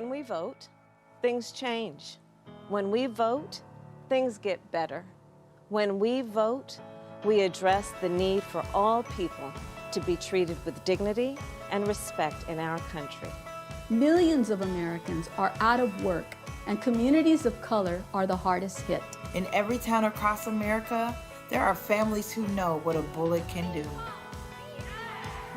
When we vote, things change. When we vote, things get better. When we vote, we address the need for all people to be treated with dignity and respect in our country. Millions of Americans are out of work, and communities of color are the hardest hit. In every town across America, there are families who know what a bullet can do.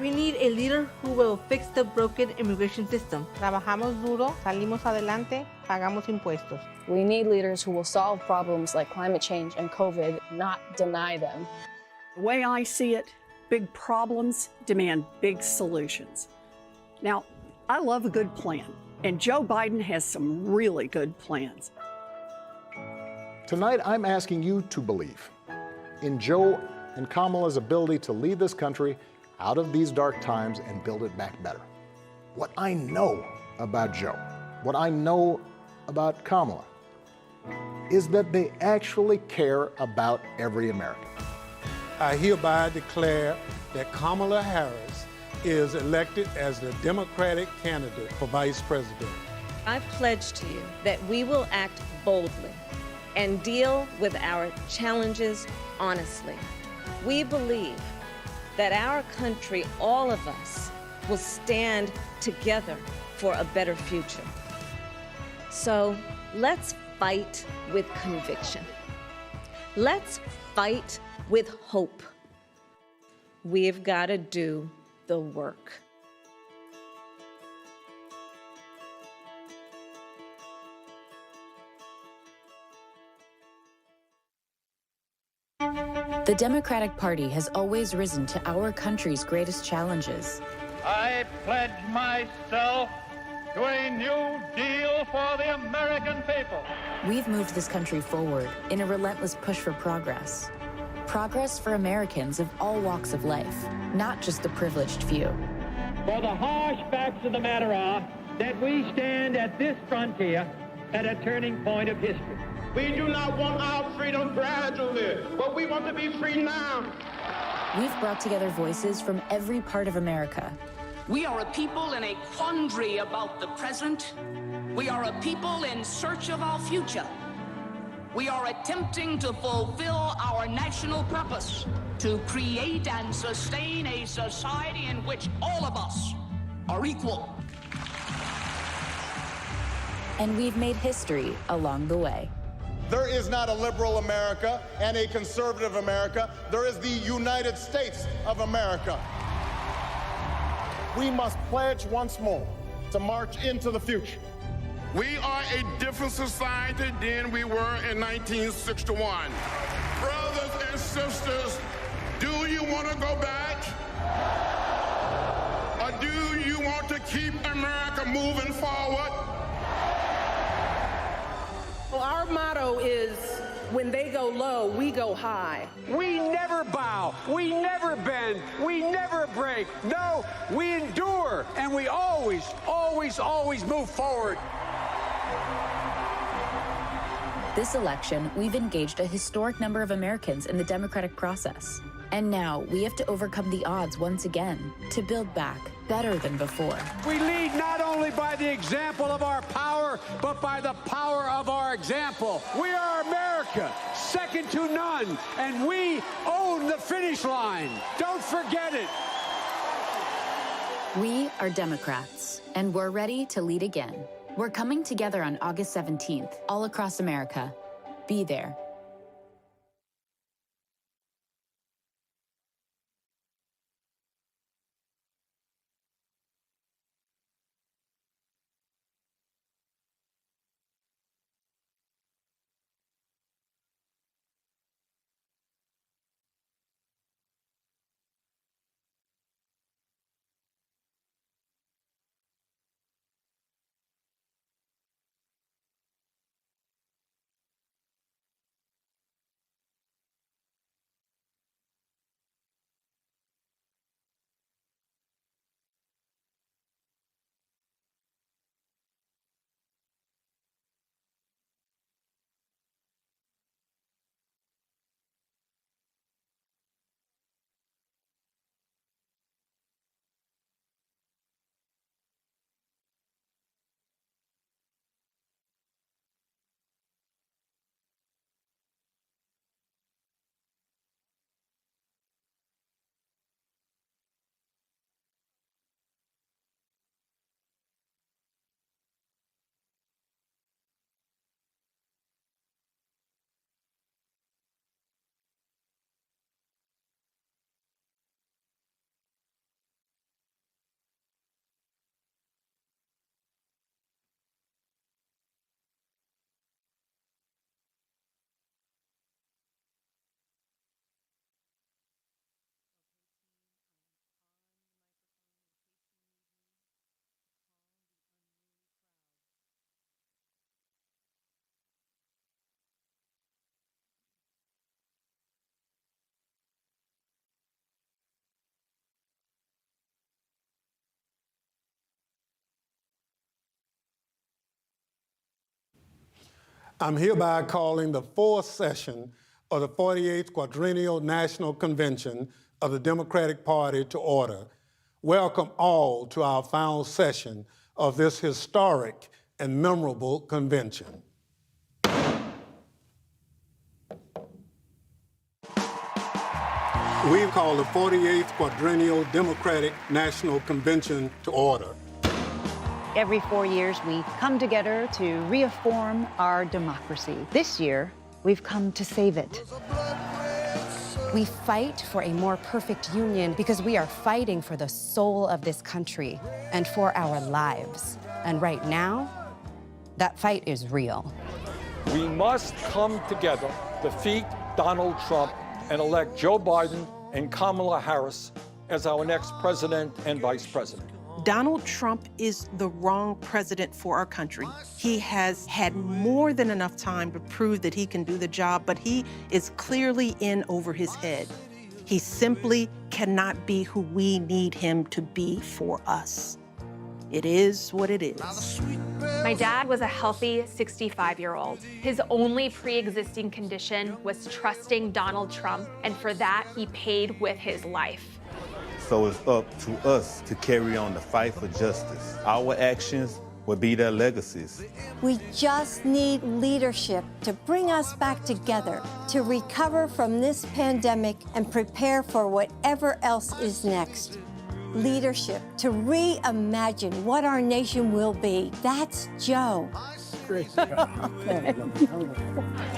We need a leader who will fix the broken immigration system. Trabajamos duro, salimos adelante, pagamos impuestos. We need leaders who will solve problems like climate change and COVID, not deny them. The way I see it, big problems demand big solutions. Now, I love a good plan, and Joe Biden has some really good plans. Tonight, I'm asking you to believe in Joe and Kamala's ability to lead this country out of these dark times and build it back better. What I know about Joe, what I know about Kamala, is that they actually care about every American. I hereby declare that Kamala Harris is elected as the Democratic candidate for Vice President. I pledge to you that we will act boldly and deal with our challenges honestly. We believe that our country, all of us, will stand together for a better future. So let's fight with conviction. Let's fight with hope. We've got to do the work. The Democratic Party has always risen to our country's greatest challenges. I pledge myself to a new deal for the American people. We've moved this country forward in a relentless push for progress. Progress for Americans of all walks of life, not just the privileged few. For the harsh facts of the matter are that we stand at this frontier at a turning point of history. We do not want our freedom gradually, but we want to be free now. We've brought together voices from every part of America. We are a people in a quandary about the present. We are a people in search of our future. We are attempting to fulfill our national purpose to create and sustain a society in which all of us are equal. And we've made history along the way. There is not a liberal America and a conservative America. There is the United States of America. We must pledge once more to march into the future. We are a different society than we were in 1961. Brothers and sisters, do you want to go back? Or do you want to keep America moving forward? Well, our motto is, when they go low, we go high. We never bow, we never bend, we never break. No, we endure, and we always, always, always move forward. This election, we've engaged a historic number of Americans in the democratic process. And now we have to overcome the odds once again to build back better than before. We lead not only by the example of our power, but by the power of our example. We are America, second to none, and we own the finish line. Don't forget it. We are Democrats, and we're ready to lead again. We're coming together on August 17th, all across America. Be there. I'm hereby calling the fourth session of the 48th Quadrennial National Convention of the Democratic Party to order. Welcome all to our final session of this historic and memorable convention. We call the 48th Quadrennial Democratic National Convention to order. Every 4 years, we come together to reaffirm our democracy. This year, we've come to save it. We fight for a more perfect union because we are fighting for the soul of this country and for our lives. And right now, that fight is real. We must come together, defeat Donald Trump, and elect Joe Biden and Kamala Harris as our next president and vice president. Donald Trump is the wrong president for our country. He has had more than enough time to prove that he can do the job, but he is clearly in over his head. He simply cannot be who we need him to be for us. It is what it is. My dad was a healthy 65-year-old. His only pre-existing condition was trusting Donald Trump, and for that, he paid with his life. So it's up to us to carry on the fight for justice. Our actions will be their legacies. We just need leadership to bring us back together, to recover from this pandemic and prepare for whatever else is next. Leadership to reimagine what our nation will be. That's Joe.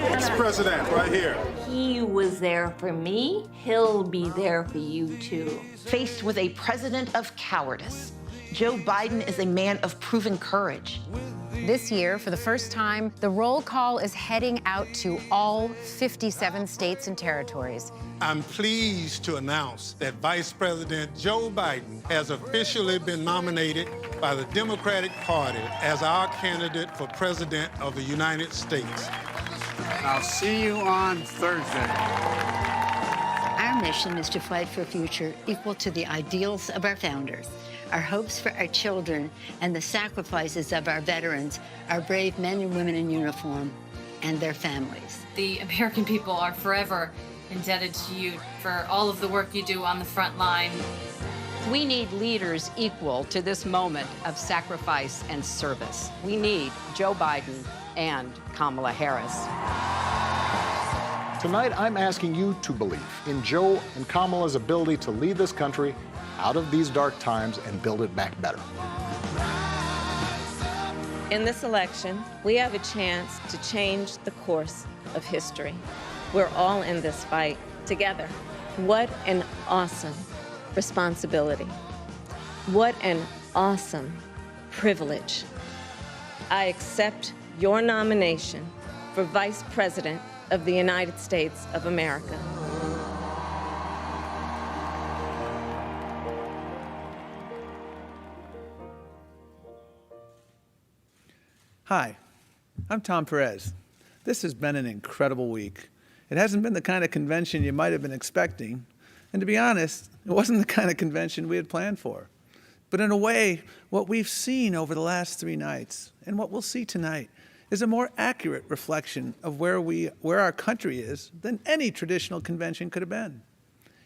Ex-president, right here. He was there for me. He'll be there for you, too. Faced with a president of cowardice, Joe Biden is a man of proven courage. This year, for the first time, the roll call is heading out to all 57 states and territories. I'm pleased to announce that Vice President Joe Biden has officially been nominated by the Democratic Party as our candidate for President of the United States. I'll see you on Thursday. Our mission is to fight for a future equal to the ideals of our founders, our hopes for our children, and the sacrifices of our veterans, our brave men and women in uniform, and their families. The American people are forever indebted to you for all of the work you do on the front line. We need leaders equal to this moment of sacrifice and service. We need Joe Biden and Kamala Harris. Tonight, I'm asking you to believe in Joe and Kamala's ability to lead this country out of these dark times and build it back better. In this election, we have a chance to change the course of history. We're all in this fight together. What an awesome responsibility. What an awesome privilege. I accept your nomination for Vice President of the United States of America. Hi, I'm Tom Perez. This has been an incredible week. It hasn't been the kind of convention you might have been expecting, and to be honest, it wasn't the kind of convention we had planned for. But in a way, what we've seen over the last 3 nights, and what we'll see tonight, is a more accurate reflection of where our country is than any traditional convention could have been.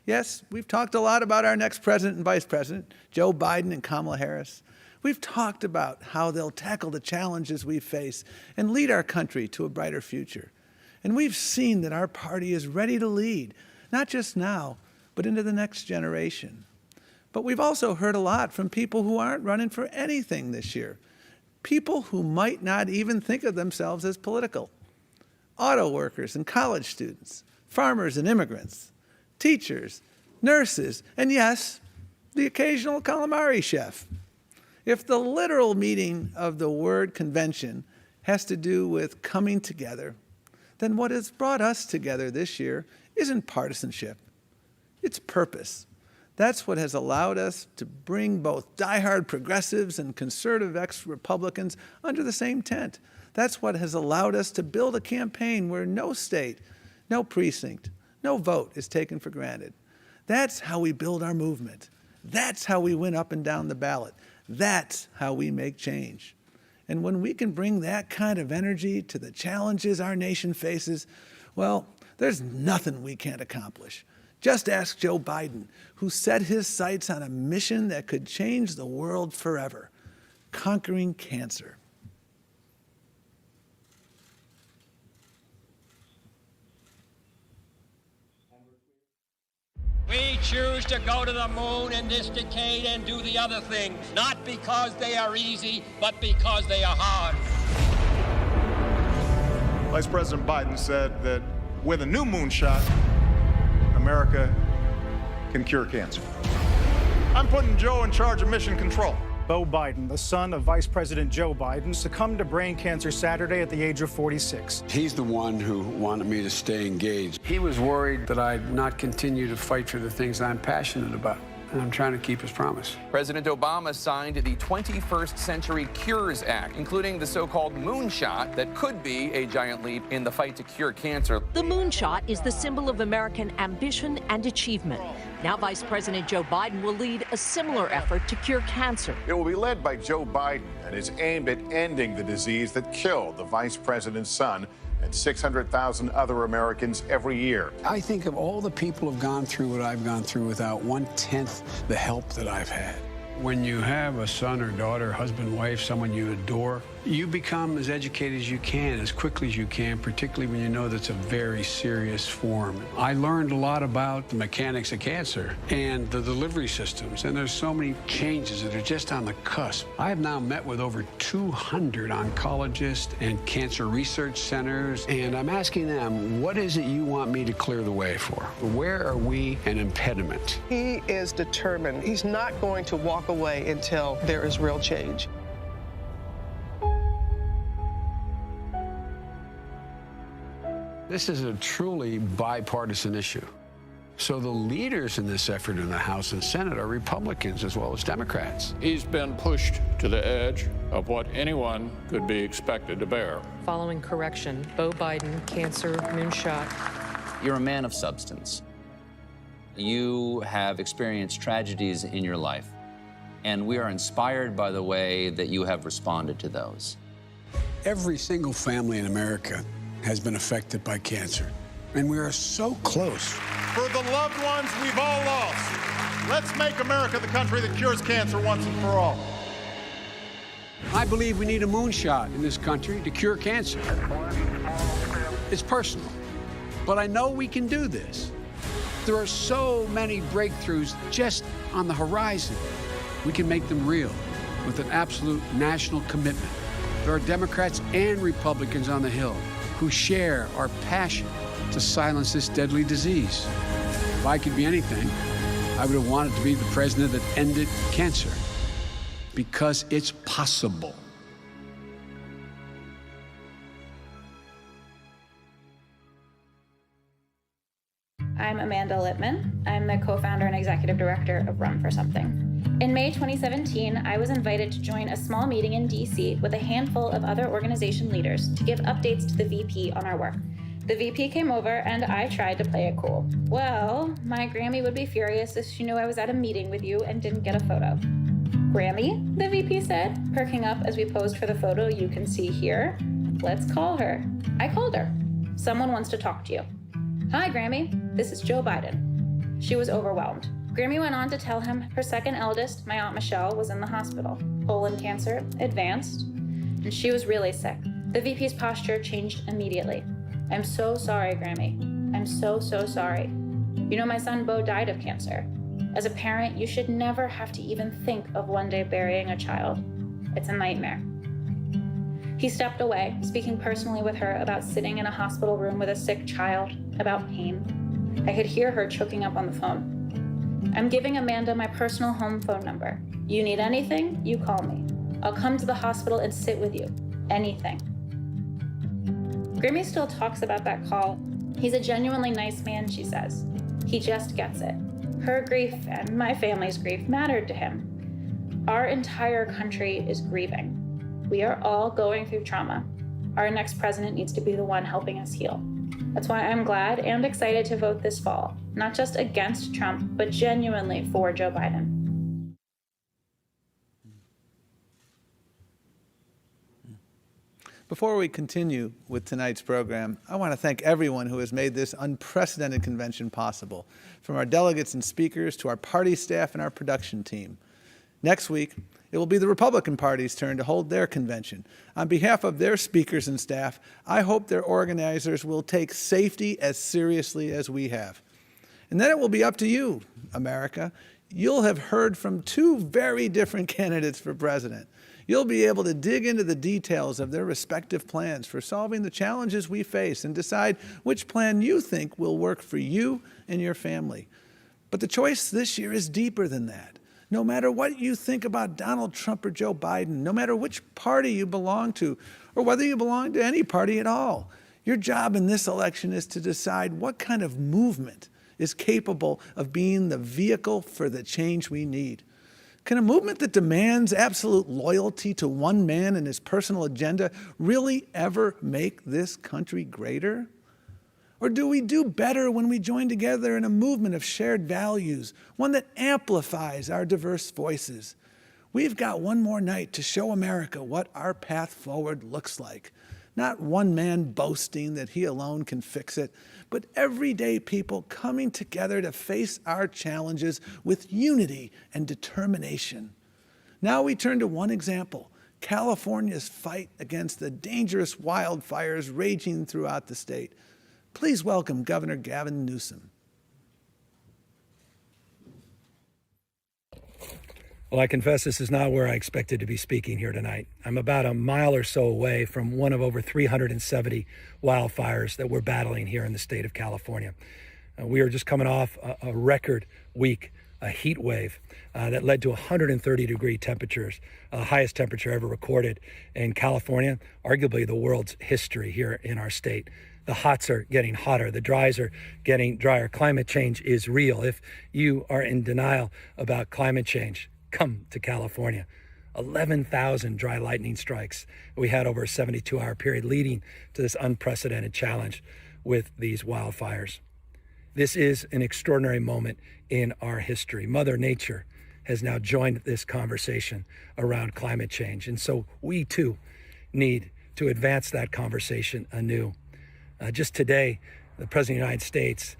Yes, we've talked a lot about our next president and vice president, Joe Biden and Kamala Harris. We've talked about how they'll tackle the challenges we face and lead our country to a brighter future. And we've seen that our party is ready to lead, not just now, but into the next generation. But we've also heard a lot from people who aren't running for anything this year, people who might not even think of themselves as political. Auto workers and college students, farmers and immigrants, teachers, nurses, and yes, the occasional calamari chef. If the literal meaning of the word convention has to do with coming together, then what has brought us together this year isn't partisanship, it's purpose. That's what has allowed us to bring both diehard progressives and conservative ex-Republicans under the same tent. That's what has allowed us to build a campaign where no state, no precinct, no vote is taken for granted. That's how we build our movement. That's how we win up and down the ballot. That's how we make change. And when we can bring that kind of energy to the challenges our nation faces, well, there's nothing we can't accomplish. Just ask Joe Biden, who set his sights on a mission that could change the world forever, conquering cancer. We choose to go to the moon in this decade and do the other things, not because they are easy, but because they are hard. Vice President Biden said that with a new moonshot, America can cure cancer. I'm putting Joe in charge of mission control. Beau Biden, the son of Vice President Joe Biden, succumbed to brain cancer Saturday at the age of 46. He's the one who wanted me to stay engaged. He was worried that I'd not continue to fight for the things I'm passionate about. And I'm trying to keep his promise. President Obama signed the 21st Century Cures Act, including the so-called moonshot that could be a giant leap in the fight to cure cancer. The moonshot is the symbol of American ambition and achievement. Now Vice President Joe Biden will lead a similar effort to cure cancer. It will be led by Joe Biden and is aimed at ending the disease that killed the vice president's son and 600,000 other Americans every year. I think of all the people who've gone through what I've gone through without 1/10 the help that I've had. When you have a son or daughter, husband, wife, someone you adore, you become as educated as you can, as quickly as you can, particularly when you know that's a very serious form. I learned a lot about the mechanics of cancer and the delivery systems, and there's so many changes that are just on the cusp. I have now met with over 200 oncologists and cancer research centers, and I'm asking them, what is it you want me to clear the way for? Where are we an impediment? He is determined. He's not going to walk away until there is real change. This is a truly bipartisan issue. So the leaders in this effort in the House and Senate are Republicans as well as Democrats. He's been pushed to the edge of what anyone could be expected to bear. Following correction, Beau Biden, cancer, moonshot. You're a man of substance. You have experienced tragedies in your life, and we are inspired by the way that you have responded to those. Every single family in America has been affected by cancer, and we are so close. For the loved ones we've all lost, let's make America the country that cures cancer once and for all. I believe we need a moonshot in this country to cure cancer. It's personal, but I know we can do this. There are so many breakthroughs just on the horizon. We can make them real with an absolute national commitment. There are Democrats and Republicans on the Hill who share our passion to silence this deadly disease. If I could be anything, I would have wanted to be the president that ended cancer, because it's possible. I'm Amanda Littman. I'm the co-founder and executive director of Run for Something. In May 2017, I was invited to join a small meeting in DC with a handful of other organization leaders to give updates to the VP on our work. The VP came over and I tried to play it cool. Well, my Grammy would be furious if she knew I was at a meeting with you and didn't get a photo. Grammy, the VP said, perking up as we posed for the photo you can see here. Let's call her. I called her. Someone wants to talk to you. Hi, Grammy. This is Joe Biden. She was overwhelmed. Grammy went on to tell him her second eldest, my Aunt Michelle, was in the hospital. Colon cancer, advanced, and she was really sick. The VP's posture changed immediately. I'm so sorry, Grammy. I'm so, so sorry. You know, my son Beau died of cancer. As a parent, you should never have to even think of one day burying a child. It's a nightmare. He stepped away, speaking personally with her about sitting in a hospital room with a sick child, about pain. I could hear her choking up on the phone. I'm giving Amanda my personal home phone number. You need anything, you call me. I'll come to the hospital and sit with you. Anything. Grammy still talks about that call. He's a genuinely nice man, she says. He just gets it. Her grief and my family's grief mattered to him. Our entire country is grieving. We are all going through trauma. Our next president needs to be the one helping us heal. That's why I'm glad and excited to vote this fall, not just against Trump, but genuinely for Joe Biden. Before we continue with tonight's program, I want to thank everyone who has made this unprecedented convention possible, from our delegates and speakers to our party staff and our production team. Next week, it will be the Republican Party's turn to hold their convention. On behalf of their speakers and staff, I hope their organizers will take safety as seriously as we have. And then it will be up to you, America. You'll have heard from two very different candidates for president. You'll be able to dig into the details of their respective plans for solving the challenges we face and decide which plan you think will work for you and your family. But the choice this year is deeper than that. No matter what you think about Donald Trump or Joe Biden, no matter which party you belong to, or whether you belong to any party at all, your job in this election is to decide what kind of movement is capable of being the vehicle for the change we need. Can a movement that demands absolute loyalty to one man and his personal agenda really ever make this country greater? Or do we do better when we join together in a movement of shared values, one that amplifies our diverse voices? We've got one more night to show America what our path forward looks like. Not one man boasting that he alone can fix it, but everyday people coming together to face our challenges with unity and determination. Now we turn to one example, California's fight against the dangerous wildfires raging throughout the state. Please welcome Governor Gavin Newsom. Well, I confess this is not where I expected to be speaking here tonight. I'm about a mile or so away from one of over 370 wildfires that we're battling here in the state of California. We are just coming off a record week, a heat wave that led to 130-degree temperatures, the highest temperature ever recorded in California, arguably the world's history here in our state. The hots are getting hotter. The dries are getting drier. Climate change is real. If you are in denial about climate change, come to California. 11,000 dry lightning strikes we had over a 72-hour period, leading to this unprecedented challenge with these wildfires. This is an extraordinary moment in our history. Mother Nature has now joined this conversation around climate change. And so we too need to advance that conversation anew. Just today, the President of the United States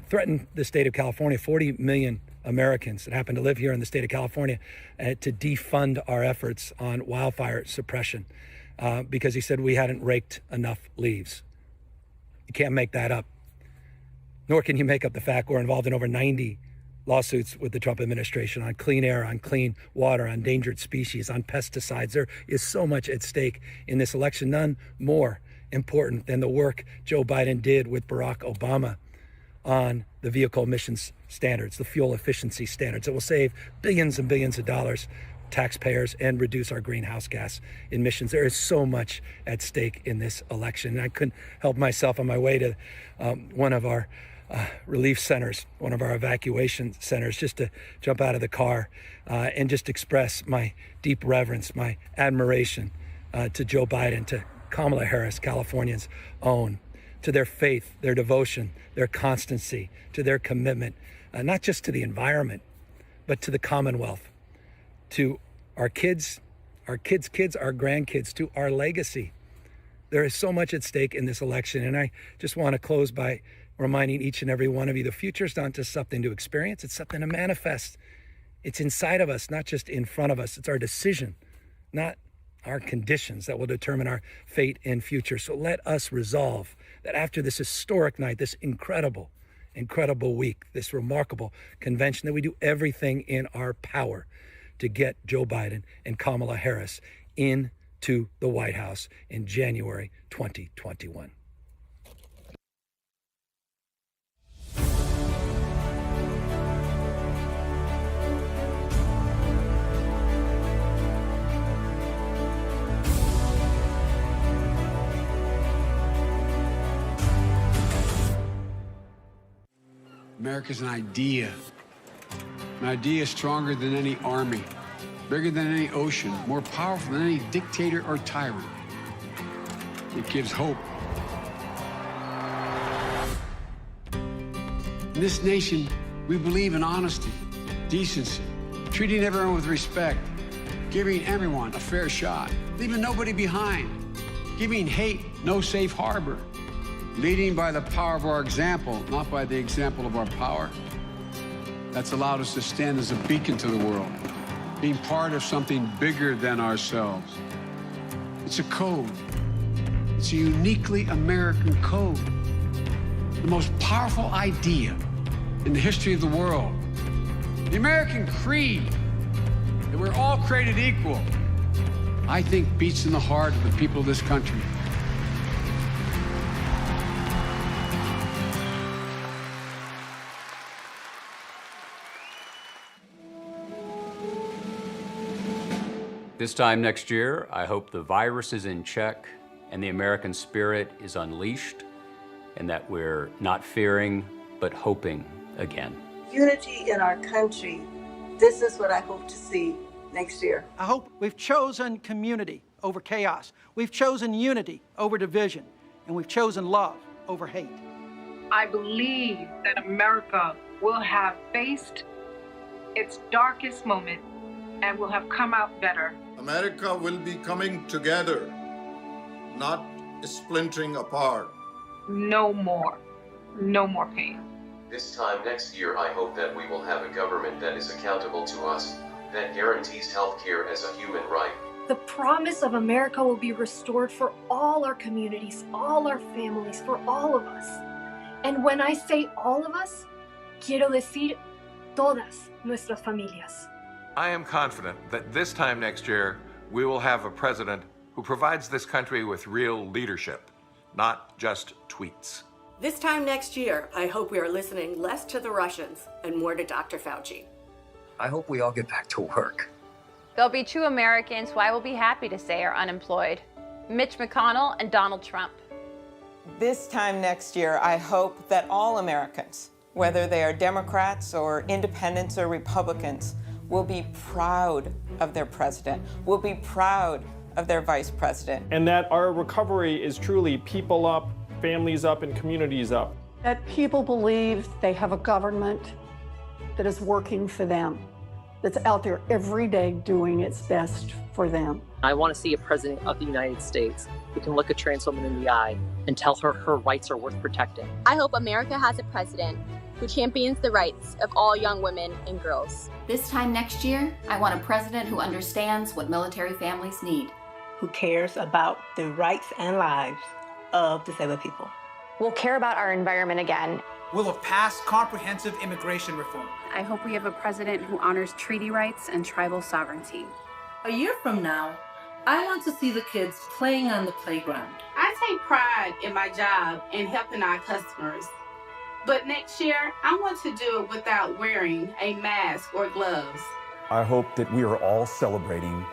threatened the state of California, 40 million Americans that happen to live here in the state of California, to defund our efforts on wildfire suppression because he said we hadn't raked enough leaves. You can't make that up. Nor can you make up the fact we're involved in over 90 lawsuits with the Trump administration on clean air, on clean water, on endangered species, on pesticides. There is so much at stake in this election, none more important than the work Joe Biden did with Barack Obama on the vehicle emissions standards, the fuel efficiency standards that will save billions and billions of dollars taxpayers and reduce our greenhouse gas emissions. There is so much at stake in this election. And I couldn't help myself on my way to one of our relief centers, one of our evacuation centers, just to jump out of the car and just express my deep reverence, my admiration to Joe Biden, to Kamala Harris, Californians' own, to their faith, their devotion, their constancy, to their commitment, not just to the environment, but to the Commonwealth, to our kids, our grandkids, to our legacy. There is so much at stake in this election, and I just want to close by reminding each and every one of you, the future is not just something to experience, it's something to manifest. It's inside of us, not just in front of us. It's our decision, not our conditions, that will determine our fate and future. So let us resolve that after this historic night, this incredible week, this remarkable convention, that we do everything in our power to get Joe Biden and Kamala Harris into the White House in January 2021. America's an idea. An idea stronger than any army, bigger than any ocean, more powerful than any dictator or tyrant. It gives hope. In this nation, we believe in honesty, decency, treating everyone with respect, giving everyone a fair shot, leaving nobody behind. giving hate no safe harbor, leading by the power of our example, not by the example of our power. That's allowed us to stand as a beacon to the world, being part of something bigger than ourselves. It's a code. It's a uniquely American code. The most powerful idea in the history of the world. The American creed, that we're all created equal, I think beats in the heart of the people of this country. This time next year, I hope the virus is in check and the American spirit is unleashed, and that we're not fearing, but hoping again. Unity in our country, this is what I hope to see next year. I hope we've chosen community over chaos. We've chosen unity over division, and we've chosen love over hate. I believe that America will have faced its darkest moment and will have come out better. America will be coming together, not splintering apart. No more pain. This time next year, I hope that we will have a government that is accountable to us, that guarantees health care as a human right. The promise of America will be restored for all our communities, all our families, for all of us. And when I say all of us, quiero decir todas nuestras familias. I am confident that this time next year, we will have a president who provides this country with real leadership, not just tweets. This time next year, I hope we are listening less to the Russians and more to Dr. Fauci. I hope we all get back to work. There'll be 2 Americans who I will be happy to say are unemployed, Mitch McConnell and Donald Trump. This time next year, I hope that all Americans, whether they are Democrats or independents or Republicans, will be proud of their president, will be proud of their vice president. And that our recovery is truly people up, families up, and communities up. That people believe they have a government that is working for them, that's out there every day doing its best for them. I want to see a president of the United States who can look a trans woman in the eye and tell her her rights are worth protecting. I hope America has a president who champions the rights of all young women and girls. This time next year, I want a president who understands what military families need. Who cares about the rights and lives of disabled people. We'll care about our environment again. We'll have passed comprehensive immigration reform. I hope we have a president who honors treaty rights and tribal sovereignty. A year from now, I want to see the kids playing on the playground. I take pride in my job and helping our customers. But next year, I want to do it without wearing a mask or gloves. I hope that we are all celebrating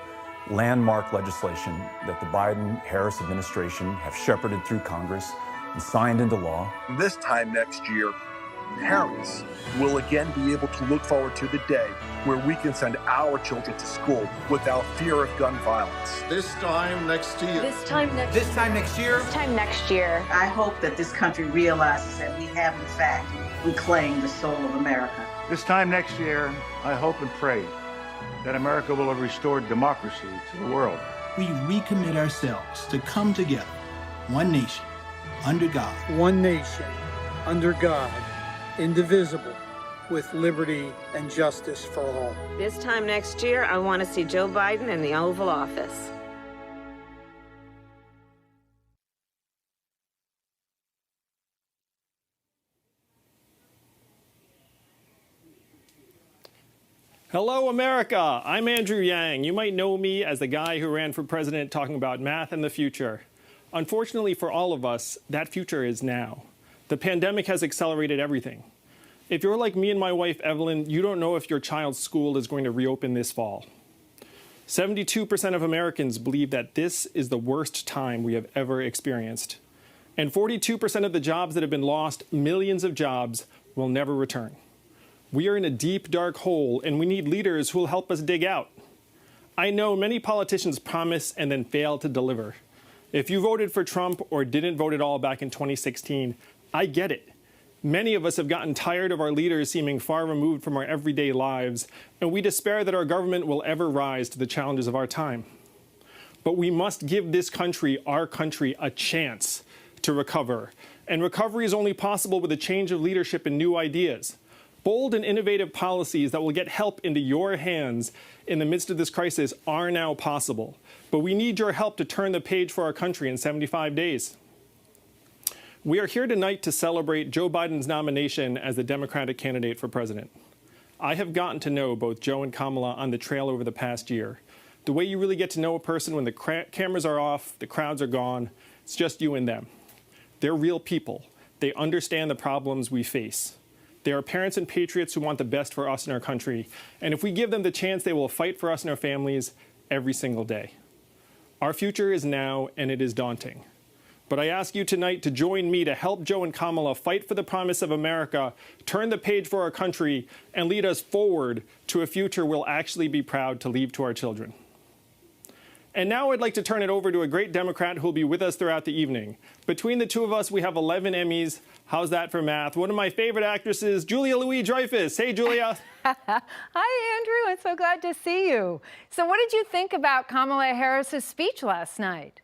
landmark legislation that the Biden-Harris administration have shepherded through Congress and signed into law. This time next year, parents will again be able to look forward to the day where we can send our children to school without fear of gun violence. This time next year. This time next year. This time next year. This time next year. I hope that this country realizes that we have, in fact, reclaimed the soul of America. This time next year, I hope and pray that America will have restored democracy to the world. We recommit ourselves to come together, one nation, under God. One nation, under God, indivisible, with liberty and justice for all. This time next year, I want to see Joe Biden in the Oval Office. Hello, America. I'm Andrew Yang. You might know me as the guy who ran for president talking about math and the future. Unfortunately for all of us, that future is now. The pandemic has accelerated everything. If you're like me and my wife, Evelyn, you don't know if your child's school is going to reopen this fall. 72% of Americans believe that this is the worst time we have ever experienced. And 42% of the jobs that have been lost, millions of jobs, will never return. We are in a deep, dark hole, and we need leaders who will help us dig out. I know many politicians promise and then fail to deliver. If you voted for Trump or didn't vote at all back in 2016, I get it. Many of us have gotten tired of our leaders seeming far removed from our everyday lives, and we despair that our government will ever rise to the challenges of our time. But we must give this country, our country, a chance to recover. And recovery is only possible with a change of leadership and new ideas. Bold and innovative policies that will get help into your hands in the midst of this crisis are now possible. But we need your help to turn the page for our country in 75 days. We are here tonight to celebrate Joe Biden's nomination as the Democratic candidate for president. I have gotten to know both Joe and Kamala on the trail over the past year. The way you really get to know a person when the cameras are off, the crowds are gone, it's just you and them. They're real people. They understand the problems we face. They are parents and patriots who want the best for us and our country. And if we give them the chance, they will fight for us and our families every single day. Our future is now, and it is daunting. But I ask you tonight to join me to help Joe and Kamala fight for the promise of America, turn the page for our country, and lead us forward to a future we'll actually be proud to leave to our children. And now I'd like to turn it over to a great Democrat who will be with us throughout the evening. Between the two of us, we have 11 Emmys. How's that for math? One of my favorite actresses, Julia Louis-Dreyfus. Hey, Julia. Hi, Andrew. I'm so glad to see you. So what did you think about Kamala Harris's speech last night?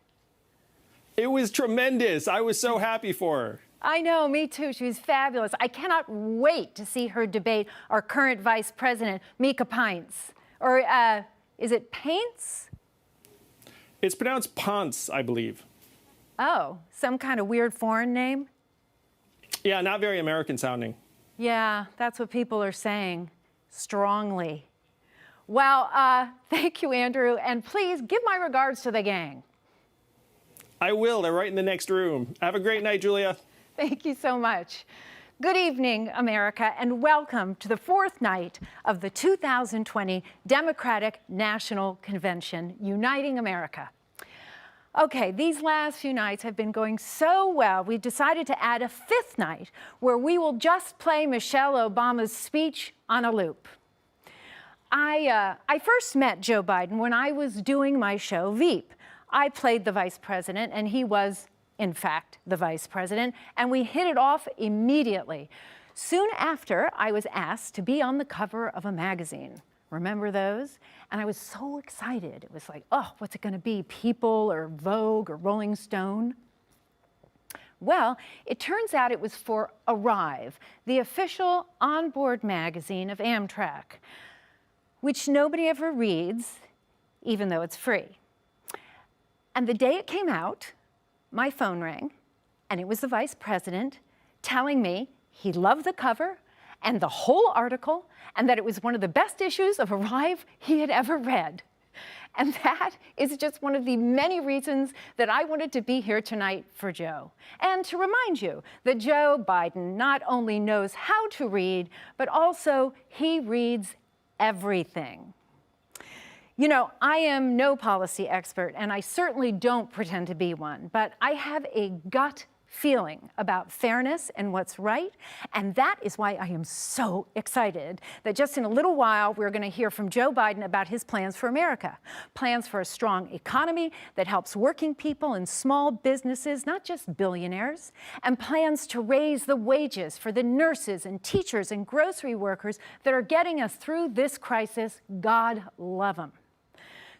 It was tremendous. I was so happy for her. I know, me too. She was fabulous. I cannot wait to see her debate our current Vice President, Mika Pince. Or is it Paints? It's pronounced Ponce, I believe. Oh, some kind of weird foreign name? Yeah, not very American sounding. Yeah, that's what people are saying. Strongly. Well, thank you, Andrew. And please give my regards to the gang. I will. They're right in the next room. Have a great night, Julia. Thank you so much. Good evening, America, and welcome to the fourth night of the 2020 Democratic National Convention, Uniting America. Okay, these last few nights have been going so well, we've decided to add a fifth night where we will just play Michelle Obama's speech on a loop. I first met Joe Biden when I was doing my show, Veep. I played the vice president, and he was, in fact, the vice president, and we hit it off immediately. Soon after, I was asked to be on the cover of a magazine. Remember those? And I was so excited. It was like, oh, what's it going to be? People or Vogue or Rolling Stone? Well, it turns out it was for Arrive, the official onboard magazine of Amtrak, which nobody ever reads, even though it's free. And the day it came out, my phone rang, and it was the vice president telling me he loved the cover and the whole article, and that it was one of the best issues of Arrive he had ever read. And that is just one of the many reasons that I wanted to be here tonight for Joe. And to remind you that Joe Biden not only knows how to read, but also he reads everything. You know, I am no policy expert, and I certainly don't pretend to be one, but I have a gut feeling about fairness and what's right, and that is why I am so excited that just in a little while we're going to hear from Joe Biden about his plans for America, plans for a strong economy that helps working people and small businesses, not just billionaires, and plans to raise the wages for the nurses and teachers and grocery workers that are getting us through this crisis. God love them.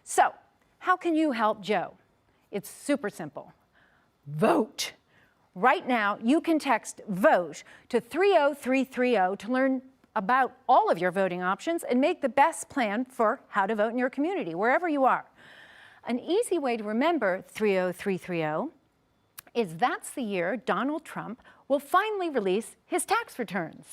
So, how can you help Joe? It's super simple. Vote. Right now, you can text VOTE to 30330 to learn about all of your voting options and make the best plan for how to vote in your community, wherever you are. An easy way to remember 30330 is that's the year Donald Trump will finally release his tax returns.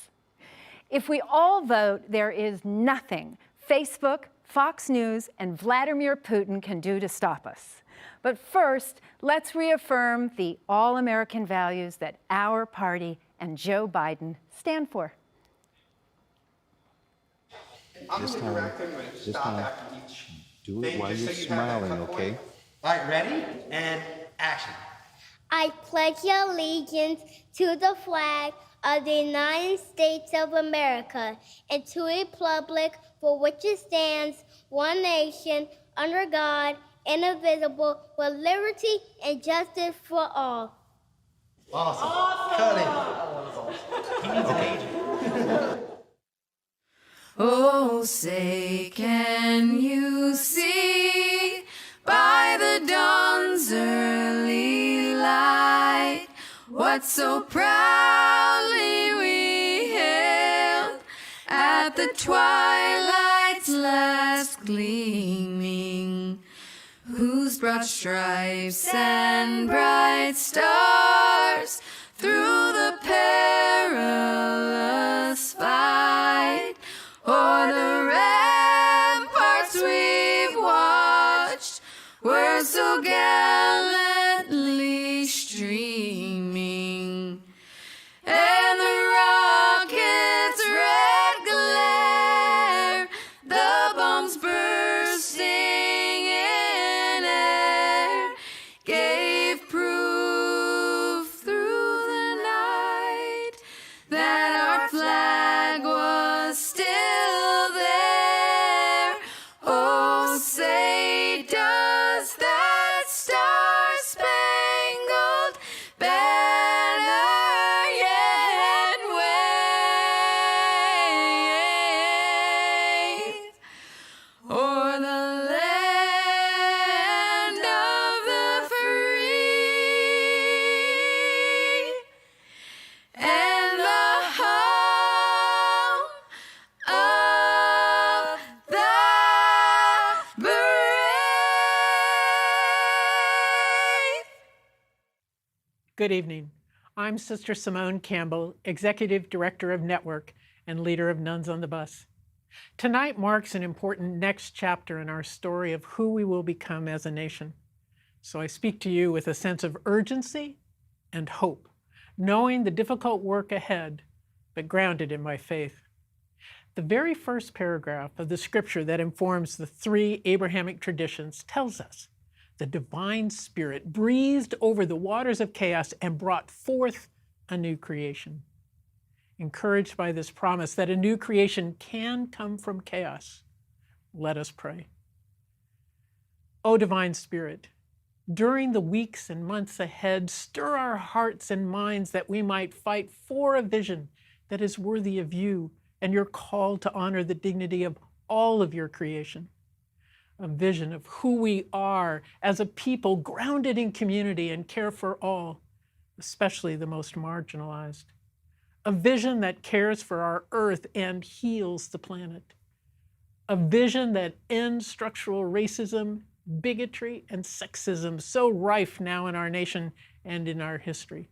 If we all vote, there is nothing Facebook, Fox News, and Vladimir Putin can do to stop us. But first, let's reaffirm the all-American values that our party and Joe Biden stand for. This time, do it while you're smiling, okay? All right, ready? And action. I pledge allegiance to the flag of the United States of America and to the republic for which it stands, one nation, under God, indivisible, with liberty and justice for all. Awesome. Cut it. He needs an agent. Oh, say, can you see by the what so proudly we hailed at the twilight's last gleaming, whose broad stripes and bright stars through the perilous fight o'er the ramparts we've watched were so gallantly streaming, and the rocket's red glare, the bombs bursting in air, gave proof through the night that our flag was still there. Oh, say does that star-spangled banner yet wave o'er the land of the free and the home of the brave. Good evening. I'm Sister Simone Campbell, Executive Director of Network and leader of Nuns on the Bus. Tonight marks an important next chapter in our story of who we will become as a nation. So I speak to you with a sense of urgency and hope, knowing the difficult work ahead, but grounded in my faith. The very first paragraph of the scripture that informs the three Abrahamic traditions tells us the divine spirit breathed over the waters of chaos and brought forth a new creation. Encouraged by this promise that a new creation can come from chaos, let us pray. O divine spirit, during the weeks and months ahead, stir our hearts and minds that we might fight for a vision that is worthy of you and your call to honor the dignity of all of your creation. A vision of who we are as a people grounded in community and care for all, especially the most marginalized. A vision that cares for our earth and heals the planet. A vision that ends structural racism, bigotry, and sexism so rife now in our nation and in our history.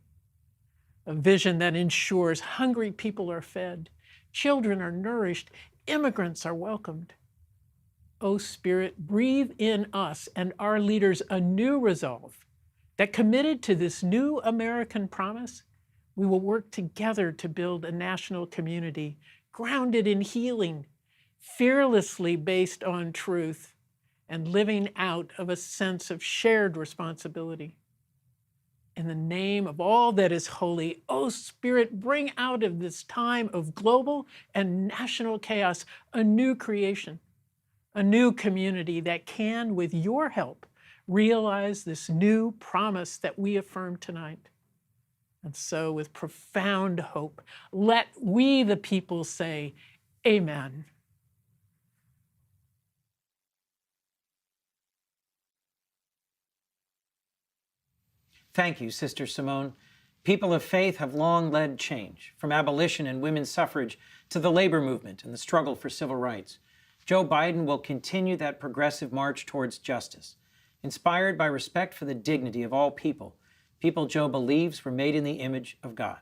A vision that ensures hungry people are fed, children are nourished, immigrants are welcomed. O Spirit, breathe in us and our leaders a new resolve that, committed to this new American promise, we will work together to build a national community grounded in healing, fearlessly based on truth, and living out of a sense of shared responsibility. In the name of all that is holy, O Spirit, bring out of this time of global and national chaos a new creation, a new community that can, with your help, realize this new promise that we affirm tonight. And so, with profound hope, let we, the people, say, Amen. Thank you, Sister Simone. People of faith have long led change, from abolition and women's suffrage to the labor movement and the struggle for civil rights. Joe Biden will continue that progressive march towards justice, inspired by respect for the dignity of all people, people Joe believes were made in the image of God.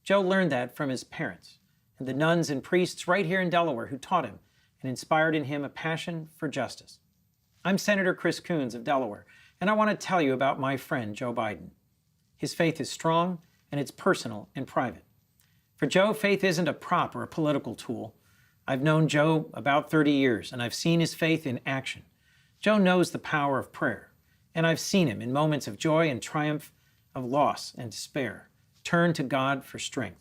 Joe learned that from his parents and the nuns and priests right here in Delaware who taught him and inspired in him a passion for justice. I'm Senator Chris Coons of Delaware, and I want to tell you about my friend, Joe Biden. His faith is strong, and it's personal and private. For Joe, faith isn't a prop or a political tool. I've known Joe about 30 years, and I've seen his faith in action. Joe knows the power of prayer, and I've seen him in moments of joy and triumph, of loss and despair, turn to God for strength.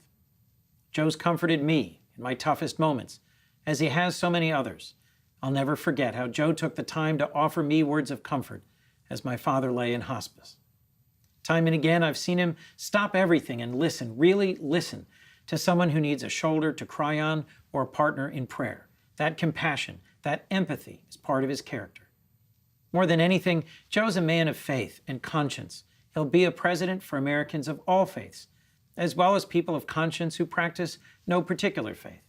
Joe's comforted me in my toughest moments, as he has so many others. I'll never forget how Joe took the time to offer me words of comfort as my father lay in hospice. Time and again, I've seen him stop everything and listen, really listen, to someone who needs a shoulder to cry on or a partner in prayer. That compassion, that empathy is part of his character. More than anything, Joe's a man of faith and conscience He'll be a president for Americans of all faiths, as well as people of conscience who practice no particular faith.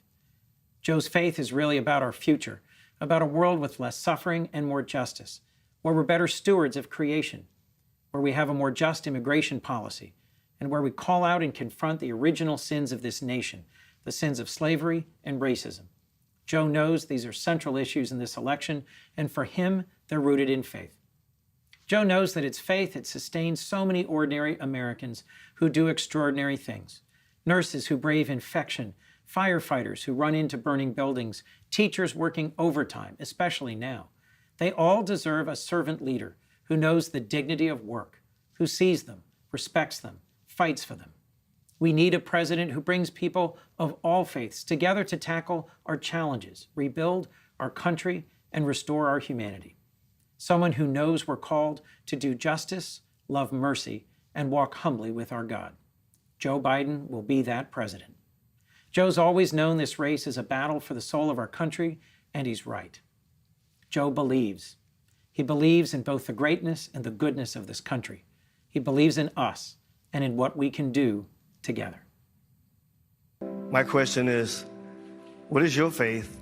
Joe's faith is really about our future, about a world with less suffering and more justice, where we're better stewards of creation, where we have a more just immigration policy, and where we call out and confront the original sins of this nation, the sins of slavery and racism. Joe knows these are central issues in this election, and for him, they're rooted in faith. Joe knows that it's faith that sustains so many ordinary Americans who do extraordinary things. Nurses who brave infection, firefighters who run into burning buildings, teachers working overtime, especially now. They all deserve a servant leader who knows the dignity of work, who sees them, respects them, fights for them. We need a president who brings people of all faiths together to tackle our challenges, rebuild our country, and restore our humanity. Someone who knows we're called to do justice, love mercy, and walk humbly with our God. Joe Biden will be that president. Joe's always known this race is a battle for the soul of our country, and he's right. Joe believes. He believes in both the greatness and the goodness of this country. He believes in us and in what we can do together. My question is, what is your faith,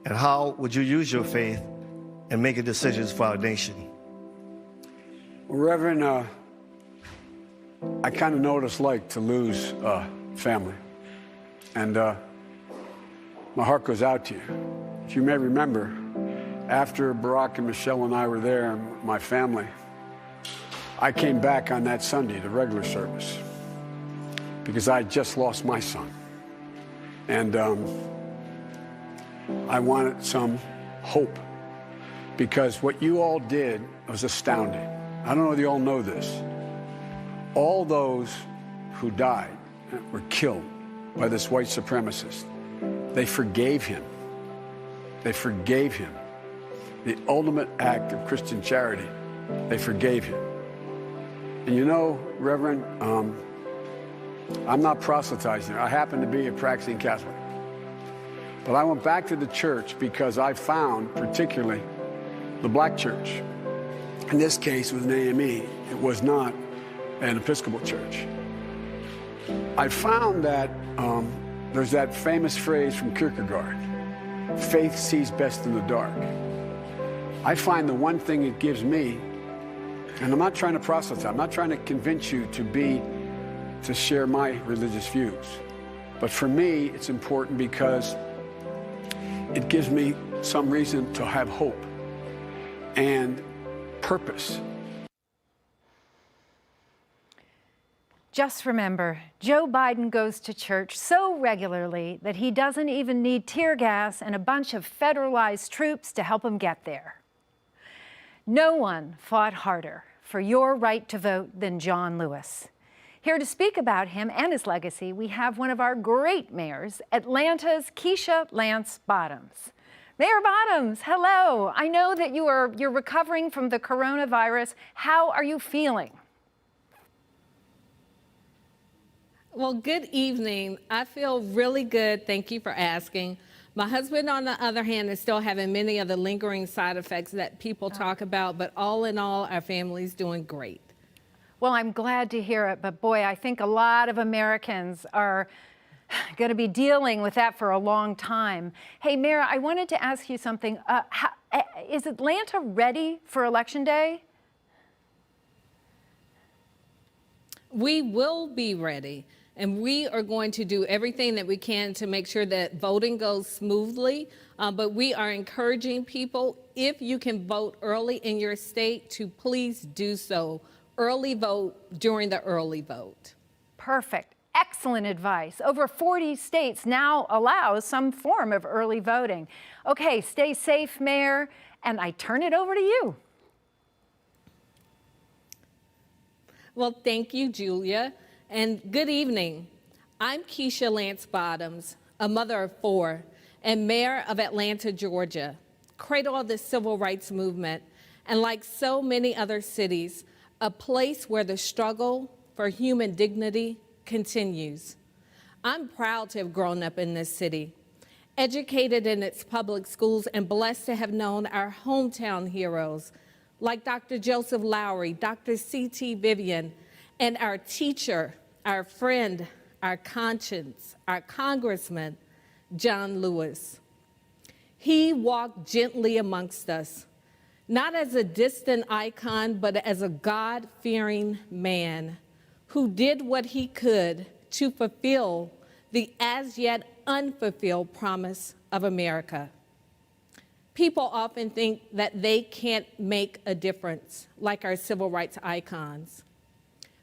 and how would you use your faith in making decisions for our nation? Well, Reverend, I kind of know what it's like to lose family. And my heart goes out to you. If you may remember, after Barack and Michelle and I were there, and my family, I came back on that Sunday, the regular service, because I had just lost my son. And I wanted some hope, because what you all did was astounding. I don't know if you all know this. All those who died were killed by this white supremacist. They forgave him. They forgave him. The ultimate act of Christian charity. They forgave him. And you know, Reverend, I'm not proselytizing. I happen to be a practicing Catholic. But I went back to the church because I found, particularly, the black church. In this case, with an AME, it was not an Episcopal church. I found that there's that famous phrase from Kierkegaard, faith sees best in the dark. I find the one thing it gives me, and I'm not trying to proselytize, I'm not trying to convince you to share my religious views. But for me, it's important because it gives me some reason to have hope and purpose. Just remember, Joe Biden goes to church so regularly that he doesn't even need tear gas and a bunch of federalized troops to help him get there. No one fought harder for your right to vote than John Lewis. Here to speak about him and his legacy, we have one of our great mayors, Atlanta's Keisha Lance Bottoms. Mayor Bottoms, hello. I know that you're recovering from the coronavirus. How are you feeling? Well, good evening. I feel really good. Thank you for asking. My husband, on the other hand, is still having many of the lingering side effects that people talk about, but all in all, our family's doing great. Well, I'm glad to hear it, but boy, I think a lot of Americans are going to be dealing with that for a long time. Hey, Mayor, I wanted to ask you something. Is Atlanta ready for Election Day? We will be ready. And we are going to do everything that we can to make sure that voting goes smoothly. But we are encouraging people, if you can vote early in your state, to please do so. Early vote during the early vote. Perfect. Excellent advice. Over 40 states now allow some form of early voting. Okay, stay safe, Mayor, and I turn it over to you. Well, thank you, Julia. And good evening. I'm Keisha Lance Bottoms, a mother of 4 and mayor of Atlanta, Georgia, cradle of the civil rights movement, and like so many other cities, a place where the struggle for human dignity continues. I'm proud to have grown up in this city, educated in its public schools, and blessed to have known our hometown heroes like Dr. Joseph Lowry, Dr. C.T. Vivian, and our teacher, our friend, our conscience, our congressman, John Lewis. He walked gently amongst us, not as a distant icon, but as a God-fearing man who did what he could to fulfill the as yet unfulfilled promise of America. People often think that they can't make a difference, like our civil rights icons.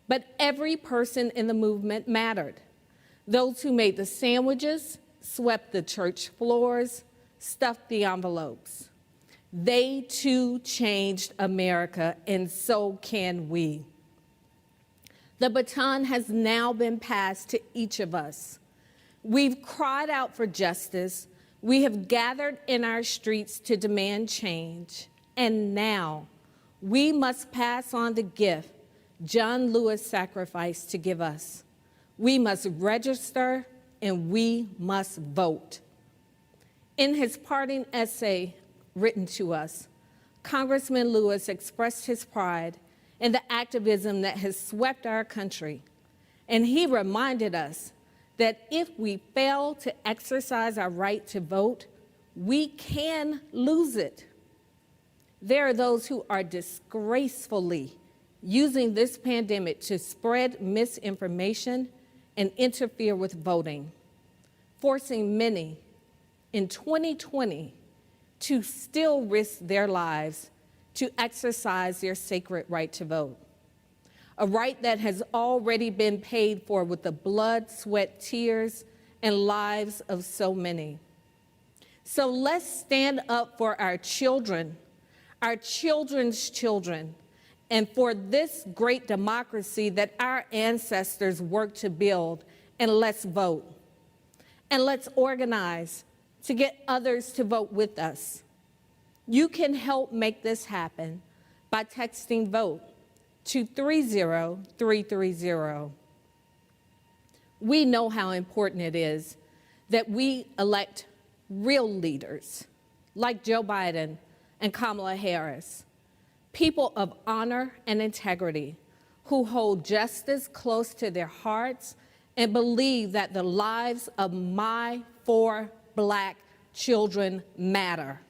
But every person in the movement mattered. Those who made the sandwiches, swept the church floors, stuffed the envelopes. They too changed America, and so can we. The baton has now been passed to each of us. We've cried out for justice. We have gathered in our streets to demand change. And now we must pass on the gift John Lewis sacrificed to give us. We must register and we must vote. In his parting essay written to us, Congressman Lewis expressed his pride in the activism that has swept our country. And he reminded us that if we fail to exercise our right to vote, we can lose it. There are those who are disgracefully using this pandemic to spread misinformation and interfere with voting, forcing many in 2020 to still risk their lives to exercise their sacred right to vote. A right that has already been paid for with the blood, sweat, tears, and lives of so many. So let's stand up for our children, our children's children, and for this great democracy that our ancestors worked to build, and let's vote. And let's organize to get others to vote with us. You can help make this happen by texting VOTE to 30330. We know how important it is that we elect real leaders like Joe Biden and Kamala Harris, people of honor and integrity who hold justice close to their hearts and believe that the lives of my 4 Black children matter.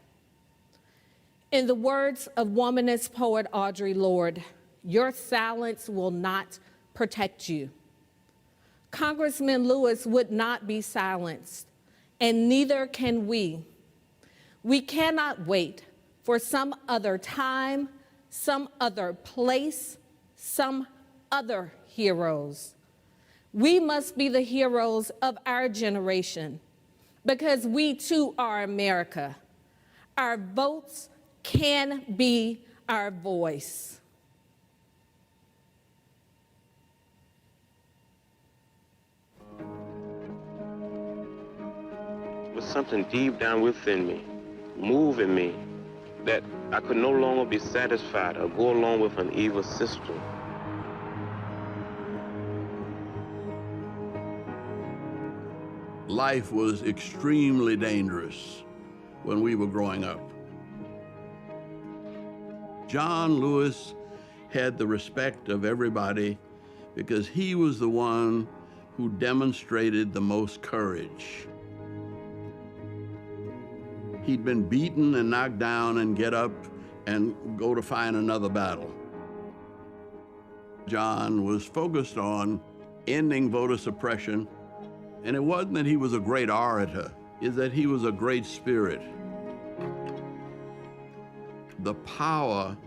In the words of womanist poet Audre Lorde, your silence will not protect you. Congressman Lewis would not be silenced, and neither can we. We cannot wait for some other time, some other place, some other heroes. We must be the heroes of our generation because we too are America. Our votes can be our voice. Was something deep down within me, moving me, that I could no longer be satisfied or go along with an evil system. Life was extremely dangerous when we were growing up. John Lewis had the respect of everybody because he was the one who demonstrated the most courage. He'd been beaten and knocked down and get up and go to find another battle. John was focused on ending voter suppression, and it wasn't that he was a great orator, it's that he was a great spirit. The power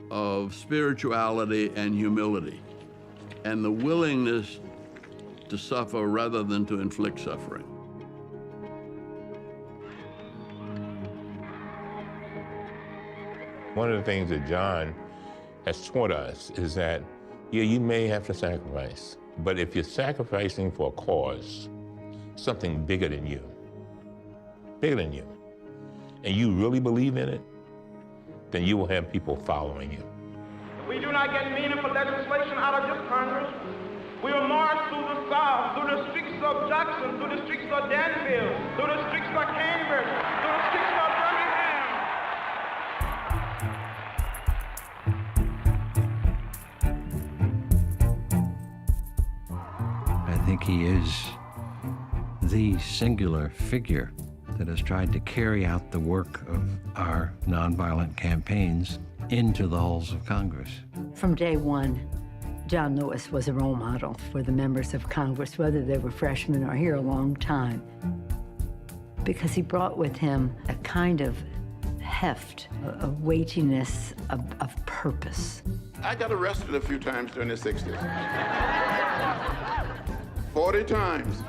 of spirituality and humility, and the willingness to suffer rather than to inflict suffering. One of the things that John has taught us is that, yeah, you may have to sacrifice, but if you're sacrificing for a cause, something bigger than you, and you really believe in it, then you will have people following you. If we do not get meaningful legislation out of this Congress, we will march through the South, through the streets of Jackson, through the streets of Danville, through the streets of Cambridge, through the streets of Birmingham. think he is the singular figure that has tried to carry out the work of our nonviolent campaigns into the halls of Congress. From day one, John Lewis was a role model for the members of Congress, whether they were freshmen or here a long time, because he brought with him a kind of heft, a weightiness of purpose. I got arrested a few times during the 60s. 40 times.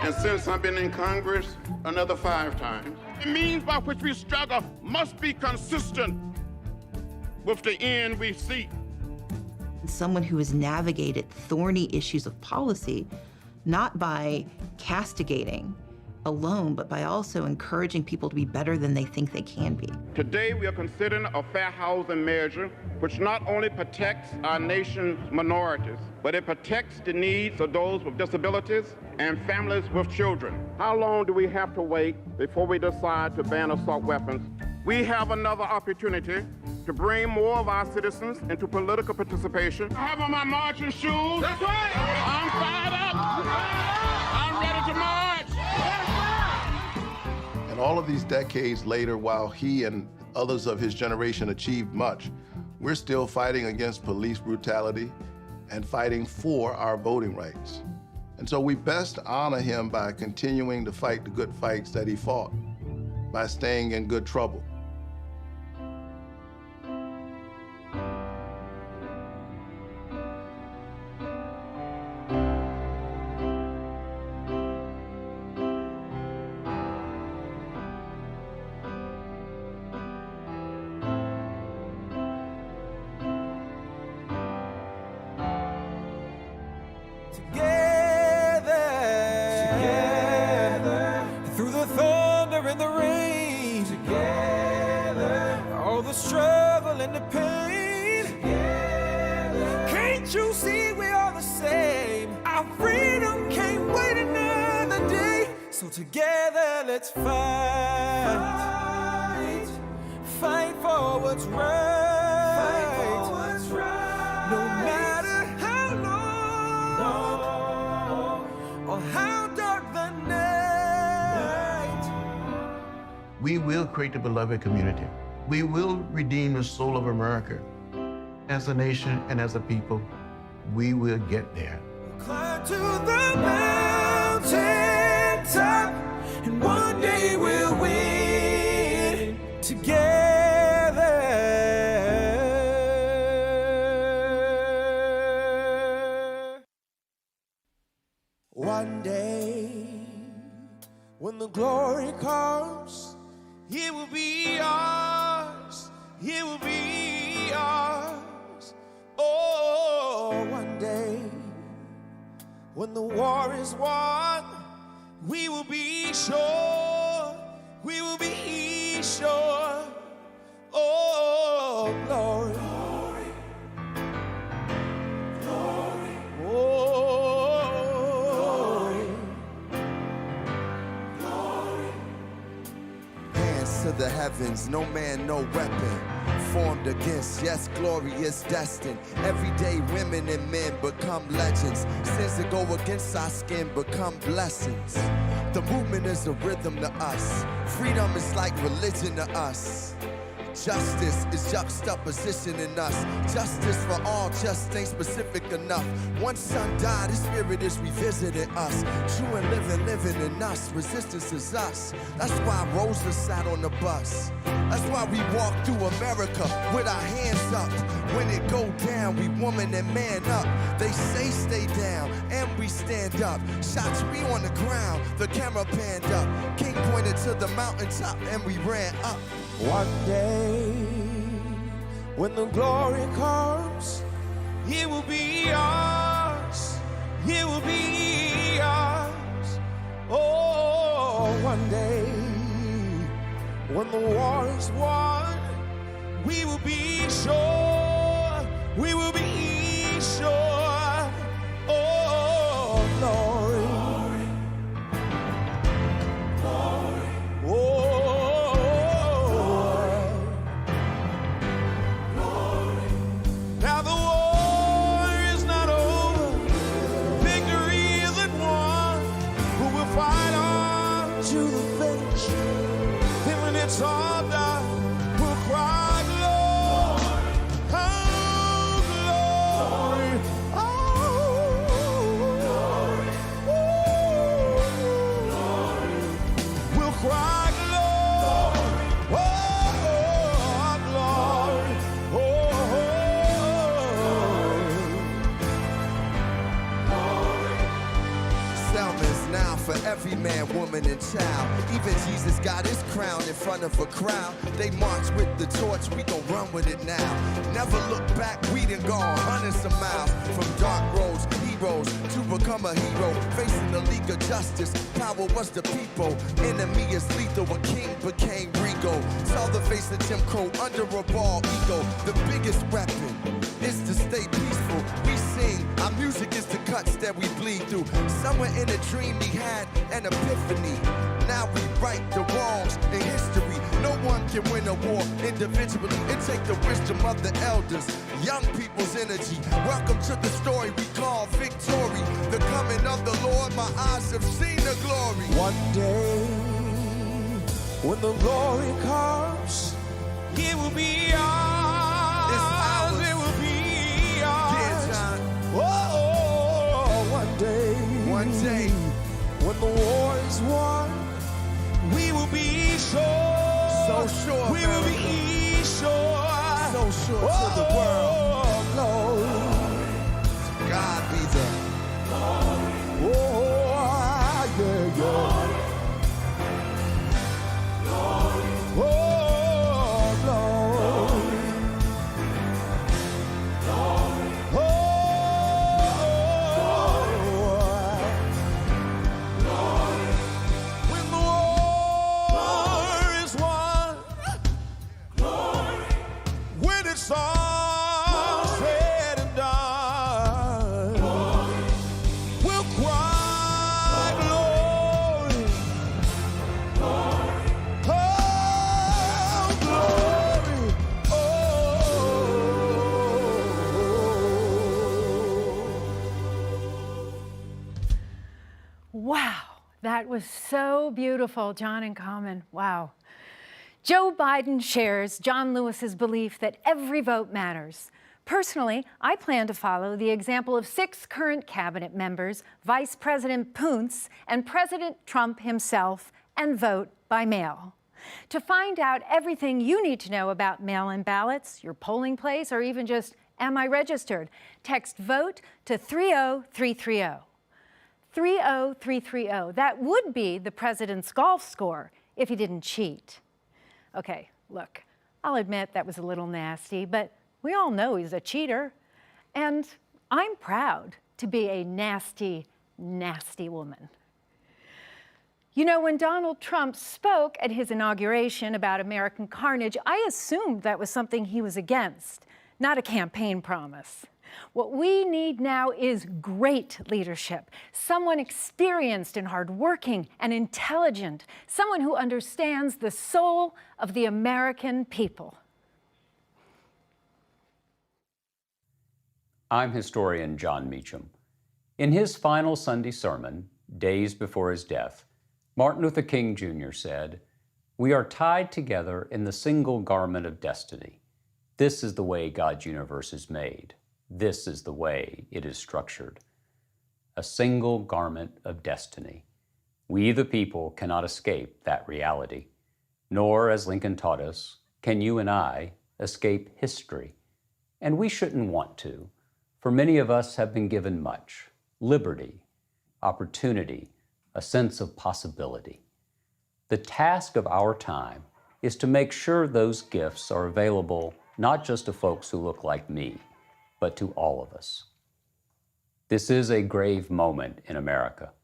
And since I've been in Congress, another 5 times. The means by which we struggle must be consistent with the end we seek. Someone who has navigated thorny issues of policy, not by castigating alone, but by also encouraging people to be better than they think they can be. Today, we are considering a fair housing measure which not only protects our nation's minorities, but it protects the needs of those with disabilities and families with children. How long do we have to wait before we decide to ban assault weapons? We have another opportunity to bring more of our citizens into political participation. I have on my marching shoes. That's right. I'm fired up. I'm ready to march. And all of these decades later, while he and others of his generation achieved much, we're still fighting against police brutality and fighting for our voting rights. And so we best honor him by continuing to fight the good fights that he fought, by staying in good trouble. Together, let's fight for what's right, no matter how long or how dark the night. We will create the beloved community. We will redeem the soul of America. As a nation and as a people, we will get there. Climb to the mountain top, and one day we'll win together. One day, when the glory comes, it will be ours. It will be ours. Oh, one day, when the war is won, we will be sure, we will be sure. Oh, glory, glory, glory. Oh, glory. Hands to the heavens, no man, no weapon formed against, yes, glory is destined. Every day women and men become legends. Sins that go against our skin become blessings. The movement is a rhythm to us. Freedom is like religion to us. Justice is juxtaposition in us. Justice for all just ain't specific enough. One son died, his spirit is revisiting us. True and living in us. Resistance is us. That's why Rosa sat on the bus. That's why we walk through America with our hands up. When it go down, we woman and man up. They say stay down, and we stand up. Shots we on the ground, the camera panned up. King pointed to the mountaintop, and we ran up. One day, when the glory comes, it will be ours. It will be ours. Oh, one day, when the war is won, we will be sure. We will be sure. Oh, glory. Glory. Oh. Now the war is not over. for every man, woman, and child. Even Jesus got his crown in front of a crowd. They march with the torch, we gon' run with it now. Never look back, we done gone hundreds of miles. From dark roads, heroes, to become a hero. Facing the League of Justice, power was the people. Enemy is lethal, a king became regal. Saw the face of Jim Crow under a bald ego. The biggest weapon is to stay peaceful. We sing, our music is the cuts that we bleed through. Somewhere in a dream we had an epiphany. Now we right the wrongs in history. No one can win a war individually. It takes the wisdom of the elders, young people's energy. Welcome to the story we call victory. The coming of the Lord, my eyes have seen the glory. One day, when the glory comes, it will be ours. It will be ours. Yeah, John. Oh, one day, when the war is won, we will be sure. So sure, we will be sure. So sure to the world. Lord. God be the Oh, yeah, yeah. Wow, that was so beautiful, John and Common. Wow. Joe Biden shares John Lewis's belief that every vote matters. Personally, I plan to follow the example of 6 current cabinet members, Vice President Pence and President Trump himself, and vote by mail. To find out everything you need to know about mail-in ballots, your polling place, or even just, am I registered? Text VOTE to 30330. 30330. That would be the president's golf score if he didn't cheat. Okay, look, I'll admit that was a little nasty, but we all know he's a cheater. And I'm proud to be a nasty, nasty woman. You know, when Donald Trump spoke at his inauguration about American carnage, I assumed that was something he was against, not a campaign promise. What we need now is great leadership, someone experienced and hardworking and intelligent, someone who understands the soul of the American people. I'm historian John Meacham. In his final Sunday sermon, days before his death, Martin Luther King Jr. said, "We are tied together in the single garment of destiny. This is the way God's universe is made. This is the way it is structured. A single garment of destiny. We, the people, cannot escape that reality. Nor, as Lincoln taught us, can you and I escape history. And we shouldn't want to, for many of us have been given much: liberty, opportunity, a sense of possibility. The task of our time is to make sure those gifts are available not just to folks who look like me, but to all of us. This is a grave moment in America.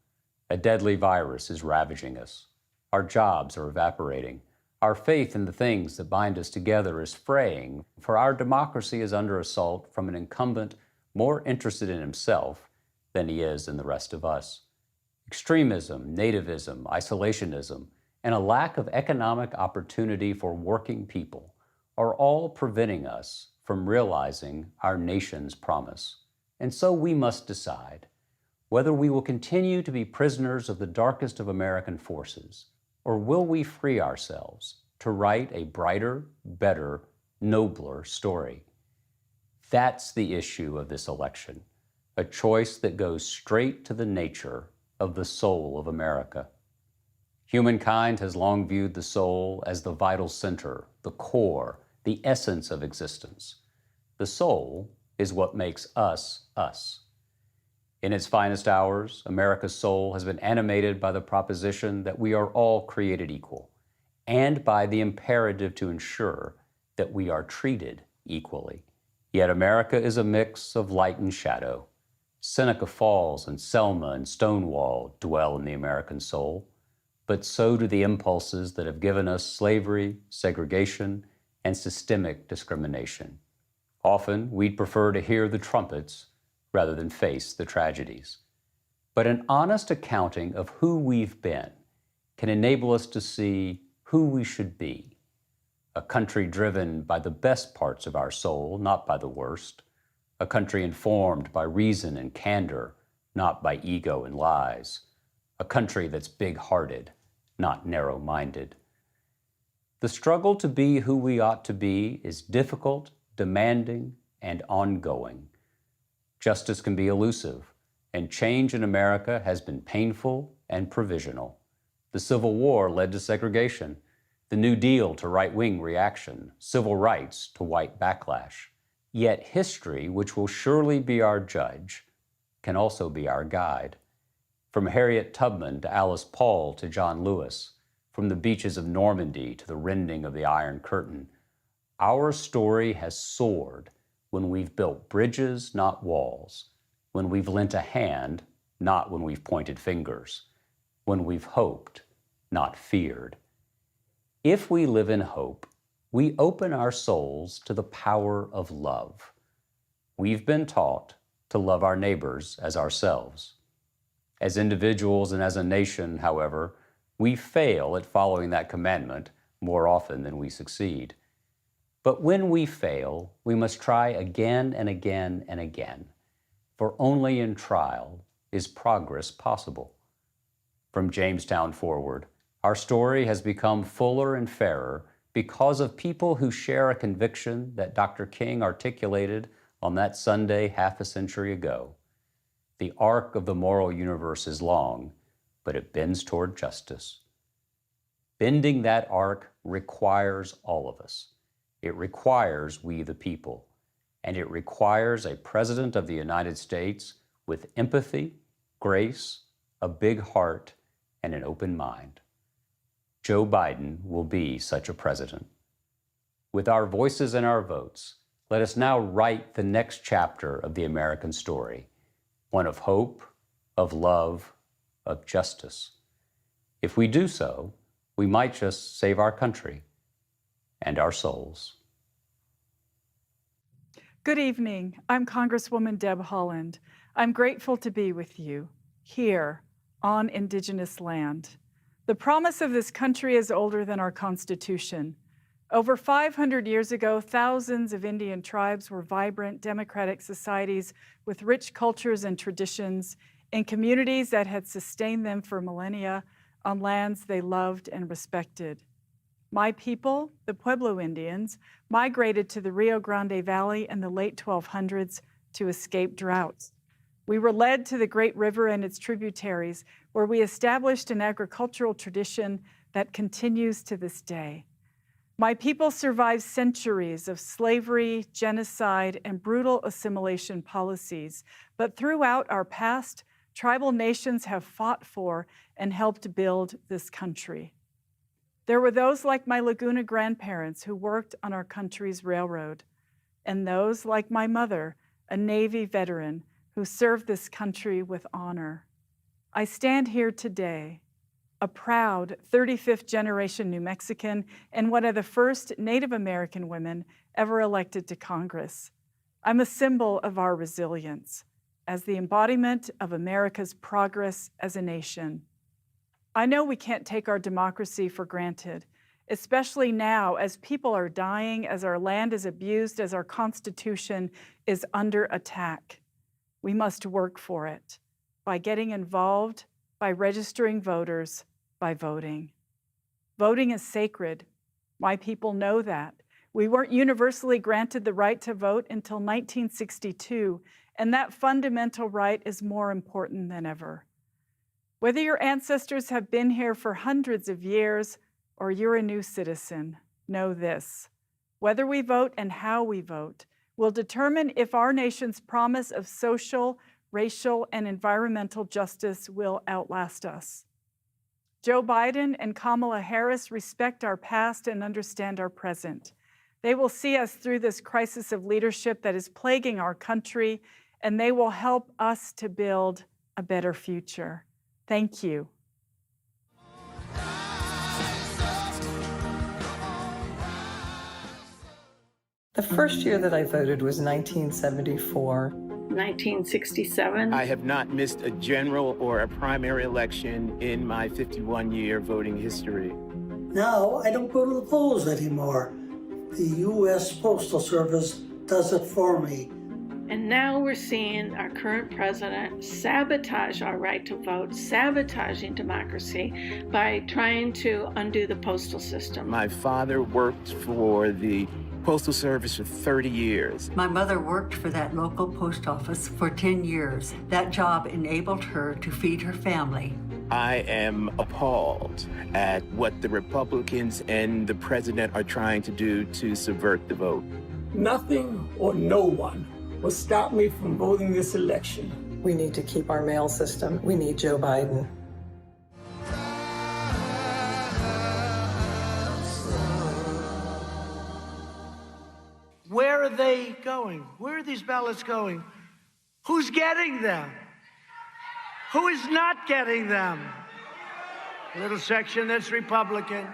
A deadly virus is ravaging us. Our jobs are evaporating. Our faith in the things that bind us together is fraying, for our democracy is under assault from an incumbent more interested in himself than he is in the rest of us. Extremism, nativism, isolationism, and a lack of economic opportunity for working people are all preventing us from realizing our nation's promise. And so we must decide whether we will continue to be prisoners of the darkest of American forces, or will we free ourselves to write a brighter, better, nobler story. That's the issue of this election, a choice that goes straight to the nature of the soul of America. Humankind has long viewed the soul as the vital center, the core, the essence of existence. The soul is what makes us, us. In its finest hours, America's soul has been animated by the proposition that we are all created equal, and by the imperative to ensure that we are treated equally. Yet America is a mix of light and shadow. Seneca Falls and Selma and Stonewall dwell in the American soul, but so do the impulses that have given us slavery, segregation, and systemic discrimination. Often, we'd prefer to hear the trumpets rather than face the tragedies. But an honest accounting of who we've been can enable us to see who we should be. A country driven by the best parts of our soul, not by the worst. A country informed by reason and candor, not by ego and lies. A country that's big-hearted, not narrow-minded. The struggle to be who we ought to be is difficult, demanding, and ongoing. Justice can be elusive, and change in America has been painful and provisional. The Civil War led to segregation, the New Deal to right-wing reaction, civil rights to white backlash. Yet history, which will surely be our judge, can also be our guide. From Harriet Tubman to Alice Paul to John Lewis, from the beaches of Normandy to the rending of the Iron Curtain, our story has soared when we've built bridges, not walls, when we've lent a hand, not when we've pointed fingers, when we've hoped, not feared. If we live in hope, we open our souls to the power of love. We've been taught to love our neighbors as ourselves. As individuals and as a nation, however, we fail at following that commandment more often than we succeed. But when we fail, we must try again and again and again, for only in trial is progress possible. From Jamestown forward, our story has become fuller and fairer because of people who share a conviction that Dr. King articulated on that Sunday half a century ago. The arc of the moral universe is long, but it bends toward justice. Bending that arc requires all of us. It requires we the people, and it requires a President of the United States with empathy, grace, a big heart, and an open mind. Joe Biden will be such a president. With our voices and our votes, let us now write the next chapter of the American story, one of hope, of love, of justice. If we do so, we might just save our country and our souls. Good evening. I'm Congresswoman Deb Haaland. I'm grateful to be with you here on Indigenous land. The promise of this country is older than our Constitution. Over 500 years ago, thousands of Indian tribes were vibrant, democratic societies with rich cultures and traditions in communities that had sustained them for millennia on lands they loved and respected. My people, the Pueblo Indians, migrated to the Rio Grande Valley in the late 1200s to escape droughts. We were led to the great river and its tributaries, where we established an agricultural tradition that continues to this day. My people survived centuries of slavery, genocide, and brutal assimilation policies, but throughout our past, tribal nations have fought for and helped build this country. There were those like my Laguna grandparents who worked on our country's railroad, and those like my mother, a Navy veteran who served this country with honor. I stand here today, a proud 35th generation New Mexican and one of the first Native American women ever elected to Congress. I'm a symbol of our resilience as the embodiment of America's progress as a nation. I know we can't take our democracy for granted, especially now as people are dying, as our land is abused, as our Constitution is under attack. We must work for it by getting involved, by registering voters, by voting. Voting is sacred. My people know that. We weren't universally granted the right to vote until 1962, and that fundamental right is more important than ever. Whether your ancestors have been here for hundreds of years or you're a new citizen, know this: whether we vote and how we vote will determine if our nation's promise of social, racial and environmental justice will outlast us. Joe Biden and Kamala Harris respect our past and understand our present. They will see us through this crisis of leadership that is plaguing our country, and they will help us to build a better future. Thank you. The first year that I voted was 1974. 1967. I have not missed a general or a primary election in my 51-year voting history. Now, I don't go to the polls anymore. The U.S. Postal Service does it for me. And now we're seeing our current president sabotage our right to vote, sabotaging democracy by trying to undo the postal system. My father worked for the Postal Service for 30 years. My mother worked for that local post office for 10 years. That job enabled her to feed her family. I am appalled at what the Republicans and the president are trying to do to subvert the vote. Nothing or no one will stop me from voting this election. We need to keep our mail system. We need Joe Biden. Where are they going? Where are these ballots going? Who's getting them? Who is not getting them? A little section that's Republican.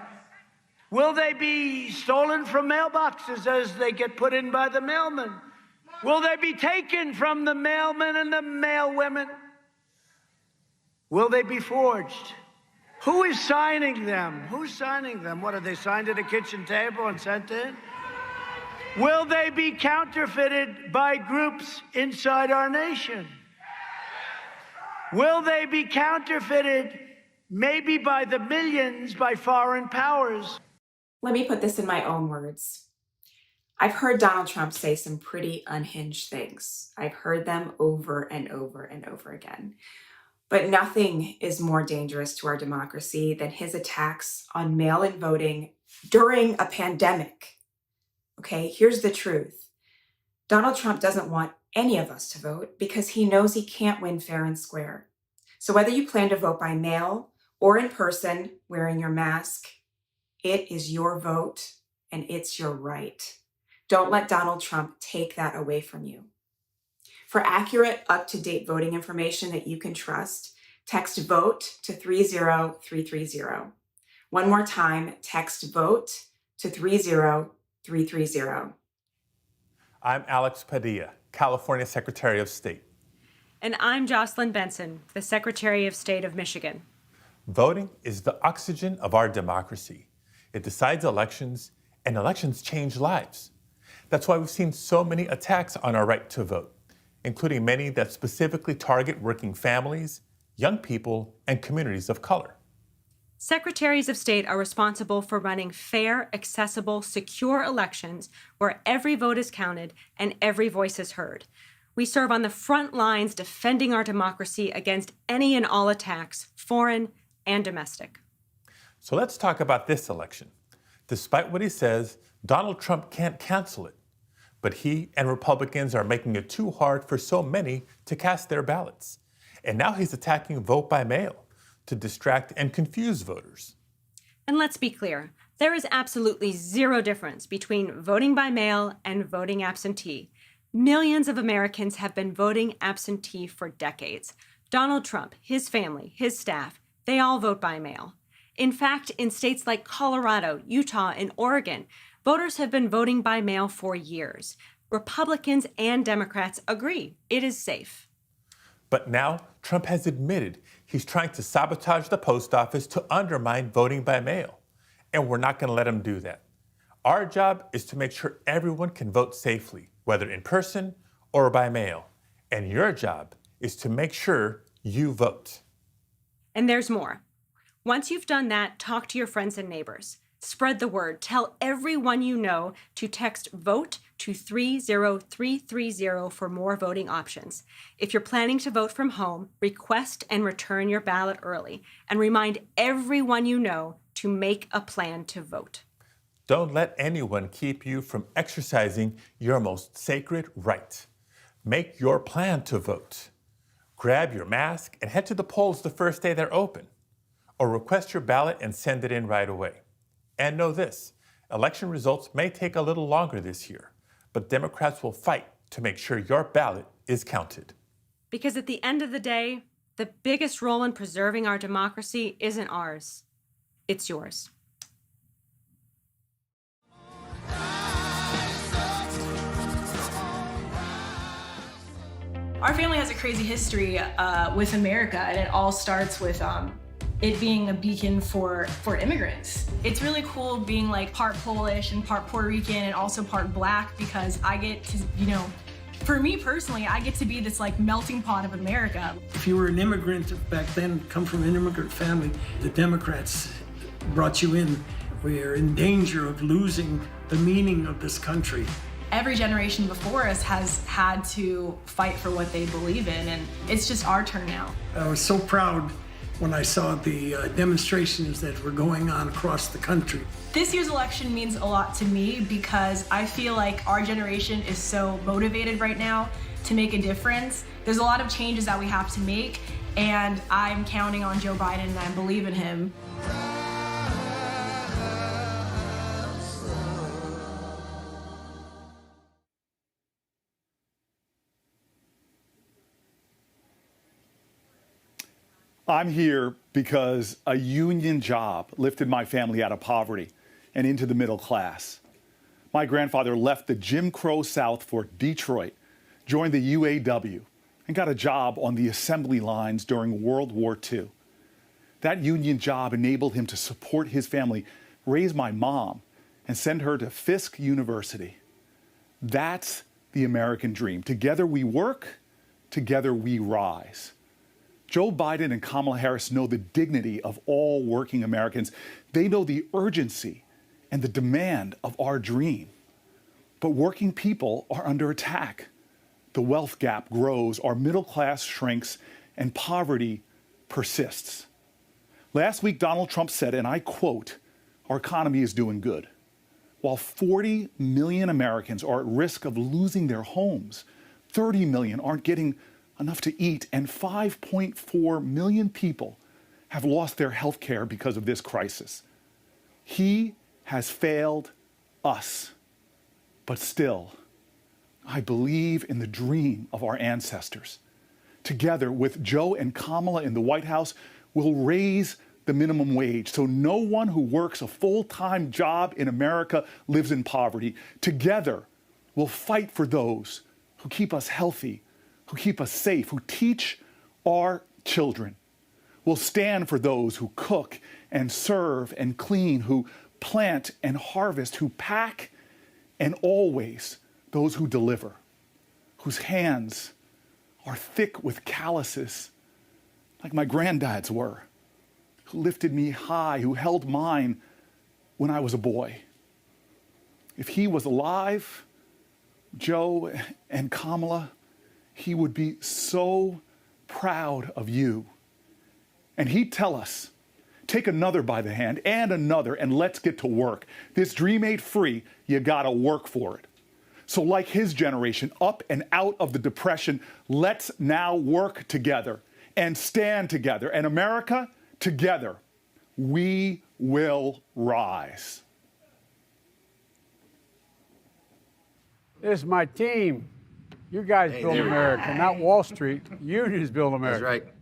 Will they be stolen from mailboxes as they get put in by the mailman? Will they be taken from the mailmen and the mailwomen? Will they be forged? Who is signing them? Who's signing them? What, are they signed at a kitchen table and sent in? Will they be counterfeited by groups inside our nation? Will they be counterfeited maybe by the millions by foreign powers? Let me put this in my own words. I've heard Donald Trump say some pretty unhinged things. I've heard them over and over and over again. But nothing is more dangerous to our democracy than his attacks on mail-in voting during a pandemic. Okay, here's the truth. Donald Trump doesn't want any of us to vote because he knows he can't win fair and square. So whether you plan to vote by mail or in person wearing your mask, it is your vote and it's your right. Don't let Donald Trump take that away from you. For accurate, up-to-date voting information that you can trust, text VOTE to 30330. One more time, text VOTE to 30330. I'm Alex Padilla, California Secretary of State. And I'm Jocelyn Benson, the Secretary of State of Michigan. Voting is the oxygen of our democracy. It decides elections, and elections change lives. That's why we've seen so many attacks on our right to vote, including many that specifically target working families, young people, and communities of color. Secretaries of State are responsible for running fair, accessible, secure elections where every vote is counted and every voice is heard. We serve on the front lines defending our democracy against any and all attacks, foreign and domestic. So let's talk about this election. Despite what he says, Donald Trump can't cancel it. But he and Republicans are making it too hard for so many to cast their ballots. And now he's attacking vote by mail to distract and confuse voters. And let's be clear, there is absolutely zero difference between voting by mail and voting absentee. Millions of Americans have been voting absentee for decades. Donald Trump, his family, his staff, they all vote by mail. In fact, in states like Colorado, Utah, and Oregon, voters have been voting by mail for years. Republicans and Democrats agree it is safe. But now, Trump has admitted he's trying to sabotage the post office to undermine voting by mail. And we're not going to let him do that. Our job is to make sure everyone can vote safely, whether in person or by mail. And your job is to make sure you vote. And there's more. Once you've done that, talk to your friends and neighbors. Spread the word. Tell everyone you know to text VOTE to 30330 for more voting options. If you're planning to vote from home, request and return your ballot early. And remind everyone you know to make a plan to vote. Don't let anyone keep you from exercising your most sacred right. Make your plan to vote. grab your mask and head to the polls the first day they're open, or request your ballot and send it in right away. And know this, election results may take a little longer this year, but Democrats will fight to make sure your ballot is counted. Because at the end of the day, the biggest role in preserving our democracy isn't ours, it's yours. Our family has a crazy history with America, and it all starts with it being a beacon for immigrants. It's really cool being like part Polish and part Puerto Rican and also part Black, because I get to, for me personally, I get to be this like melting pot of America. If you were an immigrant back then, come from an immigrant family, the Democrats brought you in. We are in danger of losing the meaning of this country. Every generation before us has had to fight for what they believe in, and it's just our turn now. I was so proud when I saw the demonstrations that were going on across the country. This year's election means a lot to me because I feel like our generation is so motivated right now to make a difference. There's a lot of changes that we have to make, and I'm counting on Joe Biden and I believe in him. I'm here because a union job lifted my family out of poverty and into the middle class. My grandfather left the Jim Crow South for Detroit, joined the UAW, and got a job on the assembly lines during World War II. That union job enabled him to support his family, raise my mom, and send her to Fisk University. That's the American dream. Together we work, together we rise. Joe Biden and Kamala Harris know the dignity of all working Americans. They know the urgency and the demand of our dream. But working people are under attack. The wealth gap grows, our middle class shrinks, and poverty persists. Last week, Donald Trump said, and I quote, "Our economy is doing good." While 40 million Americans are at risk of losing their homes, 30 million aren't getting enough to eat, and 5.4 million people have lost their health care because of this crisis. He has failed us. But still, I believe in the dream of our ancestors. Together with Joe and Kamala in the White House, we'll raise the minimum wage so no one who works a full-time job in America lives in poverty. Together, we'll fight for those who keep us healthy, who keep us safe, who teach our children. We'll stand for those who cook and serve and clean, who plant and harvest, who pack, and always those who deliver, whose hands are thick with calluses, like my granddad's were, who lifted me high, who held mine when I was a boy. If he was alive, Joe and Kamala, he would be so proud of you. And he'd tell us, take another by the hand and another, and let's get to work. This dream ain't free. You gotta work for it. So like his generation, up and out of the Depression, let's now work together and stand together. And America, together, we will rise. This is my team. You guys build America, not Wall Street. Unions build America. That's right.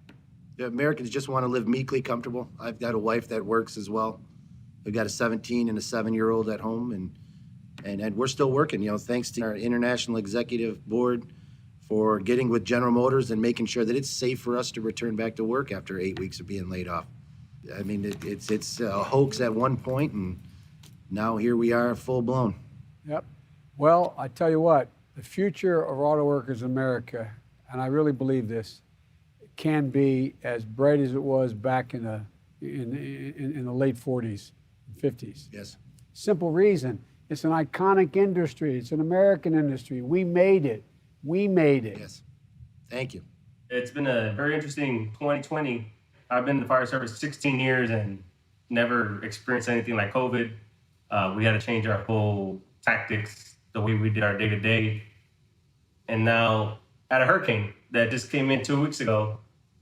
The Americans just want to live meekly comfortable. I've got a wife that works as well. We've got a 17 and a 7-year-old at home, and we're still working. Thanks to our international executive board for getting with General Motors and making sure that it's safe for us to return back to work after 8 weeks of being laid off. I mean, it's a hoax at one point, and now here we are, full blown. Yep. Well, I tell you what, the future of auto workers in America, and I really believe this, can be as bright as it was back in the late 40s, 50s. Yes. Simple reason. It's an iconic industry. It's an American industry. We made it. We made it. Yes. Thank you. It's been a very interesting 2020. I've been in the fire service 16 years and never experienced anything like COVID. We had to change our whole tactics, the way we did our day-to-day. And now at a hurricane that just came in 2 weeks ago,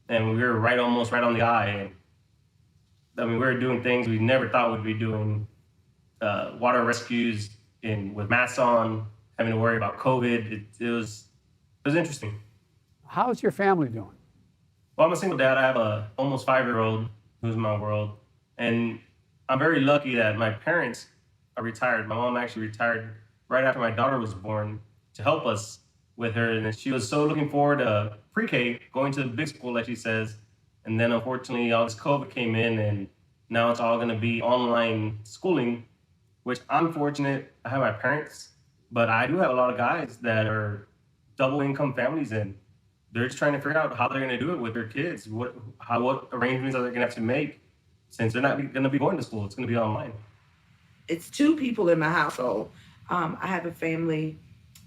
and we were almost right on the eye. And I mean, we were doing things we never thought we'd be doing, water rescues with masks on, having to worry about COVID. It was interesting. How's your family doing? Well, I'm a single dad. I have a almost 5-year-old who's my world. And I'm very lucky that my parents are retired. My mom actually retired right after my daughter was born to help us with her. And she was so looking forward to pre-K, going to the big school, like she says. And then unfortunately, all this COVID came in, and now it's all going to be online schooling, which I'm fortunate. I have my parents, but I do have a lot of guys that are double income families, and they're just trying to figure out how they're going to do it with their kids. What arrangements are they going to have to make, since they're not going to be going to school? It's going to be online. It's 2 people in my household. I have a family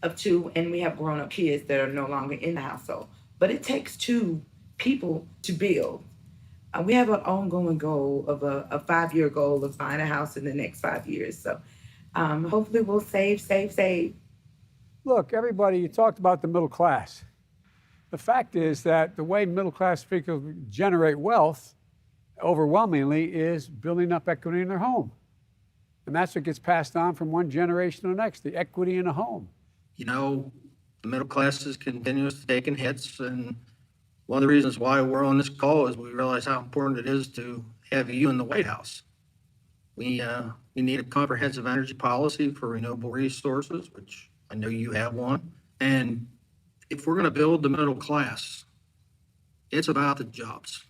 of 2, and we have grown-up kids that are no longer in the household. But it takes 2 people to build. We have an ongoing goal of a 5-year goal of buying a house in the next 5 years. So hopefully we'll save. Look, everybody, you talked about the middle class. The fact is that the way middle class people generate wealth overwhelmingly is building up equity in their home. And that's what gets passed on from one generation to the next, the equity in a home. You know, the middle class is continuously taking hits, and one of the reasons why we're on this call is we realize how important it is to have you in the White House. We need a comprehensive energy policy for renewable resources, which I know you have one. And if we're going to build the middle class, it's about the jobs.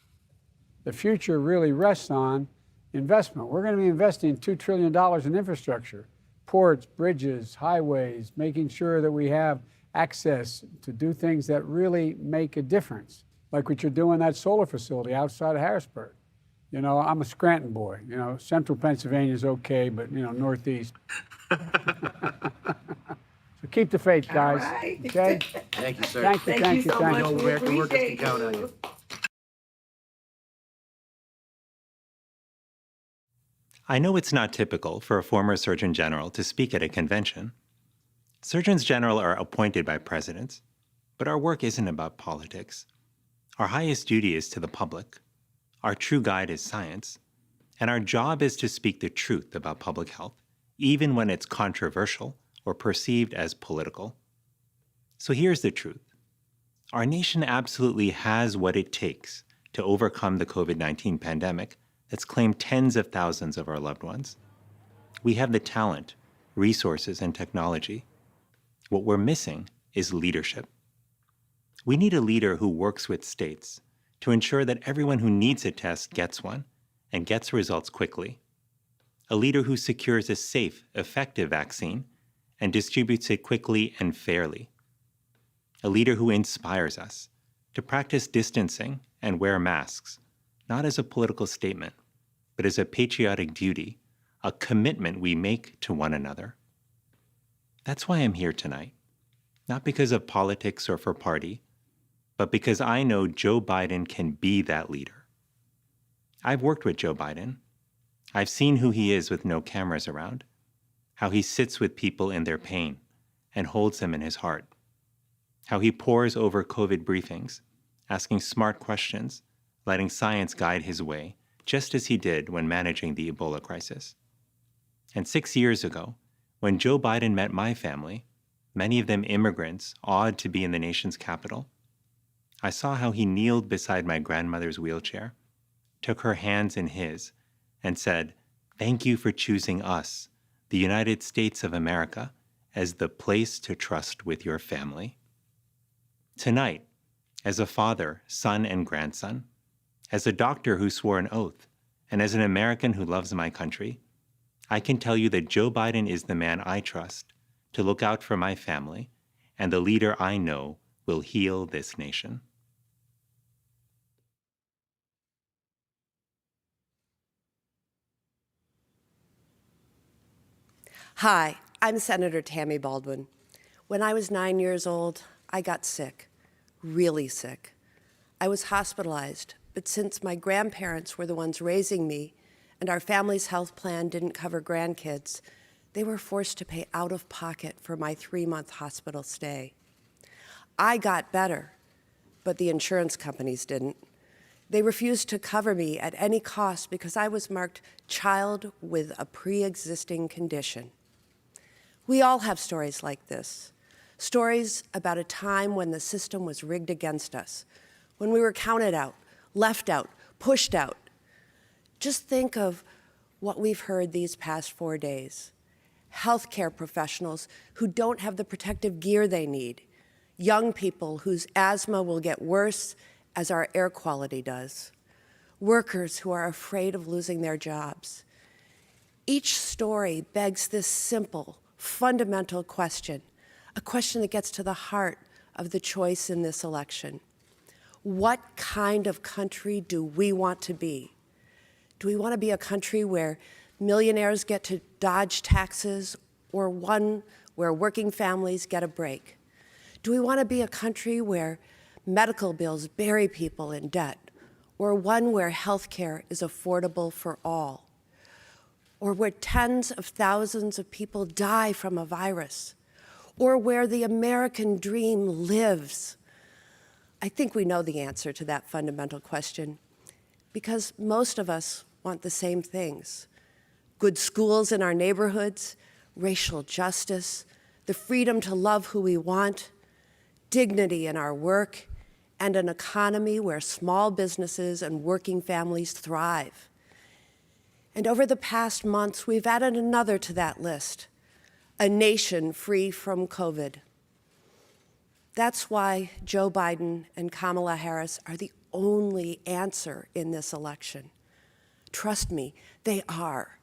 The future really rests on investment. We're going to be investing $2 trillion in infrastructure, ports, bridges, highways, making sure that we have access to do things that really make a difference, like what you're doing at that solar facility outside of Harrisburg. You know, I'm a Scranton boy. You know, central Pennsylvania is okay, but, you know, northeast. So keep the faith, guys. Right. Okay? Thank you, sir. Thank you so much. know We American workers can appreciate count on you. you. I know it's not typical for a former Surgeon General to speak at a convention. Surgeons General are appointed by presidents, but our work isn't about politics. Our highest duty is to the public. Our true guide is science, and our job is to speak the truth about public health, even when it's controversial or perceived as political. So here's the truth. Our nation absolutely has what it takes to overcome the COVID-19 pandemic that's claimed tens of thousands of our loved ones. We have the talent, resources, and technology. What we're missing is leadership. We need a leader who works with states to ensure that everyone who needs a test gets one and gets results quickly. A leader who secures a safe, effective vaccine and distributes it quickly and fairly. A leader who inspires us to practice distancing and wear masks, not as a political statement, but as a patriotic duty, a commitment we make to one another. That's why I'm here tonight, not because of politics or for party, but because I know Joe Biden can be that leader. I've worked with Joe Biden. I've seen who he is with no cameras around, how he sits with people in their pain and holds them in his heart, how he pores over COVID briefings, asking smart questions, letting science guide his way, just as he did when managing the Ebola crisis. And 6 years ago, when Joe Biden met my family, many of them immigrants awed to be in the nation's capital, I saw how he kneeled beside my grandmother's wheelchair, took her hands in his, and said, "Thank you for choosing us, the United States of America, as the place to trust with your family." Tonight, as a father, son, and grandson, as a doctor who swore an oath, and as an American who loves my country, I can tell you that Joe Biden is the man I trust to look out for my family and the leader I know will heal this nation. Hi, I'm Senator Tammy Baldwin. When I was 9 years old, I got sick, really sick. I was hospitalized, but since my grandparents were the ones raising me and our family's health plan didn't cover grandkids, they were forced to pay out of pocket for my 3-month hospital stay. I got better, but the insurance companies didn't. They refused to cover me at any cost because I was marked child with a pre-existing condition. We all have stories like this, stories about a time when the system was rigged against us, when we were counted out, left out, pushed out. Just think of what we've heard these past 4 days. Healthcare professionals who don't have the protective gear they need, young people whose asthma will get worse as our air quality does, workers who are afraid of losing their jobs. Each story begs this simple, fundamental question, a question that gets to the heart of the choice in this election. What kind of country do we want to be? Do we want to be a country where millionaires get to dodge taxes, or one where working families get a break? Do we want to be a country where medical bills bury people in debt, or one where health care is affordable for all, or where tens of thousands of people die from a virus, or where the American dream lives? I think we know the answer to that fundamental question, because most of us want the same things: good schools in our neighborhoods, racial justice, the freedom to love who we want, dignity in our work, and an economy where small businesses and working families thrive. And over the past months, we've added another to that list: a nation free from COVID. That's why Joe Biden and Kamala Harris are the only answer in this election. Trust me, they are.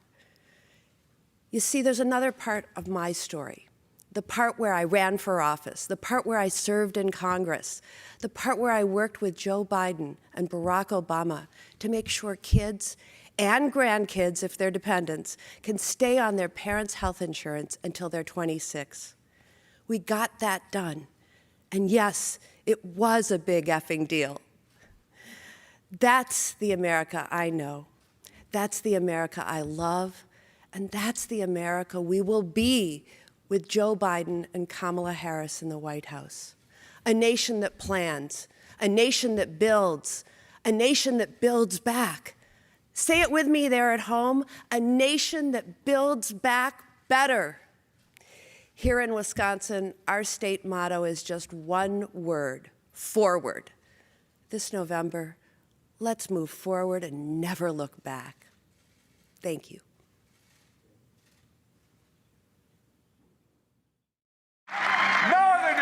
You see, there's another part of my story, the part where I ran for office, the part where I served in Congress, the part where I worked with Joe Biden and Barack Obama to make sure kids and grandkids, if they're dependents, can stay on their parents' health insurance until they're 26. We got that done. And yes, it was a big effing deal. That's the America I know. That's the America I love. And that's the America we will be with Joe Biden and Kamala Harris in the White House. A nation that plans, a nation that builds, a nation that builds back. Say it with me there at home: a nation that builds back better. Here in Wisconsin, our state motto is just one word: forward. This November, let's move forward and never look back. Thank you. No other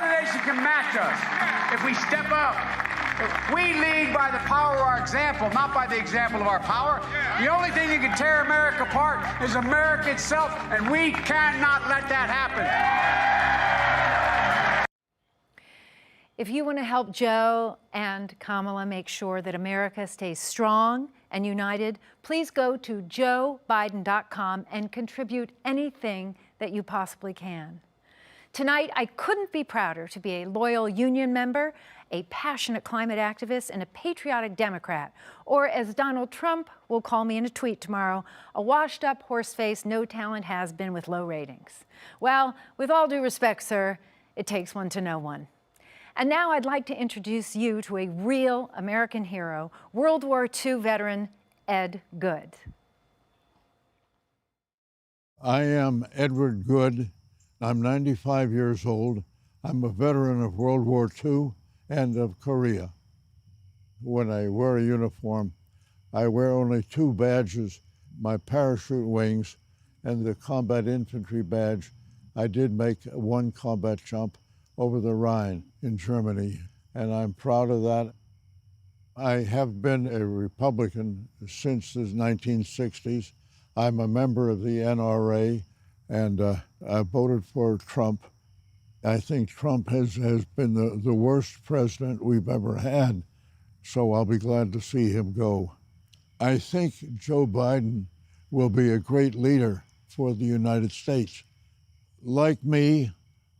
nation can match us if we step up. If we lead by the power of our example, not by the example of our power. The only thing that can tear America apart is America itself, and we cannot let that happen. If you want to help Joe and Kamala make sure that America stays strong and united, please go to joebiden.com and contribute anything that you possibly can. Tonight, I couldn't be prouder to be a loyal union member, a passionate climate activist, and a patriotic Democrat, or as Donald Trump will call me in a tweet tomorrow, a washed-up horse-faced, no-talent has-been with low ratings. Well, with all due respect, sir, it takes one to know one. And now I'd like to introduce you to a real American hero, World War II veteran Ed Good. I am Edward Good. I'm 95 years old. I'm a veteran of World War II and of Korea. When I wear a uniform, I wear only two badges, my parachute wings and the combat infantry badge. I did make one combat jump over the Rhine in Germany, and I'm proud of that. I have been a Republican since the 1960s. I'm a member of the NRA, and I voted for Trump. I think Trump has been the worst president we've ever had, so I'll be glad to see him go. I think Joe Biden will be a great leader for the United States. Like me,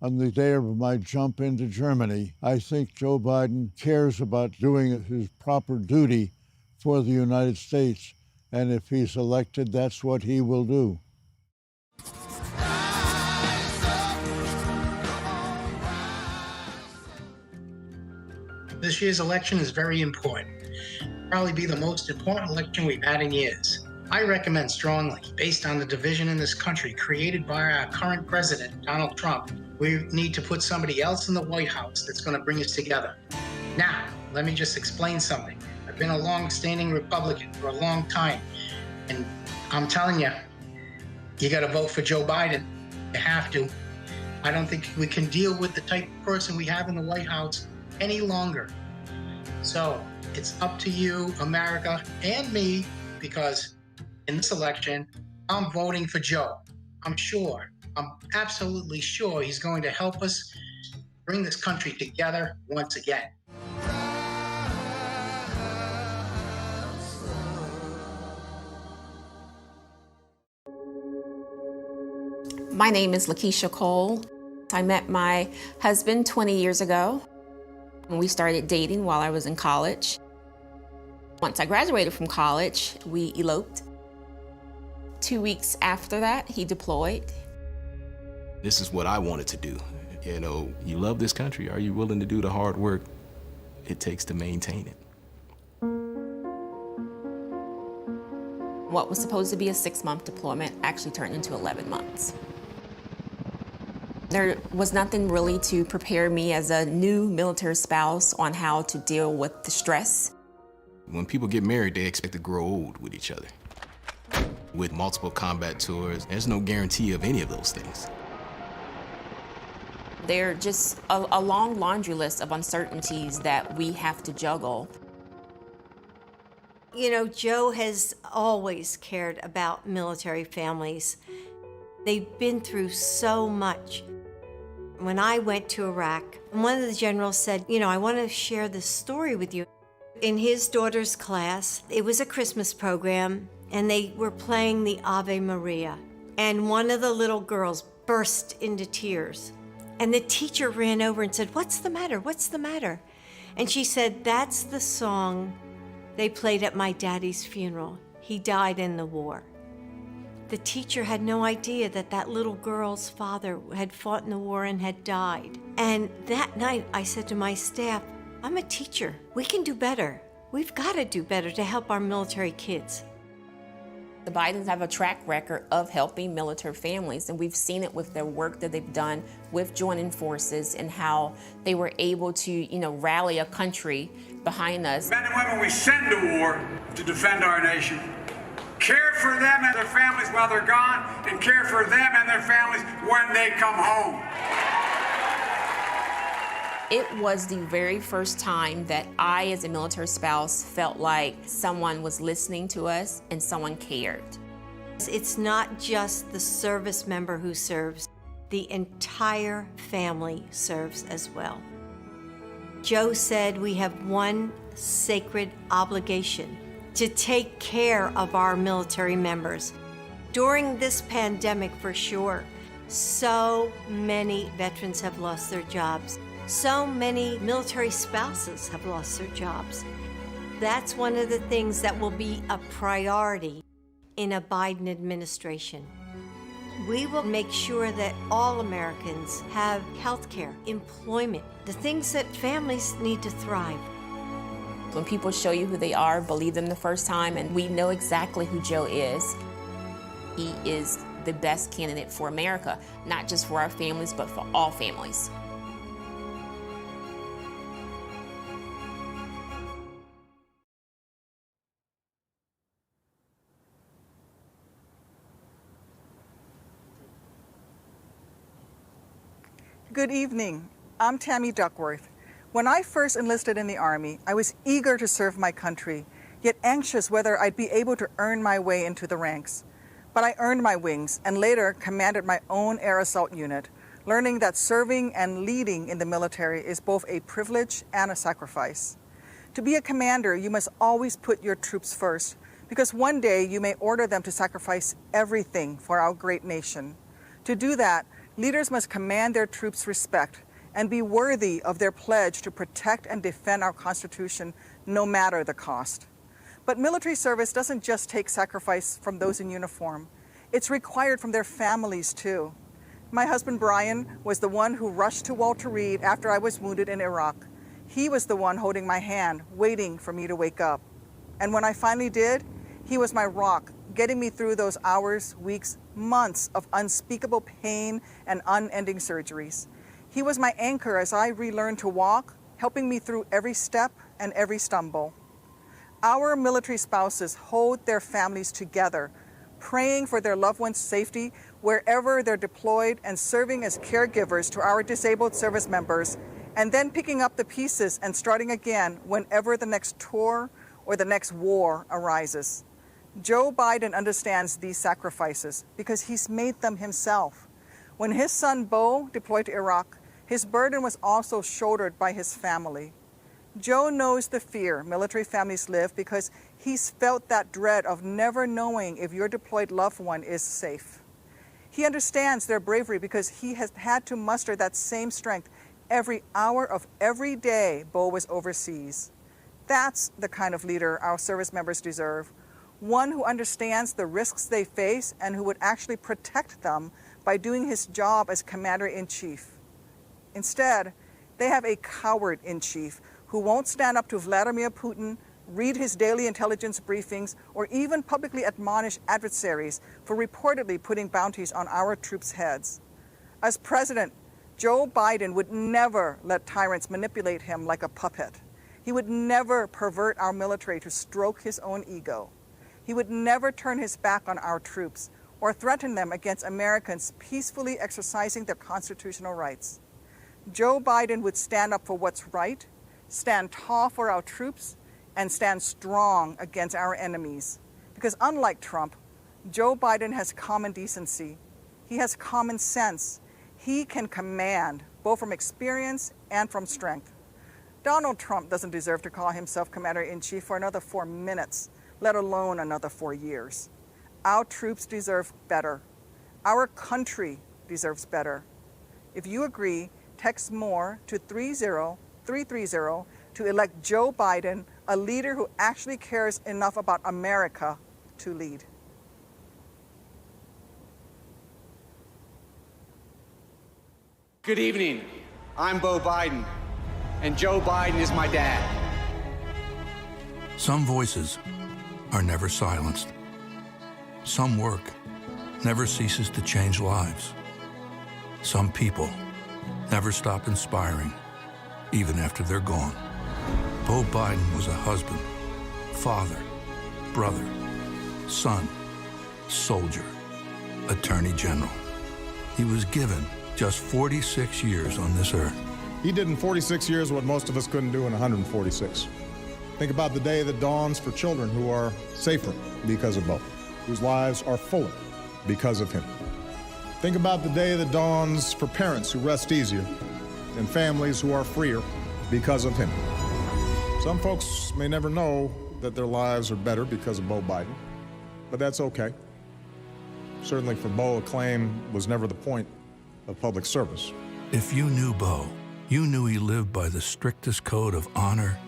on the day of my jump into Germany, I think Joe Biden cares about doing his proper duty for the United States, and if he's elected, that's what he will do. this year's election is very important. Probably be the most important election we've had in years. I recommend strongly, based on the division in this country created by our current president, Donald Trump, we need to put somebody else in the White House that's going to bring us together. Now, let me just explain something. I've been a long-standing Republican for a long time, and I'm telling you, you got to vote for Joe Biden. You have to. I don't think we can deal with the type of person we have in the White House any longer. So it's up to you, America, and me, because in this election, I'm voting for Joe. I'm absolutely sure he's going to help us bring this country together once again. My name is Lakeisha Cole. I met my husband 20 years ago. We started dating while I was in college. Once I graduated from college, we eloped. 2 weeks after that, he deployed. This is what I wanted to do. You know, you love this country. Are you willing to do the hard work it takes to maintain it? What was supposed to be a 6-month deployment actually turned into 11 months. There was nothing really to prepare me as a new military spouse on how to deal with the stress. When people get married, they expect to grow old with each other. With multiple combat tours, there's no guarantee of any of those things. They're just a long laundry list of uncertainties that we have to juggle. You know, Joe has always cared about military families. They've been through so much. When I went to Iraq, one of the generals said, you know, I want to share this story with you. In his daughter's class, it was a Christmas program, and they were playing the Ave Maria. And one of the little girls burst into tears. And the teacher ran over and said, "What's the matter? What's the matter?" And she said, "That's the song they played at my daddy's funeral. He died in the war." The teacher had no idea that that little girl's father had fought in the war and had died. And that night I said to my staff, I'm a teacher. We can do better. We've got to do better to help our military kids. The Bidens have a track record of helping military families, and we've seen it with their work that they've done with joining forces and how they were able to, rally a country behind us. Men and women we send to war to defend our nation, care for them and their families while they're gone, and care for them and their families when they come home. It was the very first time that I, as a military spouse, felt like someone was listening to us and someone cared. It's not just the service member who serves, the entire family serves as well. Joe said we have one sacred obligation: to take care of our military members. During this pandemic, for sure, so many veterans have lost their jobs. So many military spouses have lost their jobs. That's one of the things that will be a priority in a Biden administration. We will make sure that all Americans have health care, employment, the things that families need to thrive. When people show you who they are, believe them the first time, and we know exactly who Joe is. He is the best candidate for America, not just for our families, but for all families. Good evening. I'm Tammy Duckworth. When I first enlisted in the Army, I was eager to serve my country, yet anxious whether I'd be able to earn my way into the ranks. But I earned my wings and later commanded my own air assault unit, learning that serving and leading in the military is both a privilege and a sacrifice. To be a commander, you must always put your troops first, because one day you may order them to sacrifice everything for our great nation. To do that, leaders must command their troops respect and be worthy of their pledge to protect and defend our Constitution, no matter the cost. But military service doesn't just take sacrifice from those in uniform. It's required from their families, too. My husband, Brian, was the one who rushed to Walter Reed after I was wounded in Iraq. He was the one holding my hand, waiting for me to wake up. And when I finally did, he was my rock, getting me through those hours, weeks, months of unspeakable pain and unending surgeries. He was my anchor as I relearned to walk, helping me through every step and every stumble. Our military spouses hold their families together, praying for their loved ones' safety wherever they're deployed and serving as caregivers to our disabled service members, and then picking up the pieces and starting again whenever the next tour or the next war arises. Joe Biden understands these sacrifices because he's made them himself. When his son Beau deployed to Iraq, his burden was also shouldered by his family. Joe knows the fear military families live because he's felt that dread of never knowing if your deployed loved one is safe. He understands their bravery because he has had to muster that same strength every hour of every day Beau was overseas. That's the kind of leader our service members deserve. One who understands the risks they face and who would actually protect them by doing his job as commander-in-chief. Instead, they have a coward-in-chief who won't stand up to Vladimir Putin, read his daily intelligence briefings, or even publicly admonish adversaries for reportedly putting bounties on our troops' heads. As president, Joe Biden would never let tyrants manipulate him like a puppet. He would never pervert our military to stroke his own ego. He would never turn his back on our troops or threaten them against Americans peacefully exercising their constitutional rights. Joe Biden would stand up for what's right, stand tall for our troops, and stand strong against our enemies. Because unlike Trump, Joe Biden has common decency. He has common sense. He can command, both from experience and from strength. Donald Trump doesn't deserve to call himself commander-in-chief for another 4 minutes, let alone another 4 years. Our troops deserve better. Our country deserves better. If you agree, text MORE to 30330 to elect Joe Biden, a leader who actually cares enough about America to lead. Good evening. I'm Beau Biden, and Joe Biden is my dad. Some voices are never silenced. Some work never ceases to change lives. Some people never stop inspiring, even after they're gone. Beau Biden was a husband, father, brother, son, soldier, attorney general. He was given just 46 years on this earth. He did in 46 years what most of us couldn't do in 146. Think about the day that dawns for children who are safer because of Beau, whose lives are fuller because of him. Think about the day that dawns for parents who rest easier and families who are freer because of him. Some folks may never know that their lives are better because of Beau Biden, but that's okay. Certainly for Beau, acclaim was never the point of public service. If you knew Beau, you knew he lived by the strictest code of honor,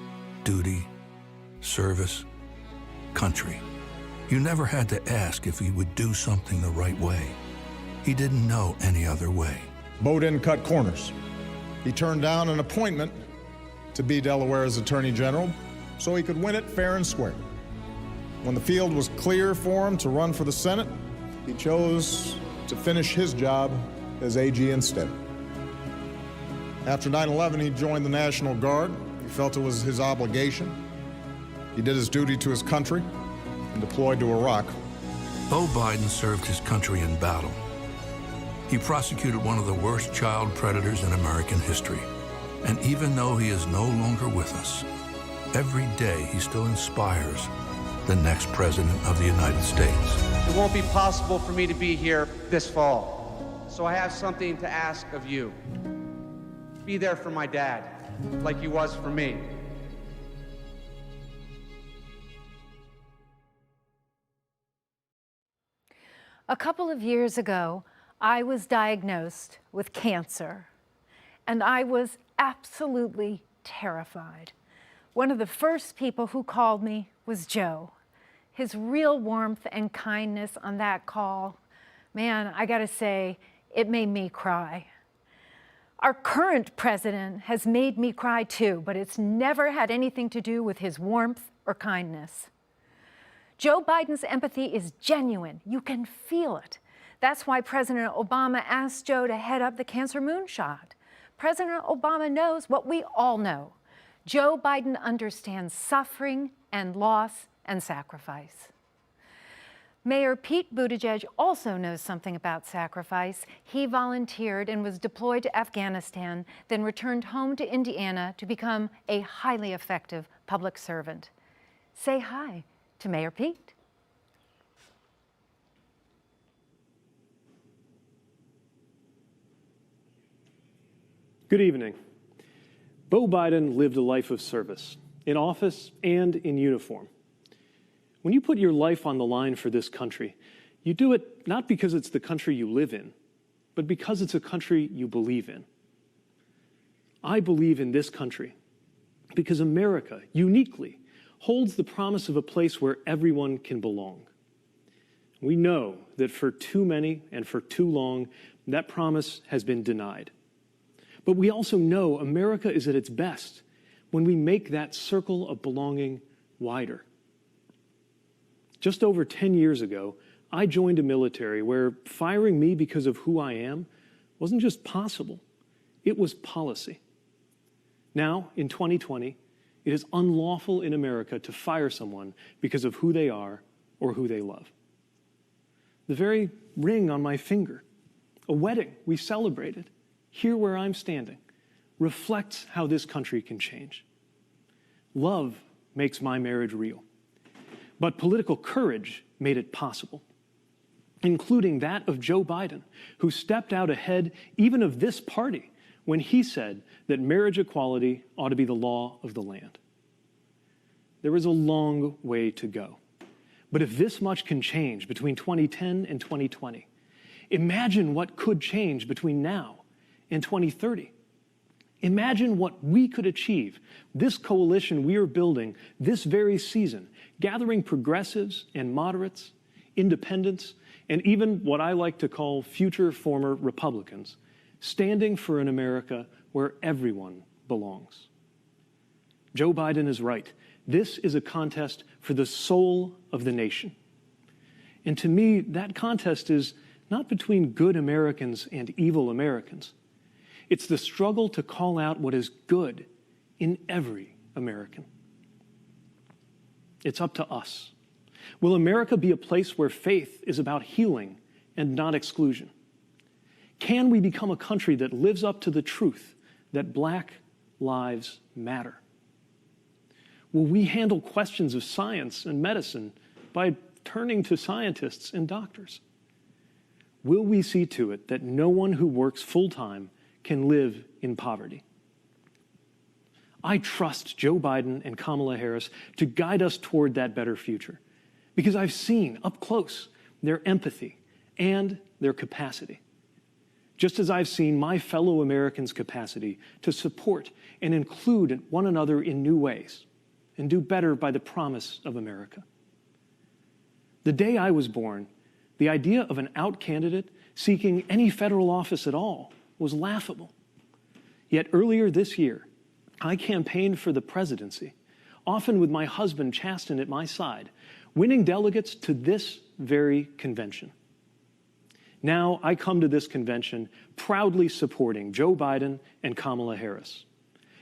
duty, service, country. You never had to ask if he would do something the right way. He didn't know any other way. Beau didn't cut corners. He turned down an appointment to be Delaware's Attorney General so he could win it fair and square. When the field was clear for him to run for the Senate, he chose to finish his job as AG instead. After 9/11, he joined the National Guard. He felt it was his obligation. He did his duty to his country and deployed to Iraq. Beau Biden served his country in battle. He prosecuted one of the worst child predators in American history. And even though he is no longer with us, every day he still inspires the next president of the United States. It won't be possible for me to be here this fall, so I have something to ask of you. Be there for my dad, like he was for me. A couple of years ago, I was diagnosed with cancer, and I was absolutely terrified. One of the first people who called me was Joe. His real warmth and kindness on that call, man, I gotta say, it made me cry. Our current president has made me cry too, but it's never had anything to do with his warmth or kindness. Joe Biden's empathy is genuine. You can feel it. That's why President Obama asked Joe to head up the cancer moonshot. President Obama knows what we all know. Joe Biden understands suffering and loss and sacrifice. Mayor Pete Buttigieg also knows something about sacrifice. He volunteered and was deployed to Afghanistan, then returned home to Indiana to become a highly effective public servant. Say hi to Mayor Pete. Good evening. Beau Biden lived a life of service, in office and in uniform. When you put your life on the line for this country, you do it not because it's the country you live in, but because it's a country you believe in. I believe in this country because America, uniquely, holds the promise of a place where everyone can belong. We know that for too many and for too long, that promise has been denied. But we also know America is at its best when we make that circle of belonging wider. Just over 10 years ago, I joined a military where firing me because of who I am wasn't just possible, it was policy. Now, in 2020, it is unlawful in America to fire someone because of who they are or who they love. The very ring on my finger, a wedding we celebrated, here where I'm standing, reflects how this country can change. Love makes my marriage real. But political courage made it possible, including that of Joe Biden, who stepped out ahead even of this party when he said that marriage equality ought to be the law of the land. There is a long way to go. But if this much can change between 2010 and 2020, imagine what could change between now and 2030. Imagine what we could achieve, this coalition we are building this very season, gathering progressives and moderates, independents, and even what I like to call future former Republicans, standing for an America where everyone belongs. Joe Biden is right. This is a contest for the soul of the nation. And to me, that contest is not between good Americans and evil Americans. It's the struggle to call out what is good in every American. It's up to us. Will America be a place where faith is about healing and not exclusion? Can we become a country that lives up to the truth that Black lives matter? Will we handle questions of science and medicine by turning to scientists and doctors? Will we see to it that no one who works full-time can live in poverty? I trust Joe Biden and Kamala Harris to guide us toward that better future because I've seen up close their empathy and their capacity, just as I've seen my fellow Americans' capacity to support and include one another in new ways and do better by the promise of America. The day I was born, the idea of an out candidate seeking any federal office at all was laughable. Yet earlier this year, I campaigned for the presidency, often with my husband Chasten at my side, winning delegates to this very convention. Now I come to this convention proudly supporting Joe Biden and Kamala Harris,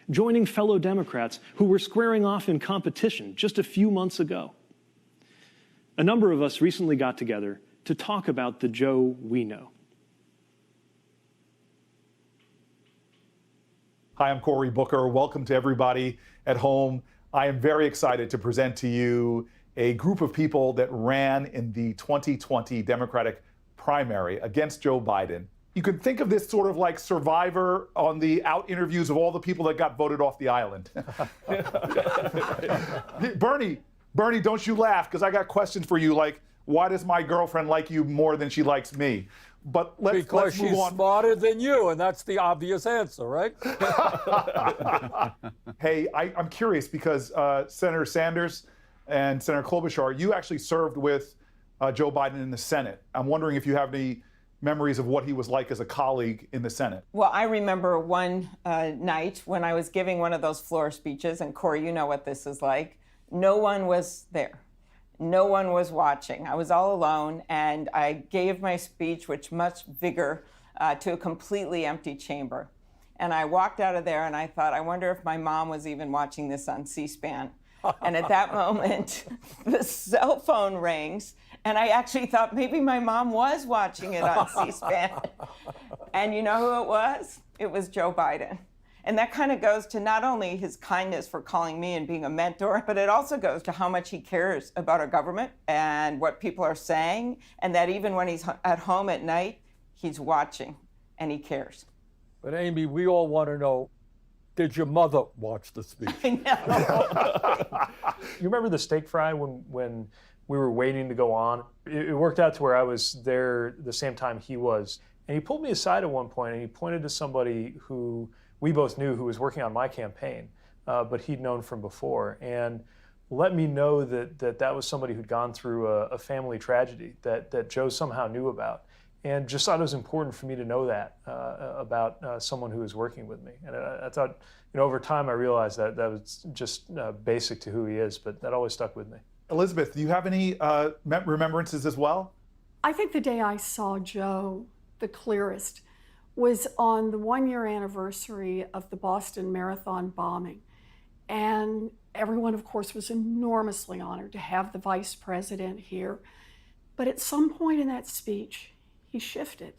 joining fellow Democrats who were squaring off in competition just a few months ago. A number of us recently got together to talk about the Joe we know. Hi, I'm Cory Booker. Welcome to everybody at home. I am very excited to present to you a group of people that ran in the 2020 Democratic primary against Joe Biden. You can think of this sort of like Survivor on the out interviews of all the people that got voted off the island. Bernie, don't you laugh, because I got questions for you like, why does my girlfriend like you more than she likes me? But let's move on. Because she's smarter than you, and that's the obvious answer, right? Hey, I'm curious because Senator Sanders and Senator Klobuchar, you actually served with Joe Biden in the Senate. I'm wondering if you have any memories of what he was like as a colleague in the Senate. Well, I remember one night when I was giving one of those floor speeches, and Corey, you know what this is like. No one was there. No one was watching. I was all alone, and I gave my speech with much vigor to a completely empty chamber. And I walked out of there, and I thought, I wonder if my mom was even watching this on C-SPAN. And at that moment, the cell phone rings, and I actually thought maybe my mom was watching it on C-SPAN. And you know who it was? It was Joe Biden. And that kind of goes to not only his kindness for calling me and being a mentor, but it also goes to how much he cares about our government and what people are saying, and that even when he's at home at night, he's watching and he cares. But Amy, we all want to know, did your mother watch the speech? I know. You remember the steak fry when we were waiting to go on? It worked out to where I was there the same time he was. And he pulled me aside at one point and he pointed to somebody who we both knew who was working on my campaign, but he'd known from before. And let me know that was somebody who'd gone through a family tragedy that Joe somehow knew about. And just thought it was important for me to know that about someone who was working with me. And I thought, over time I realized that was just basic to who he is, but that always stuck with me. Elizabeth, do you have any remembrances as well? I think the day I saw Joe the clearest was on the 1-year anniversary of the Boston Marathon bombing. And everyone, of course, was enormously honored to have the vice president here. But at some point in that speech, he shifted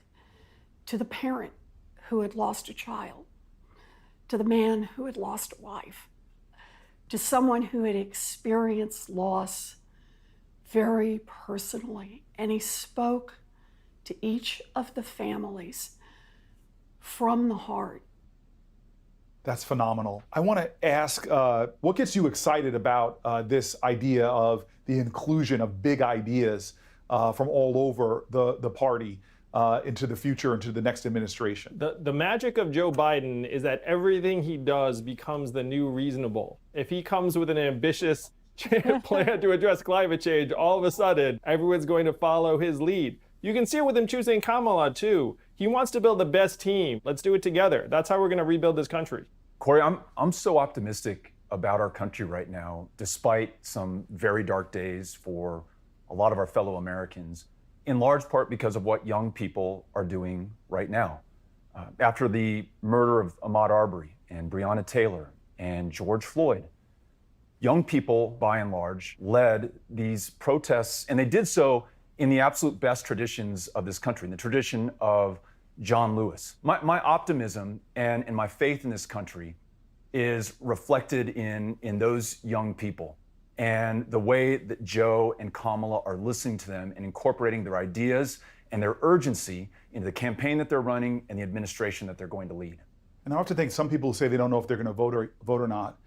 to the parent who had lost a child, to the man who had lost a wife, to someone who had experienced loss very personally. And he spoke to each of the families from the heart. That's phenomenal. I want to ask, what gets you excited about this idea of the inclusion of big ideas from all over the party into the future, into the next administration? The magic of Joe Biden is that everything he does becomes the new reasonable. If he comes with an ambitious plan to address climate change, all of a sudden, everyone's going to follow his lead. You can see it with him choosing Kamala, too. He wants to build the best team. Let's do it together. That's how we're going to rebuild this country. Corey, I'm so optimistic about our country right now, despite some very dark days for a lot of our fellow Americans, in large part because of what young people are doing right now. After the murder of Ahmaud Arbery and Breonna Taylor and George Floyd, young people, by and large, led these protests, and they did so in the absolute best traditions of this country, in the tradition of John Lewis. My optimism and my faith in this country is reflected in those young people and the way that Joe and Kamala are listening to them and incorporating their ideas and their urgency into the campaign that they're running and the administration that they're going to lead. And I often think some people who say they don't know if they're going to vote or not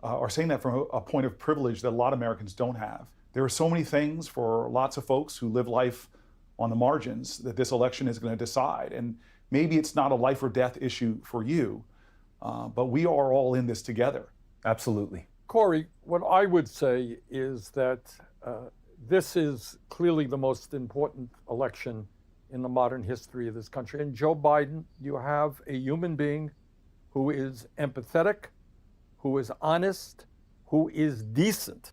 are saying that from a point of privilege that a lot of Americans don't have. There are so many things for lots of folks who live life on the margins that this election is going to decide. And maybe it's not a life or death issue for you, but we are all in this together. Absolutely. Corey, what I would say is that this is clearly the most important election in the modern history of this country. And Joe Biden, you have a human being who is empathetic, who is honest, who is decent.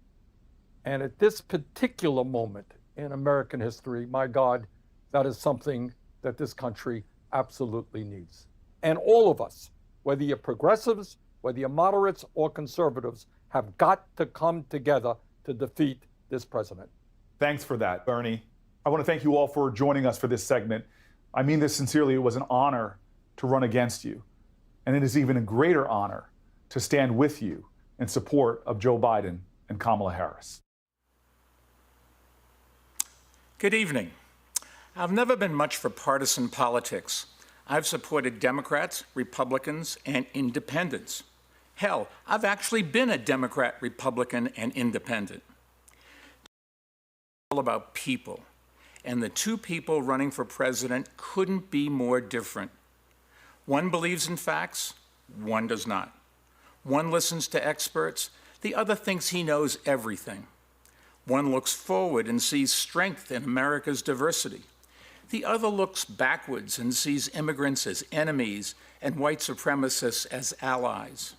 And at this particular moment in American history, my God, that is something that this country absolutely needs. And all of us, whether you're progressives, whether you're moderates or conservatives, have got to come together to defeat this president. Thanks for that, Bernie. I want to thank you all for joining us for this segment. I mean this sincerely. It was an honor to run against you. And it is even a greater honor to stand with you in support of Joe Biden and Kamala Harris. Good evening. I've never been much for partisan politics. I've supported Democrats, Republicans, and independents. Hell, I've actually been a Democrat, Republican, and independent. It's all about people. And the two people running for president couldn't be more different. One believes in facts, one does not. One listens to experts, the other thinks he knows everything. One looks forward and sees strength in America's diversity. The other looks backwards and sees immigrants as enemies and white supremacists as allies.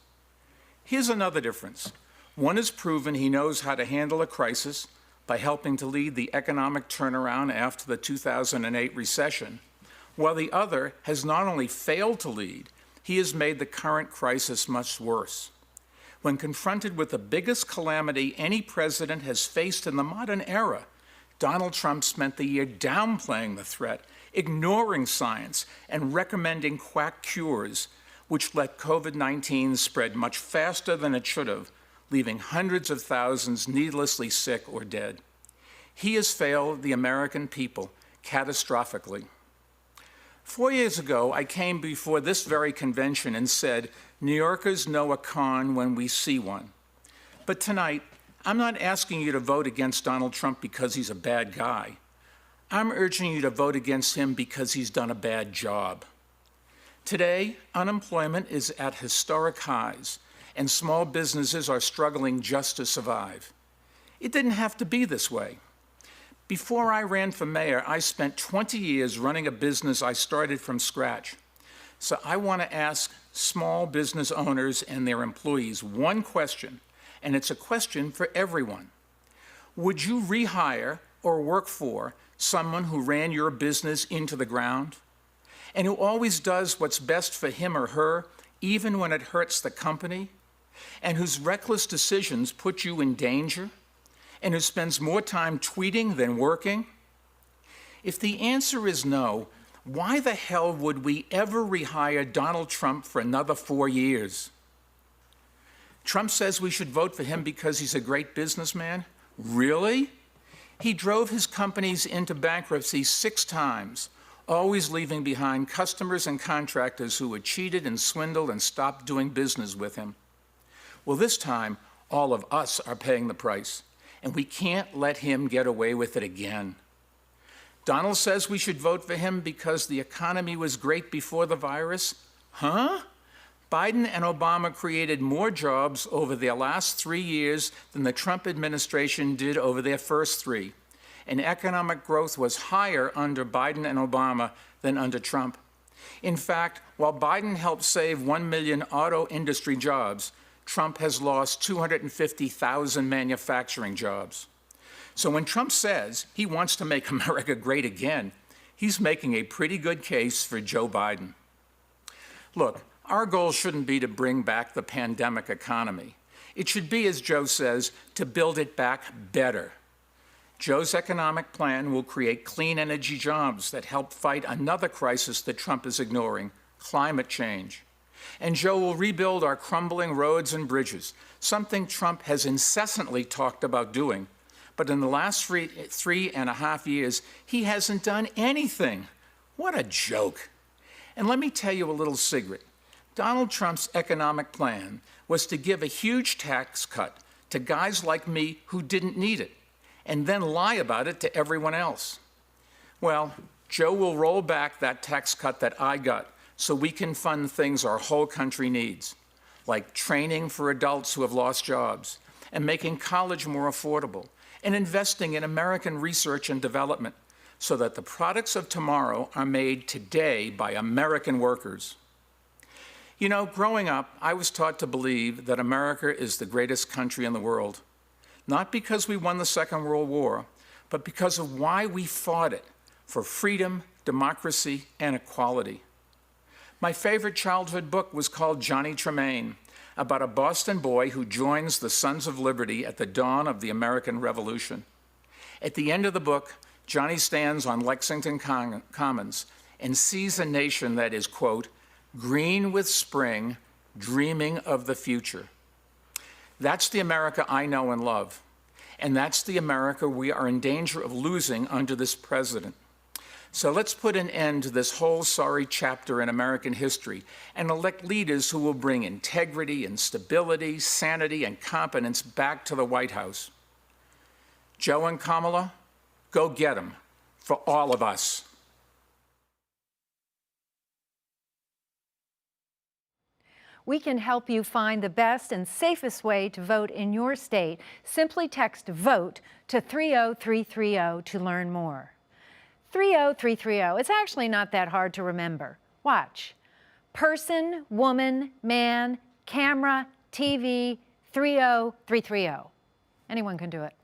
Here's another difference. One has proven he knows how to handle a crisis by helping to lead the economic turnaround after the 2008 recession, while the other has not only failed to lead, he has made the current crisis much worse. When confronted with the biggest calamity any president has faced in the modern era, Donald Trump spent the year downplaying the threat, ignoring science, and recommending quack cures, which let COVID-19 spread much faster than it should have, leaving hundreds of thousands needlessly sick or dead. He has failed the American people catastrophically. 4 years ago, I came before this very convention and said, New Yorkers know a con when we see one. But tonight, I'm not asking you to vote against Donald Trump because he's a bad guy. I'm urging you to vote against him because he's done a bad job. Today, unemployment is at historic highs, and small businesses are struggling just to survive. It didn't have to be this way. Before I ran for mayor, I spent 20 years running a business I started from scratch. So I want to ask small business owners and their employees one question, and it's a question for everyone. Would you rehire or work for someone who ran your business into the ground and who always does what's best for him or her, even when it hurts the company, and whose reckless decisions put you in danger, and who spends more time tweeting than working? If the answer is no, why the hell would we ever rehire Donald Trump for another 4 years? Trump says we should vote for him because he's a great businessman? Really? He drove his companies into bankruptcy 6 times, always leaving behind customers and contractors who had cheated and swindled and stopped doing business with him. Well, this time, all of us are paying the price, and we can't let him get away with it again. Donald says we should vote for him because the economy was great before the virus? Huh? Biden and Obama created more jobs over their last 3 years than the Trump administration did over their first 3. And economic growth was higher under Biden and Obama than under Trump. In fact, while Biden helped save 1 million auto industry jobs, Trump has lost 250,000 manufacturing jobs. So when Trump says he wants to make America great again, he's making a pretty good case for Joe Biden. Look, our goal shouldn't be to bring back the pandemic economy. It should be, as Joe says, to build it back better. Joe's economic plan will create clean energy jobs that help fight another crisis that Trump is ignoring, climate change. And Joe will rebuild our crumbling roads and bridges, something Trump has incessantly talked about doing. But in the last 3.5 years, he hasn't done anything. What a joke. And let me tell you a little secret. Donald Trump's economic plan was to give a huge tax cut to guys like me who didn't need it, and then lie about it to everyone else. Well, Joe will roll back that tax cut that I got so we can fund things our whole country needs, like training for adults who have lost jobs, and making college more affordable, and investing in American research and development so that the products of tomorrow are made today by American workers. You know, growing up, I was taught to believe that America is the greatest country in the world, not because we won the Second World War, but because of why we fought it for freedom, democracy, and equality. My favorite childhood book was called Johnny Tremaine, about a Boston boy who joins the Sons of Liberty at the dawn of the American Revolution. At the end of the book, Johnny stands on Lexington Commons and sees a nation that is, quote, green with spring, dreaming of the future. That's the America I know and love, and that's the America we are in danger of losing under this president. So let's put an end to this whole sorry chapter in American history and elect leaders who will bring integrity and stability, sanity, and competence back to the White House. Joe and Kamala, go get them for all of us. We can help you find the best and safest way to vote in your state. Simply text VOTE to 30330 to learn more. 30330. It's actually not that hard to remember. Watch. Person, woman, man, camera, TV, 30330. Anyone can do it.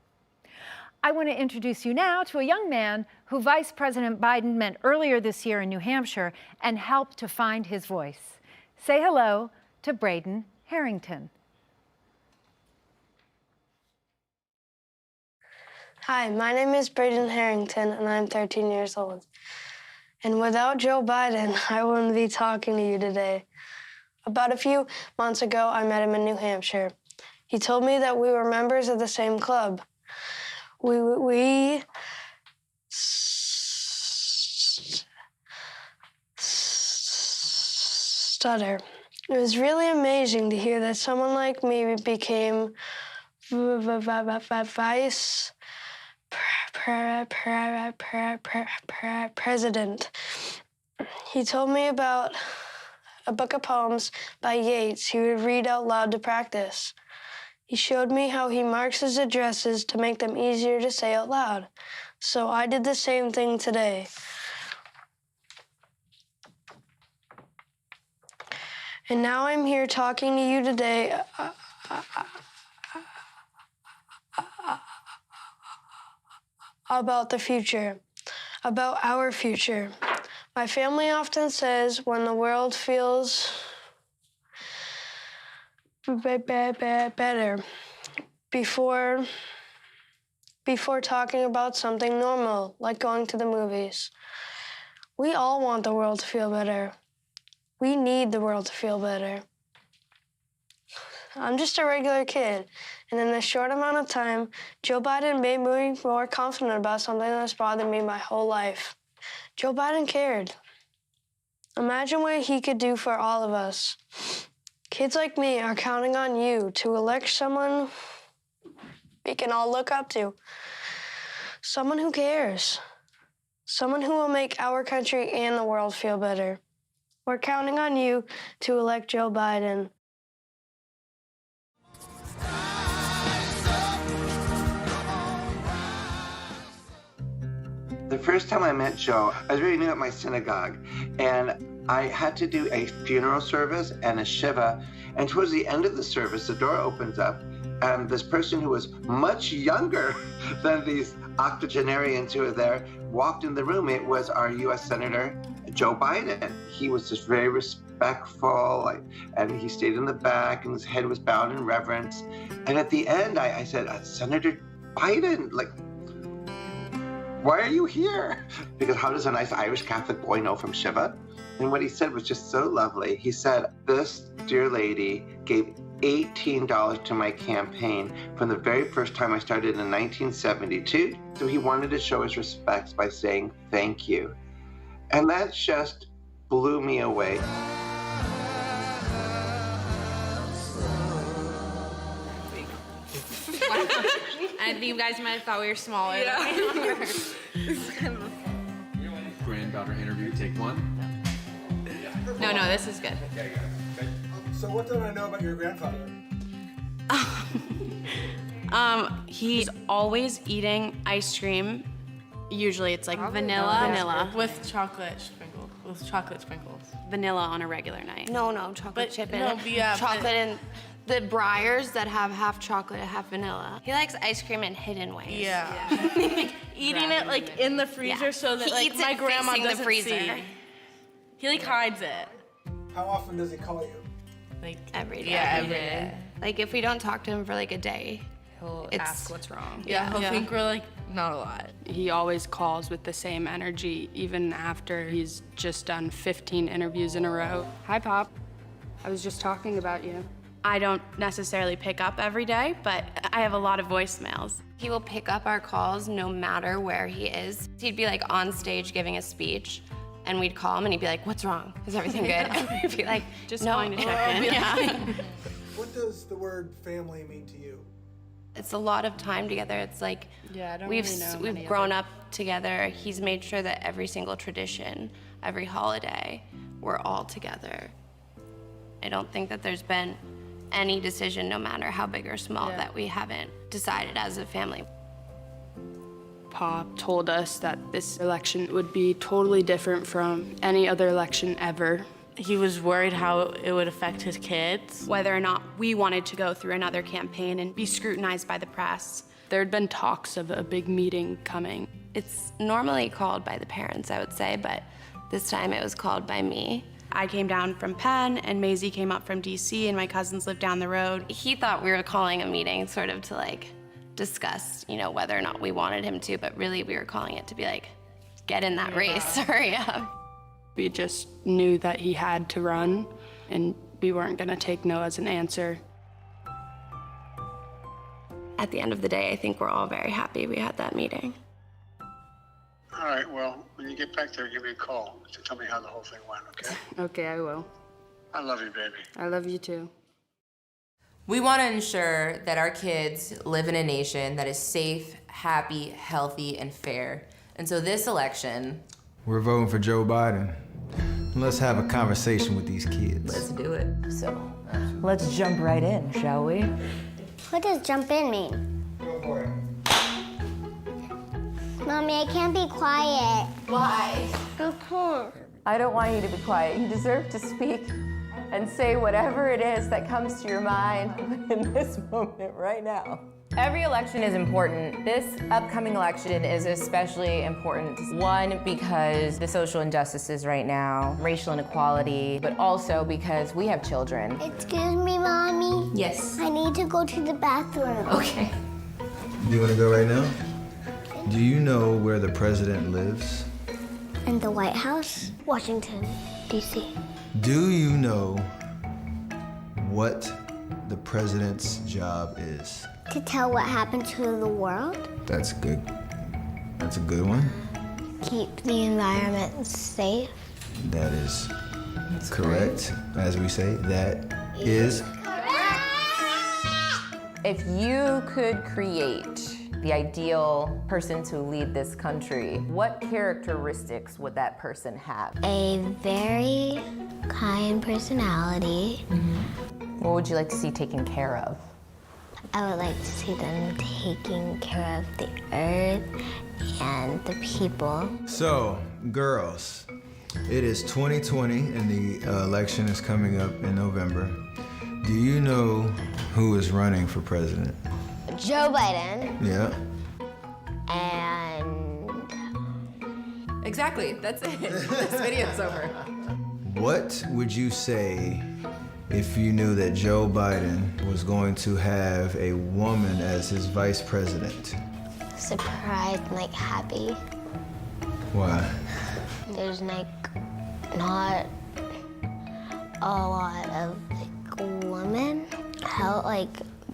I want to introduce you now to a young man who Vice President Biden met earlier this year in New Hampshire and helped to find his voice. Say hello to Braden Harrington. Hi, my name is Braden Harrington, and I'm 13 years old. And without Joe Biden, I wouldn't be talking to you today. About a few months ago, I met him in New Hampshire. He told me that we were members of the same club. Stutter. It was really amazing to hear that someone like me became vice president. He told me about a book of poems by Yeats he would read out loud to practice. He showed me how he marks his addresses to make them easier to say out loud. So I did the same thing today. And now I'm here talking to you today about the future, about our future. My family often says when the world feels better before talking about something normal, like going to the movies. We all want the world to feel better. We need the world to feel better. I'm just a regular kid, and in a short amount of time, Joe Biden made me more confident about something that's bothered me my whole life. Joe Biden cared. Imagine what he could do for all of us. Kids like me are counting on you to elect someone we can all look up to. Someone who cares. Someone who will make our country and the world feel better. We're counting on you to elect Joe Biden. The first time I met Joe, I was really new at my synagogue, and I had to do a funeral service and a shiva, and towards the end of the service, the door opens up, and this person who was much younger than these octogenarians who were there walked in the room. It was our U.S. Senator, Joe Biden. He was just very respectful, and he stayed in the back, and his head was bowed in reverence. And at the end, I said, Senator Biden, why are you here? Because how does a nice Irish Catholic boy know from Shiva? And what he said was just so lovely. He said, this dear lady gave $18 to my campaign from the very first time I started in 1972. So he wanted to show his respects by saying thank you. And that just blew me away. I think you guys might have thought we were smaller. Yeah. Granddaughter interview, take one. No, this is good. Okay. So what don't I know about your grandfather? He's always eating ice cream. Usually it's like vanilla with chocolate sprinkles. Vanilla on a regular night. No, chocolate chip in it. Yeah, Chocolate and the Breyers that have half chocolate and half vanilla. He likes ice cream in hidden ways. Yeah. Eating it like in the freezer so that He eats my it grandma facing the doesn't freezer. see. He hides it. How often does he call you? Every day. Yeah, every day. Like if we don't talk to him for like a day, He'll ask what's wrong. Yeah, he'll think we're not a lot. He always calls with the same energy, even after he's just done 15 interviews in a row. Hi, Pop. I was just talking about you. I don't necessarily pick up every day, but I have a lot of voicemails. He will pick up our calls no matter where he is. He'd be like on stage giving a speech, and we'd call him and he'd be like, "What's wrong? Is everything good?" And we'd be like, Just "No." calling to check in. Yeah. What does the word family mean to you? It's a lot of time together. It's like we've grown up together. He's made sure that every single tradition, every holiday, we're all together. I don't think that there's been any decision, no matter how big or small, that we haven't decided as a family. Pop told us that this election would be totally different from any other election ever. He was worried how it would affect his kids. Whether or not we wanted to go through another campaign and be scrutinized by the press. There had been talks of a big meeting coming. It's normally called by the parents, I would say, but this time it was called by me. I came down from Penn, and Maisie came up from DC, and my cousins lived down the road. He thought we were calling a meeting sort of to like discuss, whether or not we wanted him to, but really we were calling it to be like, get in that race, hurry up. We just knew that he had to run, and we weren't gonna take no as an answer. At the end of the day, I think we're all very happy we had that meeting. All right, well, when you get back there, give me a call to tell me how the whole thing went, okay? Okay, I will. I love you, baby. I love you too. We want to ensure that our kids live in a nation that is safe, happy, healthy, and fair. And so this election, we're voting for Joe Biden. Let's have a conversation with these kids. let's do it. So, let's jump right in, shall we? What does jump in mean? Go for it. Mommy, I can't be quiet. Why? I don't want you to be quiet. You deserve to speak and say whatever it is that comes to your mind in this moment right now. Every election is important. This upcoming election is especially important. One, because the social injustices right now, racial inequality, but also because we have children. Excuse me, Mommy? Yes. I need to go to the bathroom. Okay. Do you want to go right now? Do you know where the president lives? In the White House, Washington, D.C. Do you know what the president's job is? To tell what happened to the world? That's good. That's a good one. Keep the environment safe? That is correct. As we say, that is. If you could create the ideal person to lead this country, what characteristics would that person have? A very kind personality. What would you like to see taken care of? I would like to see them taking care of the earth and the people. So, girls, it is 2020 and the election is coming up in November. Do you know who is running for president? Joe Biden. Yeah. And... Exactly, that's it. This video's over. What would you say if you knew that Joe Biden was going to have a woman as his vice president? Surprised, like happy. Why? There's like not a lot of like women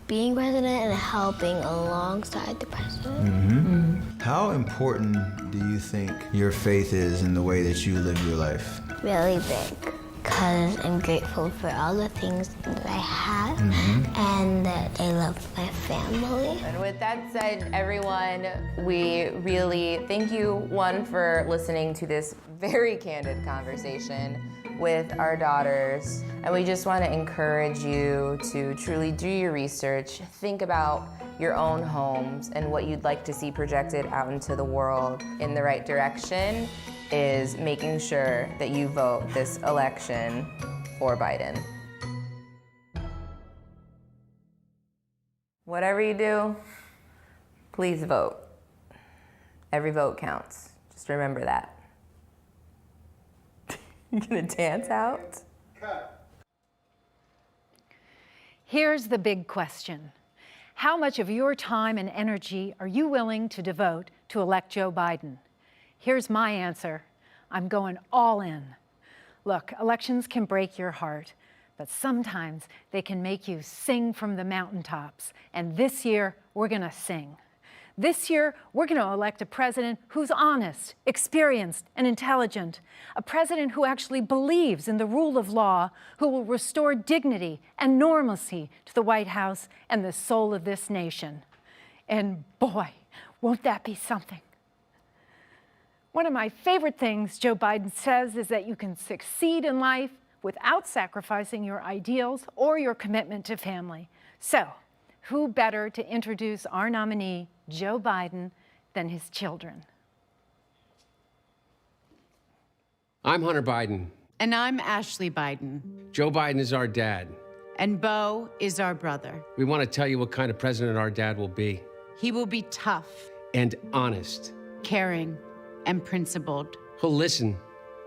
being president and helping alongside the president. How important do you think your faith is in the way that you live your life? Really big, because I'm grateful for all the things that I have and that I love my family. And with that said, everyone, we really thank you, one, for listening to this very candid conversation with our daughters. And we just want to encourage you to truly do your research, think about your own homes and what you'd like to see projected out into the world in the right direction is making sure that you vote this election for Biden. Whatever you do, please vote. Every vote counts. Just remember that. You gonna dance out? Here's the big question. How much of your time and energy are you willing to devote to elect Joe Biden? Here's my answer. I'm going all in. Look, elections can break your heart, but sometimes they can make you sing from the mountaintops. And this year, we're gonna sing. This year, we're going to elect a president who's honest, experienced, and intelligent. A president who actually believes in the rule of law, who will restore dignity and normalcy to the White House and the soul of this nation. And boy, won't that be something. One of my favorite things Joe Biden says is that you can succeed in life without sacrificing your ideals or your commitment to family. So, who better to introduce our nominee, Joe Biden, than his children. I'm Hunter Biden. And I'm Ashley Biden. Joe Biden is our dad. And Beau is our brother. We want to tell you what kind of president our dad will be. He will be tough, and honest, caring, and principled. He'll listen.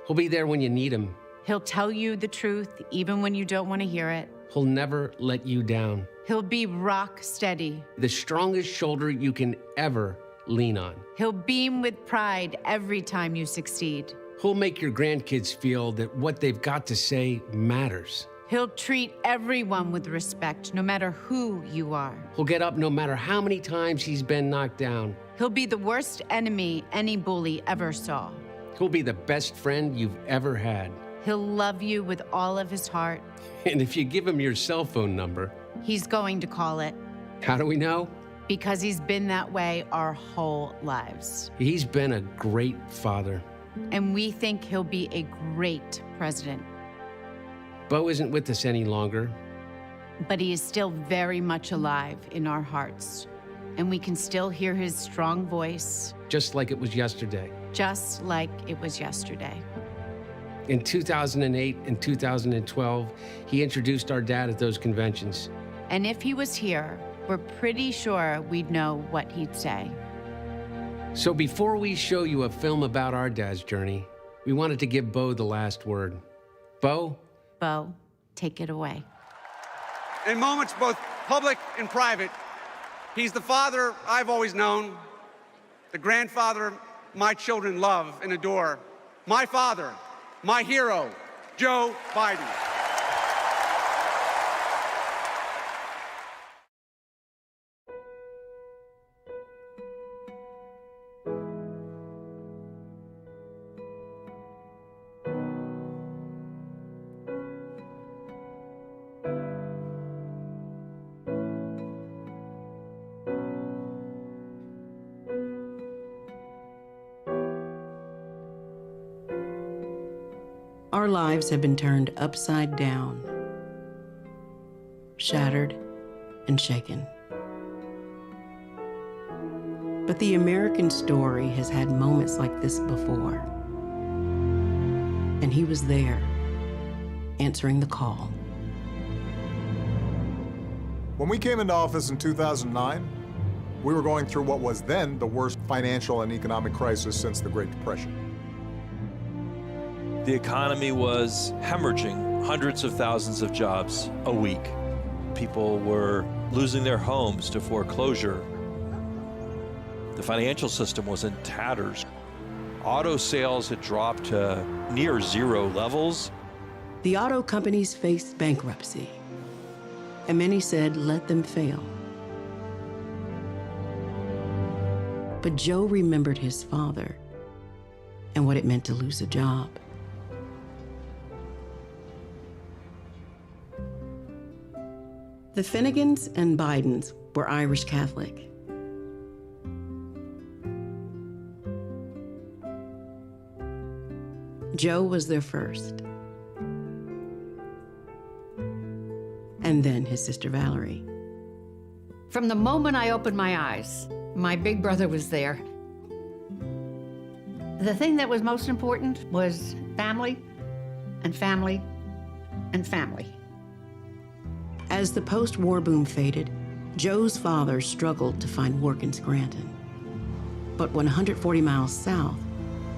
He'll be there when you need him. He'll tell you the truth even when you don't want to hear it. He'll never let you down. He'll be rock steady. The strongest shoulder you can ever lean on. He'll beam with pride every time you succeed. He'll make your grandkids feel that what they've got to say matters. He'll treat everyone with respect, no matter who you are. He'll get up no matter how many times he's been knocked down. He'll be the worst enemy any bully ever saw. He'll be the best friend you've ever had. He'll love you with all of his heart. And if you give him your cell phone number, he's going to call it. How do we know? Because he's been that way our whole lives. He's been a great father. And we think he'll be a great president. Beau isn't with us any longer. But he is still very much alive in our hearts. And we can still hear his strong voice. Just like it was yesterday. Just like it was yesterday. In 2008 and 2012, he introduced our dad at those conventions. And if he was here, we're pretty sure we'd know what he'd say. So before we show you a film about our dad's journey, we wanted to give Beau the last word. Beau? Beau, take it away. In moments both public and private, he's the father I've always known, the grandfather my children love and adore, my father, my hero, Joe Biden. Our lives have been turned upside down, shattered and shaken. But the American story has had moments like this before. And he was there, answering the call. When we came into office in 2009, we were going through what was then the worst financial and economic crisis since the Great Depression. The economy was hemorrhaging hundreds of thousands of jobs a week. People were losing their homes to foreclosure. The financial system was in tatters. Auto sales had dropped to near zero levels. The auto companies faced bankruptcy, and many said, let them fail. But Joe remembered his father and what it meant to lose a job. The Finnegans and Bidens were Irish Catholic. Joe was their first. And then his sister Valerie. From the moment I opened my eyes, my big brother was there. The thing that was most important was family and family and family. As the post-war boom faded, Joe's father struggled to find work in Scranton. But 140 miles south,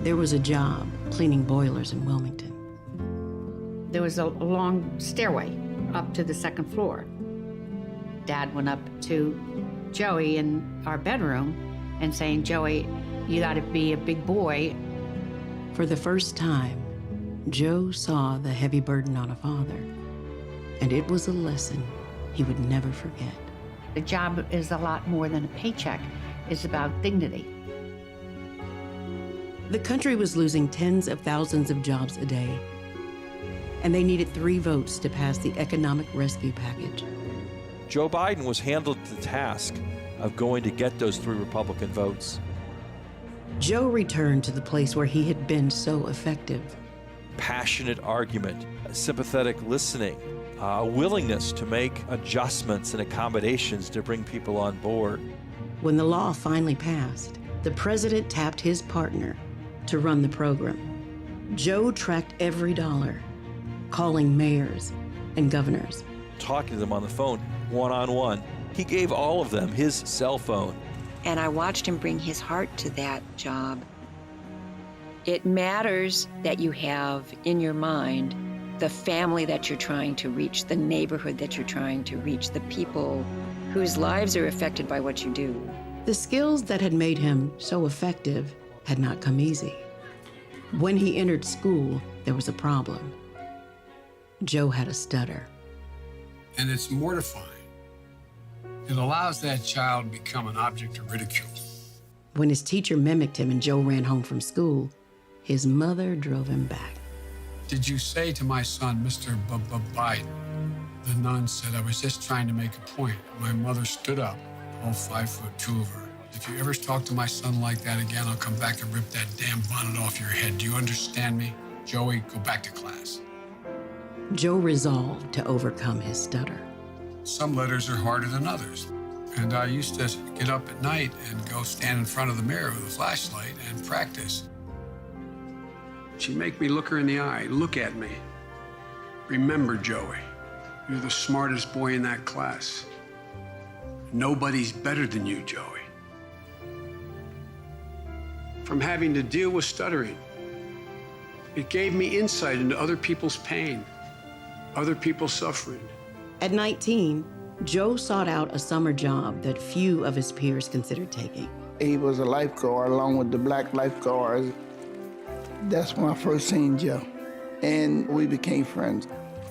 there was a job cleaning boilers in Wilmington. There was a long stairway up to the second floor. Dad went up to Joey in our bedroom and saying, Joey, you gotta be a big boy. For the first time, Joe saw the heavy burden on a father. And it was a lesson he would never forget. The job is a lot more than a paycheck. It's about dignity. The country was losing tens of thousands of jobs a day, and they needed 3 votes to pass the economic rescue package. Joe Biden was handled the task of going to get those 3 Republican votes. Joe returned to the place where he had been so effective. Passionate argument, sympathetic listening, a willingness to make adjustments and accommodations to bring people on board. When the law finally passed, the president tapped his partner to run the program. Joe tracked every dollar, calling mayors and governors. Talking to them on the phone, one-on-one. He gave all of them his cell phone. And I watched him bring his heart to that job. It matters that you have in your mind the family that you're trying to reach, the neighborhood that you're trying to reach, the people whose lives are affected by what you do. The skills that had made him so effective had not come easy. When he entered school, there was a problem. Joe had a stutter. And it's mortifying. It allows that child to become an object of ridicule. When his teacher mimicked him and Joe ran home from school, his mother drove him back. Did you say to my son, Mr. Biden? The nun said, I was just trying to make a point. My mother stood up, all 5'2" of her. If you ever talk to my son like that again, I'll come back and rip that damn bonnet off your head. Do you understand me? Joey, go back to class. Joe resolved to overcome his stutter. Some letters are harder than others. And I used to get up at night and go stand in front of the mirror with a flashlight and practice. She'd make me look her in the eye. Look at me. Remember, Joey, you're the smartest boy in that class. Nobody's better than you, Joey. From having to deal with stuttering, it gave me insight into other people's pain, other people's suffering. At 19, Joe sought out a summer job that few of his peers considered taking. He was a lifeguard along with the black lifeguards. That's when I first seen Joe, and we became friends.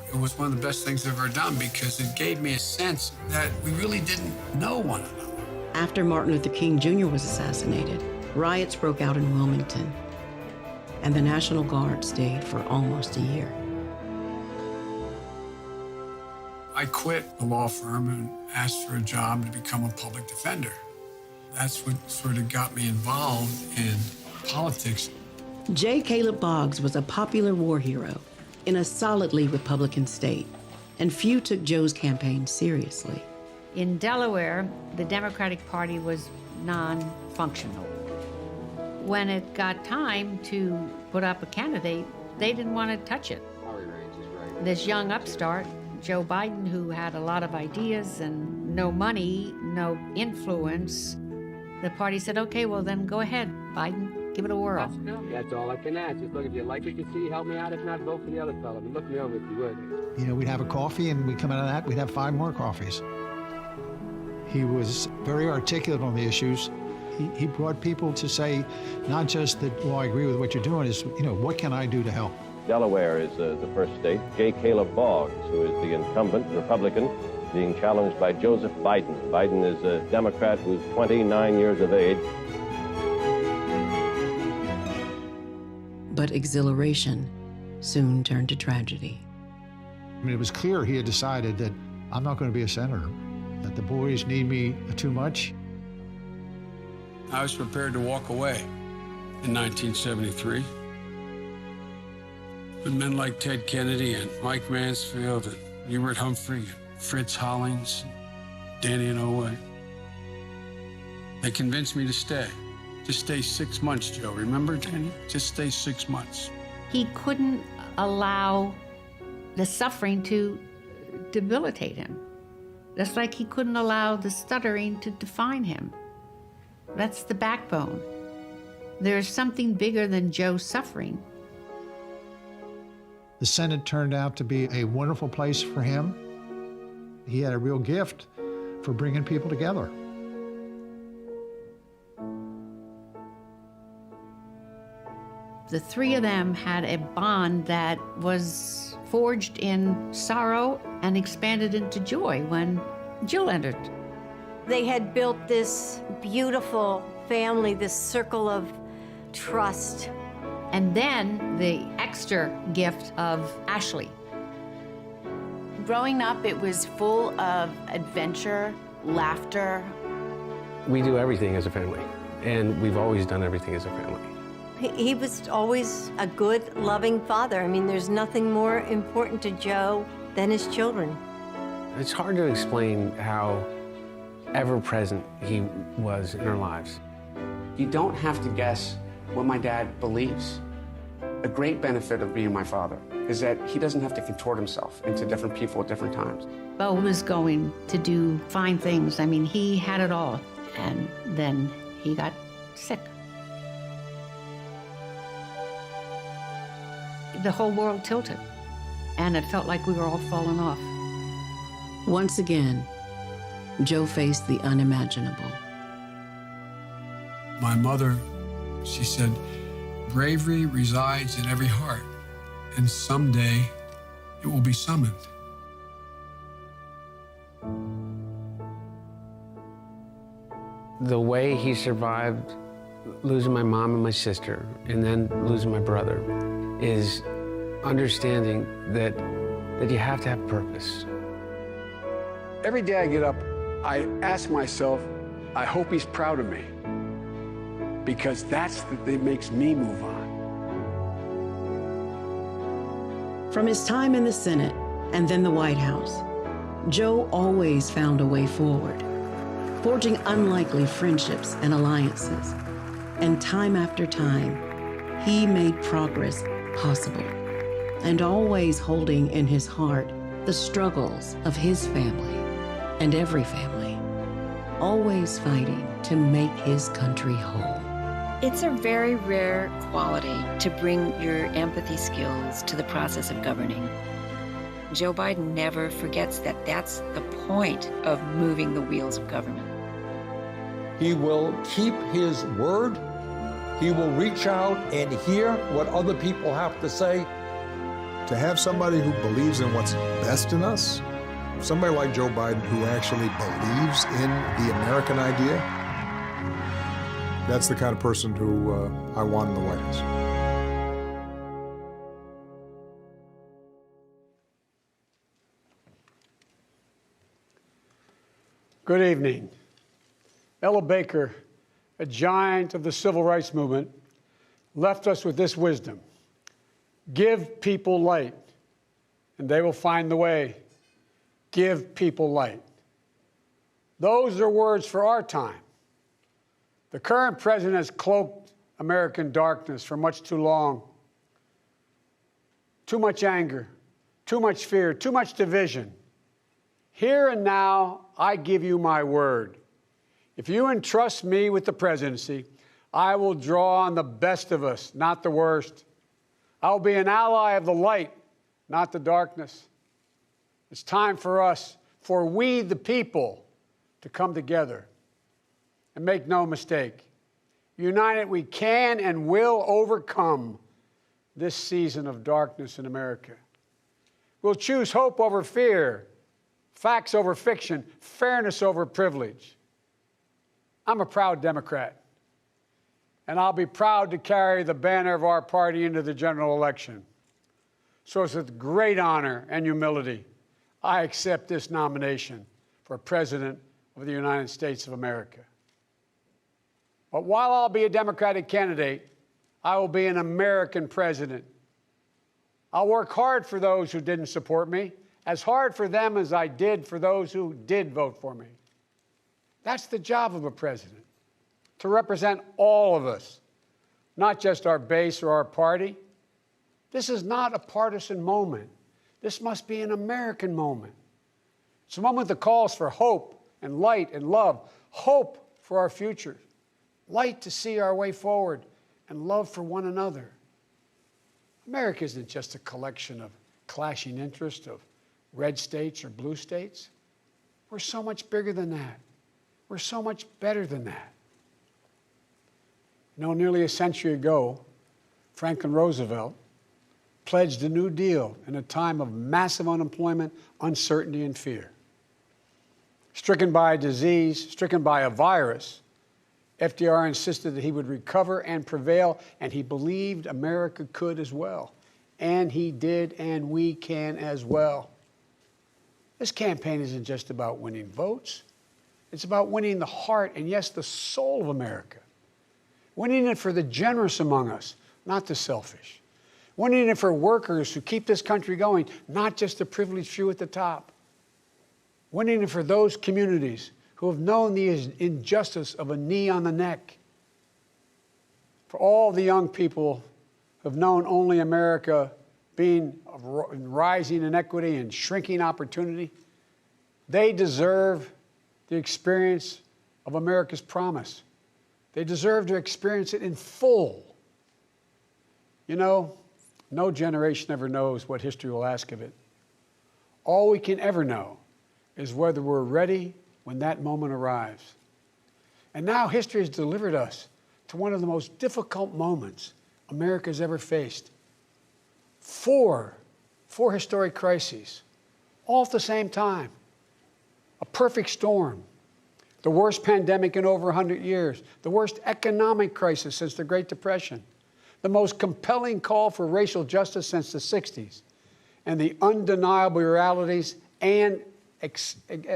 It was one of the best things I've ever done because it gave me a sense that we really didn't know one another. After Martin Luther King Jr. was assassinated, riots broke out in Wilmington, and the National Guard stayed for almost a year. I quit the law firm and asked for a job to become a public defender. That's what sort of got me involved in politics. J. Caleb Boggs was a popular war hero in a solidly Republican state, and few took Joe's campaign seriously. In Delaware, the Democratic Party was non-functional. When it got time to put up a candidate, they didn't want to touch it. This young upstart, Joe Biden, who had a lot of ideas and no money, no influence, the party said, okay, well then go ahead, Biden. Give it a whirl. That's all I can ask. Just look, if you like what you see, help me out. If not, vote for the other fellow. But look me over if you would. You know, we'd have a coffee, and we'd come out of that, we'd have 5 more coffees. He was very articulate on the issues. He brought people to say, not just that, well, I agree with what you're doing, is, you know, what can I do to help? Delaware is the first state. J. Caleb Boggs, who is the incumbent Republican, being challenged by Joseph Biden. Biden is a Democrat who's 29 years of age. But exhilaration soon turned to tragedy. I mean, it was clear he had decided that I'm not going to be a senator, that the boys need me too much. I was prepared to walk away in 1973. But men like Ted Kennedy and Mike Mansfield and Hubert Humphrey and Fritz Hollings, Danny Inouye, they convinced me to stay. Just stay 6 months, Joe. Remember, Danny? Just stay 6 months. He couldn't allow the suffering to debilitate him. Just like he couldn't allow the stuttering to define him. That's the backbone. There's something bigger than Joe's suffering. The Senate turned out to be a wonderful place for him. He had a real gift for bringing people together. The 3 of them had a bond that was forged in sorrow and expanded into joy when Jill entered. They had built this beautiful family, this circle of trust. And then the extra gift of Ashley. Growing up, it was full of adventure, laughter. We do everything as a family, and we've always done everything as a family. He was always a good, loving father. I mean, there's nothing more important to Joe than his children. It's hard to explain how ever-present he was in our lives. You don't have to guess what my dad believes. A great benefit of being my father is that he doesn't have to contort himself into different people at different times. Bo was going to do fine things. I mean, he had it all. And then he got sick. The whole world tilted. And it felt like we were all falling off. Once again, Joe faced the unimaginable. My mother, she said, bravery resides in every heart, and someday it will be summoned. The way he survived losing my mom and my sister, and then losing my brother, is understanding that you have to have purpose. Every day I get up, I ask myself, I hope he's proud of me, because that's the thing that makes me move on. From his time in the Senate and then the White House, Joe always found a way forward, forging unlikely friendships and alliances. And time after time, he made progress possible, and always holding in his heart the struggles of his family and every family, always fighting to make his country whole. It's a very rare quality to bring your empathy skills to the process of governing. Joe Biden never forgets that that's the point of moving the wheels of government. He will keep his word. He will reach out and hear what other people have to say. To have somebody who believes in what's best in us, somebody like Joe Biden who actually believes in the American idea, that's the kind of person who I want in the White House. Good evening. Ella Baker, a giant of the civil rights movement, left us with this wisdom: give people light, and they will find the way. Give people light. Those are words for our time. The current president has cloaked American darkness for much too long. Too much anger, too much fear, too much division. Here and now, I give you my word. If you entrust me with the presidency, I will draw on the best of us, not the worst. I will be an ally of the light, not the darkness. It's time for us, for we the people, to come together. And make no mistake, united we can and will overcome this season of darkness in America. We'll choose hope over fear, facts over fiction, fairness over privilege. I'm a proud Democrat, and I'll be proud to carry the banner of our party into the general election. So it's with great honor and humility I accept this nomination for President of the United States of America. But while I'll be a Democratic candidate, I will be an American president. I'll work hard for those who didn't support me, as hard for them as I did for those who did vote for me. That's the job of a president, to represent all of us, not just our base or our party. This is not a partisan moment. This must be an American moment. It's a moment that calls for hope and light and love, hope for our future, light to see our way forward, and love for one another. America isn't just a collection of clashing interests of red states or blue states. We're so much bigger than that. We're so much better than that. You know, nearly a century ago, Franklin Roosevelt pledged a New Deal in a time of massive unemployment, uncertainty, and fear. Stricken by a disease, stricken by a virus, FDR insisted that he would recover and prevail, and he believed America could as well. And he did, and we can as well. This campaign isn't just about winning votes. It's about winning the heart and, yes, the soul of America. Winning it for the generous among us, not the selfish. Winning it for workers who keep this country going, not just the privileged few at the top. Winning it for those communities who have known the injustice of a knee on the neck. for all the young people who have known only America being rising inequity and shrinking opportunity. They deserve the experience of America's promise. They deserve to experience it in full. You know, no generation ever knows what history will ask of it. All we can ever know is whether we're ready when that moment arrives. And now history has delivered us to one of the most difficult moments America's ever faced. Four historic crises, all at the same time. A perfect storm. The worst pandemic in over 100 years. The worst economic crisis since the Great Depression. The most compelling call for racial justice since the 60s. And the undeniable realities and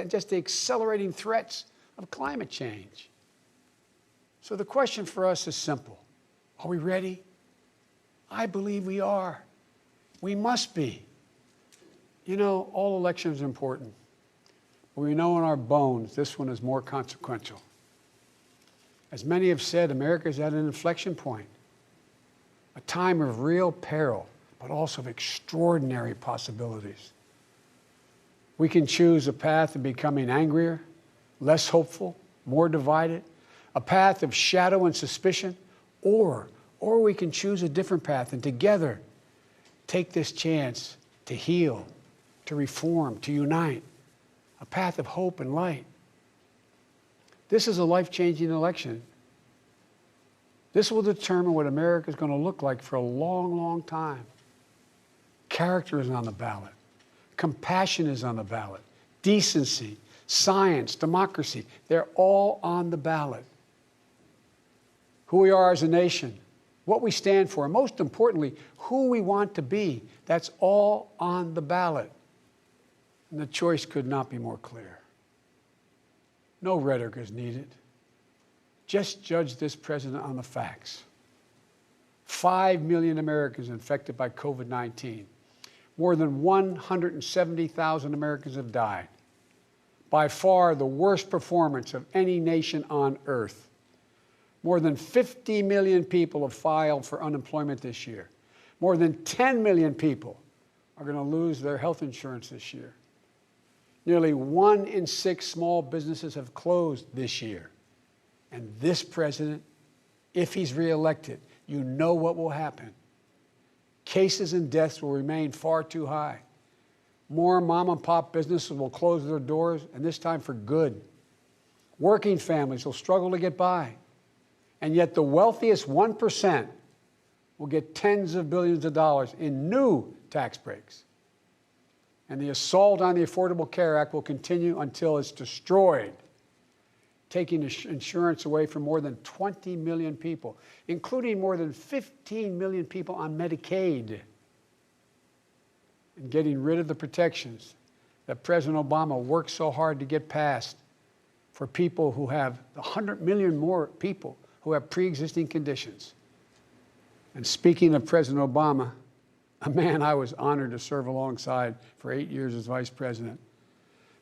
just the accelerating threats of climate change. So the question for us is simple. Are we ready? I believe we are. We must be. You know, all elections are important. But we know in our bones this one is more consequential. As many have said, America is at an inflection point. A time of real peril, but also of extraordinary possibilities. We can choose a path of becoming angrier, less hopeful, more divided, a path of shadow and suspicion, or we can choose a different path and together take this chance to heal, to reform, to unite, a path of hope and light. This is a life-changing election. This will determine what America is going to look like for a long, long time. Character is on the ballot. Compassion is on the ballot. Decency, science, democracy, they're all on the ballot. Who we are as a nation, what we stand for, and most importantly, who we want to be, that's all on the ballot. And the choice could not be more clear. No rhetoric is needed. Just judge this president on the facts. 5 million Americans infected by COVID-19. More than 170,000 Americans have died. By far the worst performance of any nation on earth. More than 50 million people have filed for unemployment this year. More than 10 million people are going to lose their health insurance this year. Nearly 1 in 6 small businesses have closed this year. And this president, if he's reelected, you know what will happen. Cases and deaths will remain far too high. More mom and pop businesses will close their doors, and this time for good. Working families will struggle to get by. And yet the wealthiest 1% will get tens of billions of dollars in new tax breaks. And the assault on the Affordable Care Act will continue until it's destroyed, taking insurance away from more than 20 million people, including more than 15 million people on Medicaid, and getting rid of the protections that President Obama worked so hard to get passed for people who have 100 million more people who have pre-existing conditions. And speaking of President Obama, a man I was honored to serve alongside for 8 years as vice president,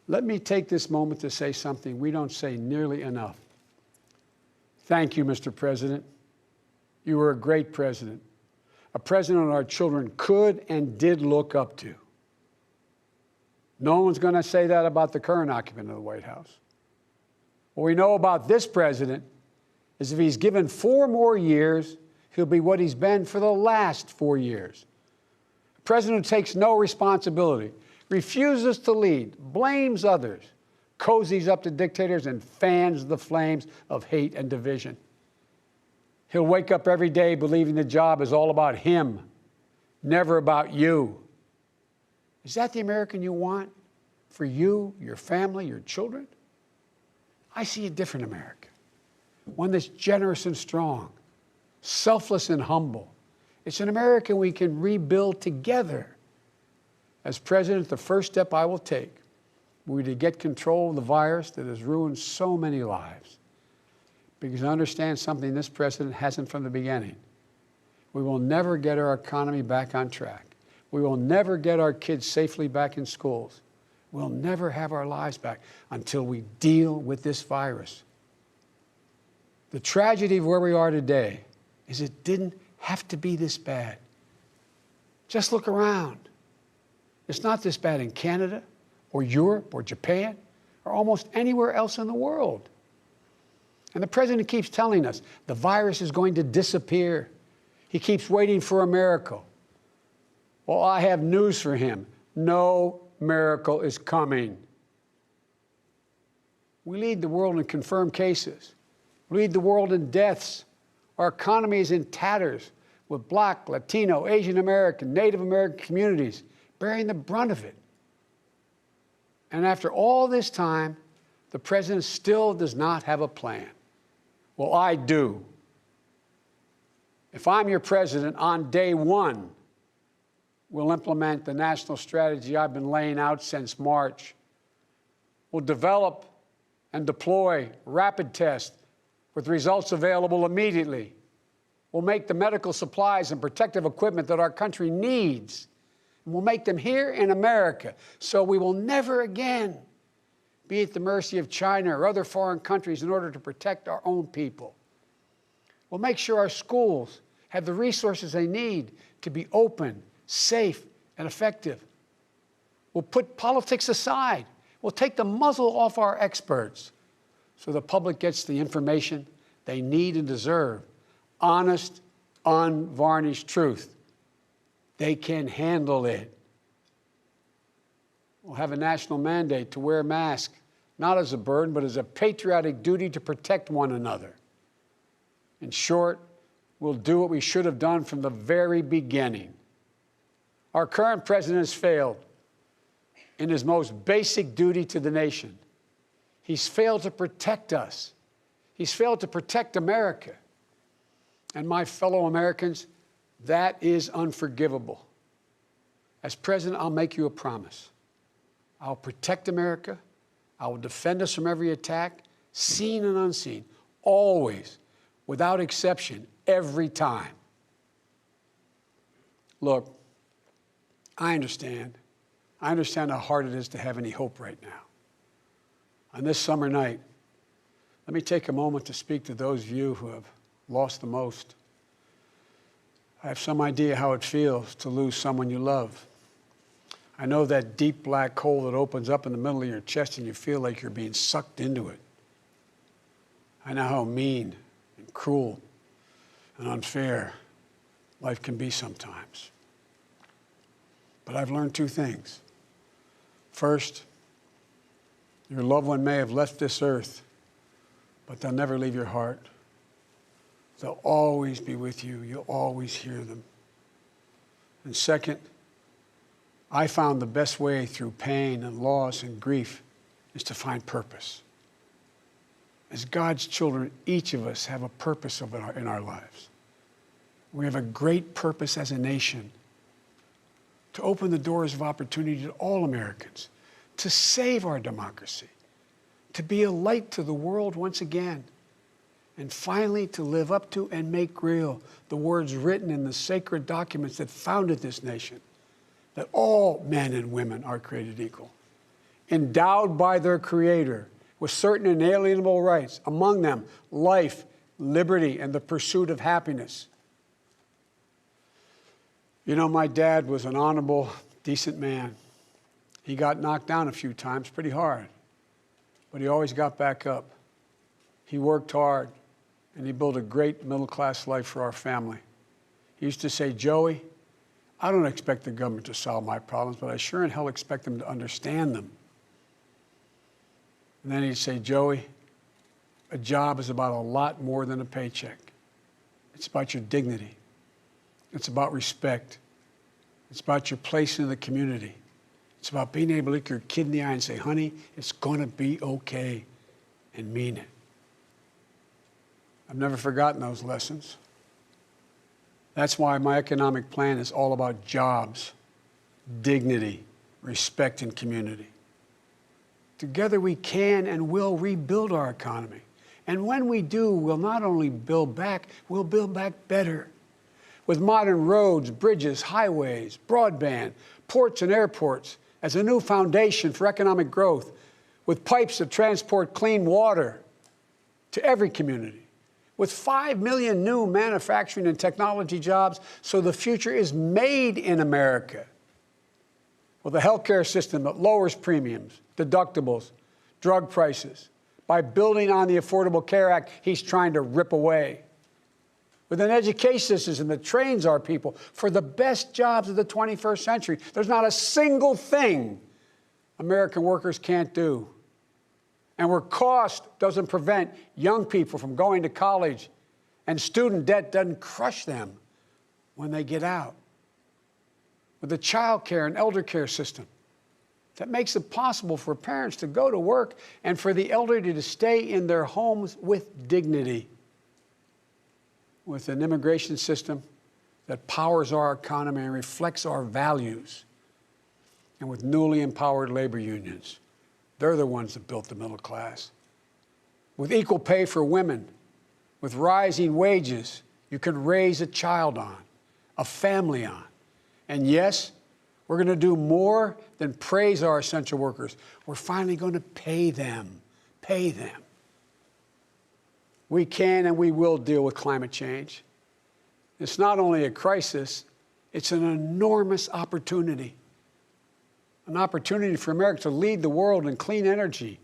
let me take this moment to say something we don't say nearly enough. Thank you, Mr. President. You were a great president, a president our children could and did look up to. No one's going to say that about the current occupant of the White House. What we know about this president is if he's given 4 more years, he'll be what he's been for the last 4 years. A president who takes no responsibility, refuses to lead, blames others, cozies up to dictators, and fans the flames of hate and division. He'll wake up every day believing the job is all about him, never about you. Is that the American you want for you, your family, your children? I see a different America, one that's generous and strong, selfless and humble. It's an America we can rebuild together. As president, the first step I will take will be to get control of the virus that has ruined so many lives. Because I understand something this president hasn't from the beginning. We will never get our economy back on track. We will never get our kids safely back in schools. We'll never have our lives back until we deal with this virus. The tragedy of where we are today is it didn't have to be this bad. Just look around. It's not this bad in Canada or Europe or Japan or almost anywhere else in the world. And the president keeps telling us the virus is going to disappear. He keeps waiting for a miracle. Well, I have news for him. No miracle is coming. We lead the world in confirmed cases. We lead the world in deaths. Our economy is in tatters, with Black, Latino, Asian American, Native American communities bearing the brunt of it. And after all this time, the president still does not have a plan. Well, I do. If I'm your president, on day one, we'll implement the national strategy I've been laying out since March. We'll develop and deploy rapid tests with results available immediately. We'll make the medical supplies and protective equipment that our country needs. And we'll make them here in America, so we will never again be at the mercy of China or other foreign countries in order to protect our own people. We'll make sure our schools have the resources they need to be open, safe, and effective. We'll put politics aside. We'll take the muzzle off our experts so the public gets the information they need and deserve. Honest, unvarnished truth. They can handle it. We'll have a national mandate to wear masks, not as a burden, but as a patriotic duty to protect one another. In short, we'll do what we should have done from the very beginning. Our current president has failed in his most basic duty to the nation. He's failed to protect us. He's failed to protect America. And my fellow Americans, that is unforgivable. As president, I'll make you a promise. I'll protect America. I will defend us from every attack, seen and unseen, always, without exception, every time. Look, I understand. I understand how hard it is to have any hope right now. On this summer night, let me take a moment to speak to those of you who have lost the most. I have some idea how it feels to lose someone you love. I know that deep black hole that opens up in the middle of your chest and you feel like you're being sucked into it. I know how mean and cruel and unfair life can be sometimes. But I've learned two things. First, your loved one may have left this earth, but they'll never leave your heart. They'll always be with you. You'll always hear them. And second, I found the best way through pain and loss and grief is to find purpose. As God's children, each of us have a purpose in our lives. We have a great purpose as a nation to open the doors of opportunity to all Americans, to save our democracy, to be a light to the world once again, and finally to live up to and make real the words written in the sacred documents that founded this nation, that all men and women are created equal, endowed by their Creator with certain inalienable rights, among them life, liberty, and the pursuit of happiness. You know, my dad was an honorable, decent man. He got knocked down a few times pretty hard, but he always got back up. He worked hard, and he built a great middle-class life for our family. He used to say, Joey, I don't expect the government to solve my problems, but I sure in hell expect them to understand them. And then he'd say, Joey, a job is about a lot more than a paycheck. It's about your dignity. It's about respect. It's about your place in the community. It's about being able to look your kid in the eye and say, honey, it's going to be okay, and mean it. I've never forgotten those lessons. That's why my economic plan is all about jobs, dignity, respect, and community. Together we can and will rebuild our economy. And when we do, we'll not only build back, we'll build back better. With modern roads, bridges, highways, broadband, ports and airports as a new foundation for economic growth, with pipes that transport clean water to every community, with 5 million new manufacturing and technology jobs, so the future is made in America. With a healthcare system that lowers premiums, deductibles, drug prices, by building on the Affordable Care Act he's trying to rip away. With an education system that trains our people for the best jobs of the 21st century. There's not a single thing American workers can't do. And where cost doesn't prevent young people from going to college and student debt doesn't crush them when they get out. With a child care and elder care system that makes it possible for parents to go to work and for the elderly to stay in their homes with dignity. With an immigration system that powers our economy and reflects our values. And with newly empowered labor unions. They're the ones that built the middle class. With equal pay for women, with rising wages, you can raise a child on, a family on. And yes, we're going to do more than praise our essential workers. We're finally going to pay them. Pay them. We can and we will deal with climate change. It's not only a crisis, it's an enormous opportunity. An opportunity for America to lead the world in clean energy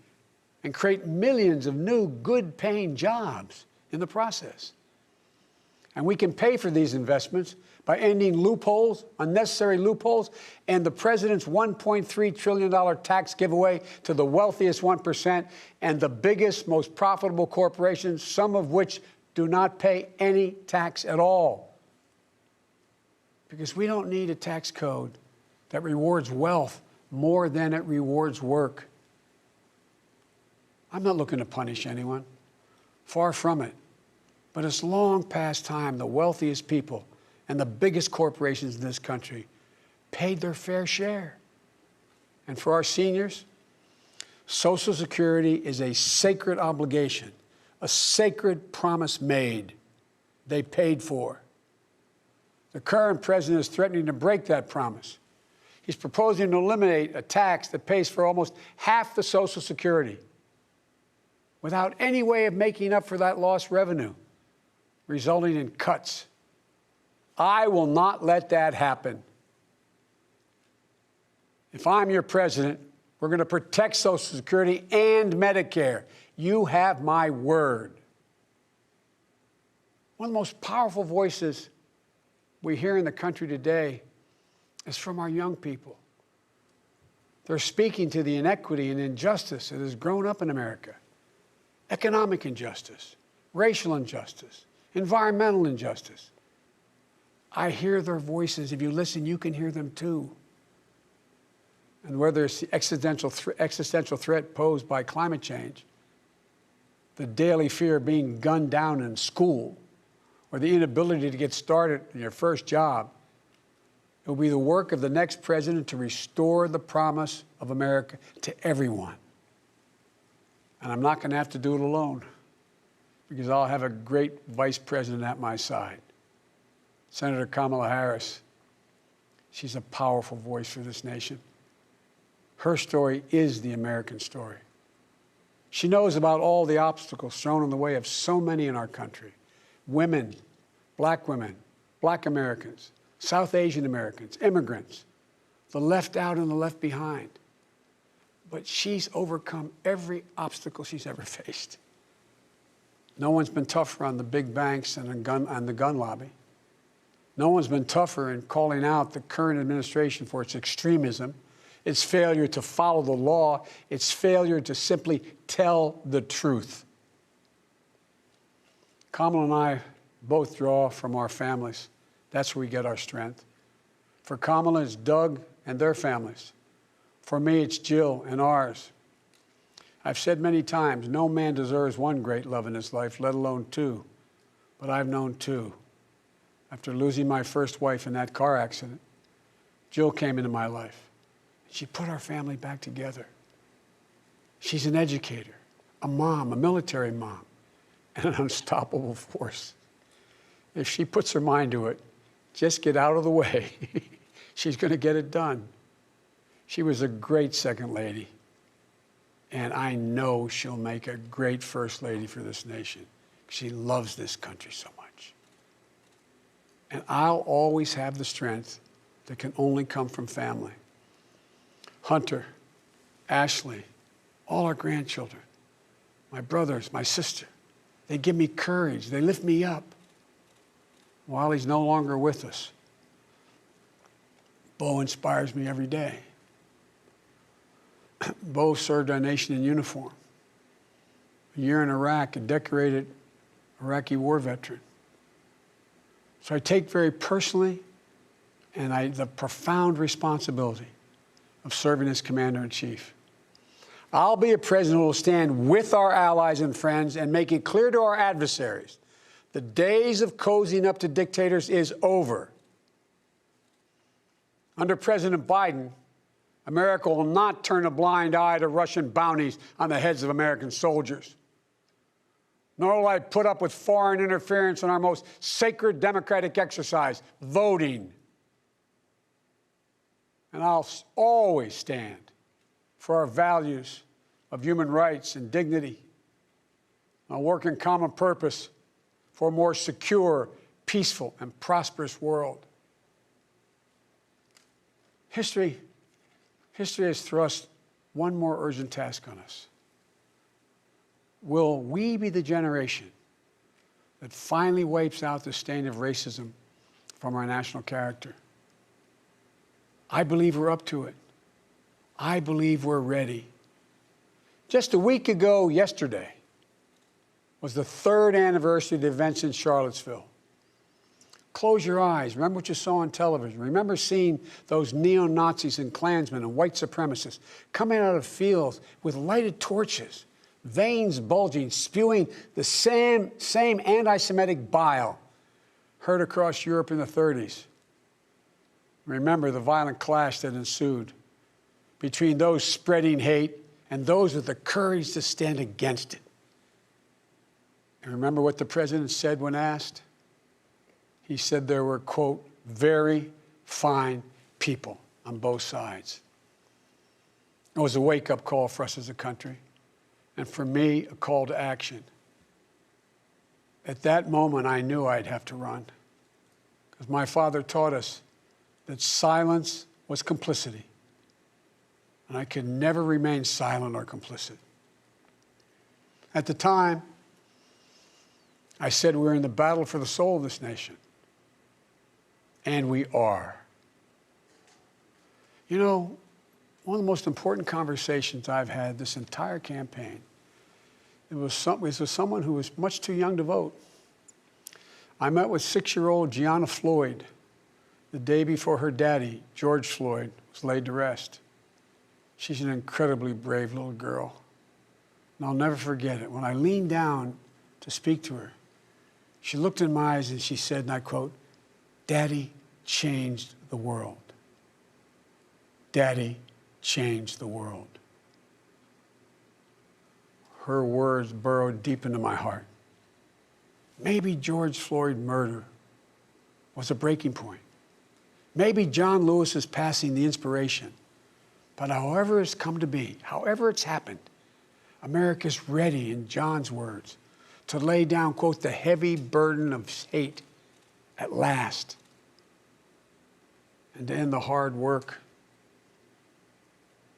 and create millions of new, good-paying jobs in the process. And we can pay for these investments by ending loopholes, unnecessary loopholes, and the president's $1.3 trillion tax giveaway to the wealthiest 1% and the biggest, most profitable corporations, some of which do not pay any tax at all. Because we don't need a tax code that rewards wealth more than it rewards work. I'm not looking to punish anyone. Far from it. But it's long past time the wealthiest people and the biggest corporations in this country paid their fair share. And for our seniors, Social Security is a sacred obligation, a sacred promise made. They paid for. The current president is threatening to break that promise. He's proposing to eliminate a tax that pays for almost half the Social Security without any way of making up for that lost revenue, resulting in cuts. I will not let that happen. If I'm your president, we're going to protect Social Security and Medicare. You have my word. One of the most powerful voices we hear in the country today is from our young people. They're speaking to the inequity and injustice that has grown up in America. Economic injustice, racial injustice, environmental injustice. I hear their voices. If you listen, you can hear them too. And whether it's the existential threat posed by climate change, the daily fear of being gunned down in school, or the inability to get started in your first job, it will be the work of the next president to restore the promise of America to everyone. And I'm not going to have to do it alone, because I'll have a great vice president at my side. Senator Kamala Harris. She's a powerful voice for this nation. Her story is the American story. She knows about all the obstacles thrown in the way of so many in our country. Women, Black Americans, South Asian Americans, immigrants, the left out and the left behind. But she's overcome every obstacle she's ever faced. No one's been tougher on the big banks and the gun lobby. No one's been tougher in calling out the current administration for its extremism, its failure to follow the law, its failure to simply tell the truth. Kamala and I both draw from our families. That's where we get our strength. For Kamala, it's Doug and their families. For me, it's Jill and ours. I've said many times, no man deserves one great love in his life, let alone two. But I've known two. After losing my first wife in that car accident, Jill came into my life. She put our family back together. She's an educator, a mom, a military mom, and an unstoppable force. If she puts her mind to it, just get out of the way. She's going to get it done. She was a great second lady, and I know she'll make a great first lady for this nation. She loves this country so much. And I'll always have the strength that can only come from family. Hunter, Ashley, all our grandchildren, my brothers, my sister, they give me courage. They lift me up while he's no longer with us. Bo inspires me every day. Bo served our nation in uniform. A year in Iraq, a decorated Iraqi war veteran. So I take very personally the profound responsibility of serving as Commander-in-Chief. I'll be a president who will stand with our allies and friends and make it clear to our adversaries the days of cozying up to dictators is over. Under President Biden, America will not turn a blind eye to Russian bounties on the heads of American soldiers. Nor will I put up with foreign interference in our most sacred democratic exercise, voting. And I'll always stand for our values of human rights and dignity. I'll work in common purpose for a more secure, peaceful, and prosperous world. History has thrust one more urgent task on us. Will we be the generation that finally wipes out the stain of racism from our national character? I believe we're up to it. I believe we're ready. Just a week ago yesterday was the 3rd anniversary of the events in Charlottesville. Close your eyes. Remember what you saw on television. Remember seeing those neo-Nazis and Klansmen and white supremacists coming out of fields with lighted torches, veins bulging, spewing the same anti-Semitic bile heard across Europe in the 30s. Remember the violent clash that ensued between those spreading hate and those with the courage to stand against it. And remember what the president said when asked? He said there were, quote, very fine people on both sides. It was a wake-up call for us as a country, and for me, a call to action. At that moment, I knew I'd have to run, because my father taught us that silence was complicity, and I could never remain silent or complicit. At the time, I said we were in the battle for the soul of this nation. And we are. You know, one of the most important conversations I've had this entire campaign, it was with someone who was much too young to vote. I met with 6-year-old Gianna Floyd the day before her daddy, George Floyd, was laid to rest. She's an incredibly brave little girl. And I'll never forget it. When I leaned down to speak to her, she looked in my eyes and she said, and I quote, "Daddy changed the world. Daddy changed the world." Her words burrowed deep into my heart. Maybe George Floyd's murder was a breaking point. Maybe John Lewis's passing the inspiration. But however it's come to be, however it's happened, America's ready, in John's words, to lay down, quote, the heavy burden of hate at last, and to end the hard work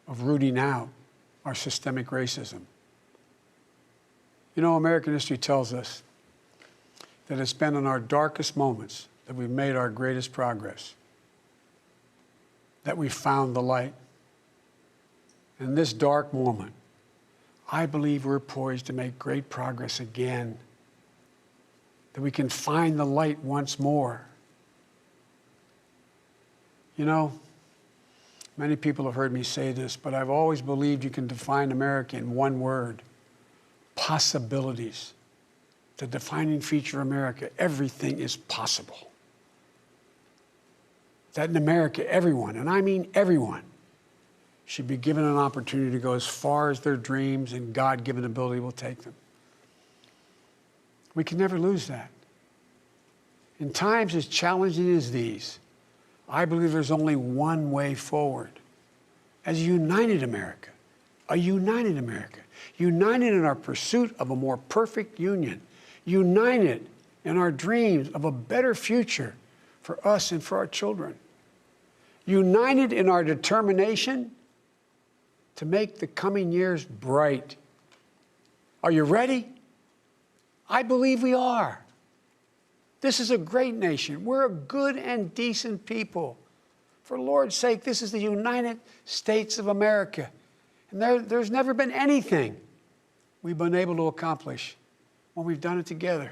of rooting out our systemic racism. You know, American history tells us that it's been in our darkest moments that we've made our greatest progress, that we found the light. In this dark moment, I believe we're poised to make great progress again, that we can find the light once more. You know, many people have heard me say this, but I've always believed you can define America in one word: possibilities. The defining feature of America: everything is possible. That in America, everyone, and I mean everyone, should be given an opportunity to go as far as their dreams and God-given ability will take them. We can never lose that. In times as challenging as these, I believe there's only one way forward. As a united America, united in our pursuit of a more perfect union, united in our dreams of a better future for us and for our children, united in our determination to make the coming years bright. Are you ready? I believe we are. This is a great nation. We're a good and decent people. For Lord's sake, this is the United States of America. And there's never been anything we've been able to accomplish when we've done it together.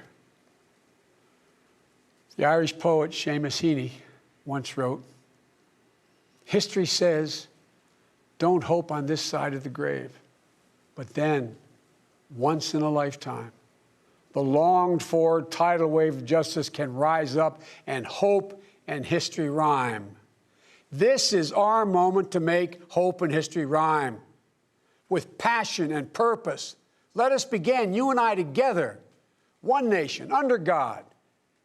The Irish poet Seamus Heaney once wrote, "History says, don't hope on this side of the grave, but then, once in a lifetime, the longed-for tidal wave of justice can rise up and hope and history rhyme." This is our moment to make hope and history rhyme. With passion and purpose, let us begin, you and I together, one nation, under God,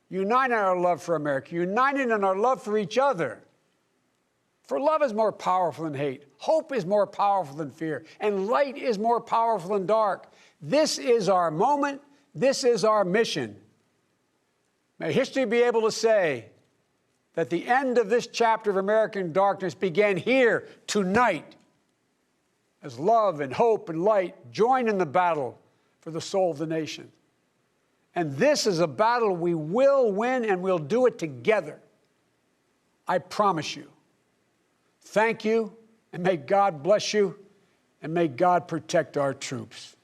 united in our love for America, united in our love for each other. For love is more powerful than hate, hope is more powerful than fear, and light is more powerful than dark. This is our moment. This is our mission. May history be able to say that the end of this chapter of American darkness began here tonight, as love and hope and light join in the battle for the soul of the nation. And this is a battle we will win, and we'll do it together. I promise you. Thank you, and may God bless you, and may God protect our troops.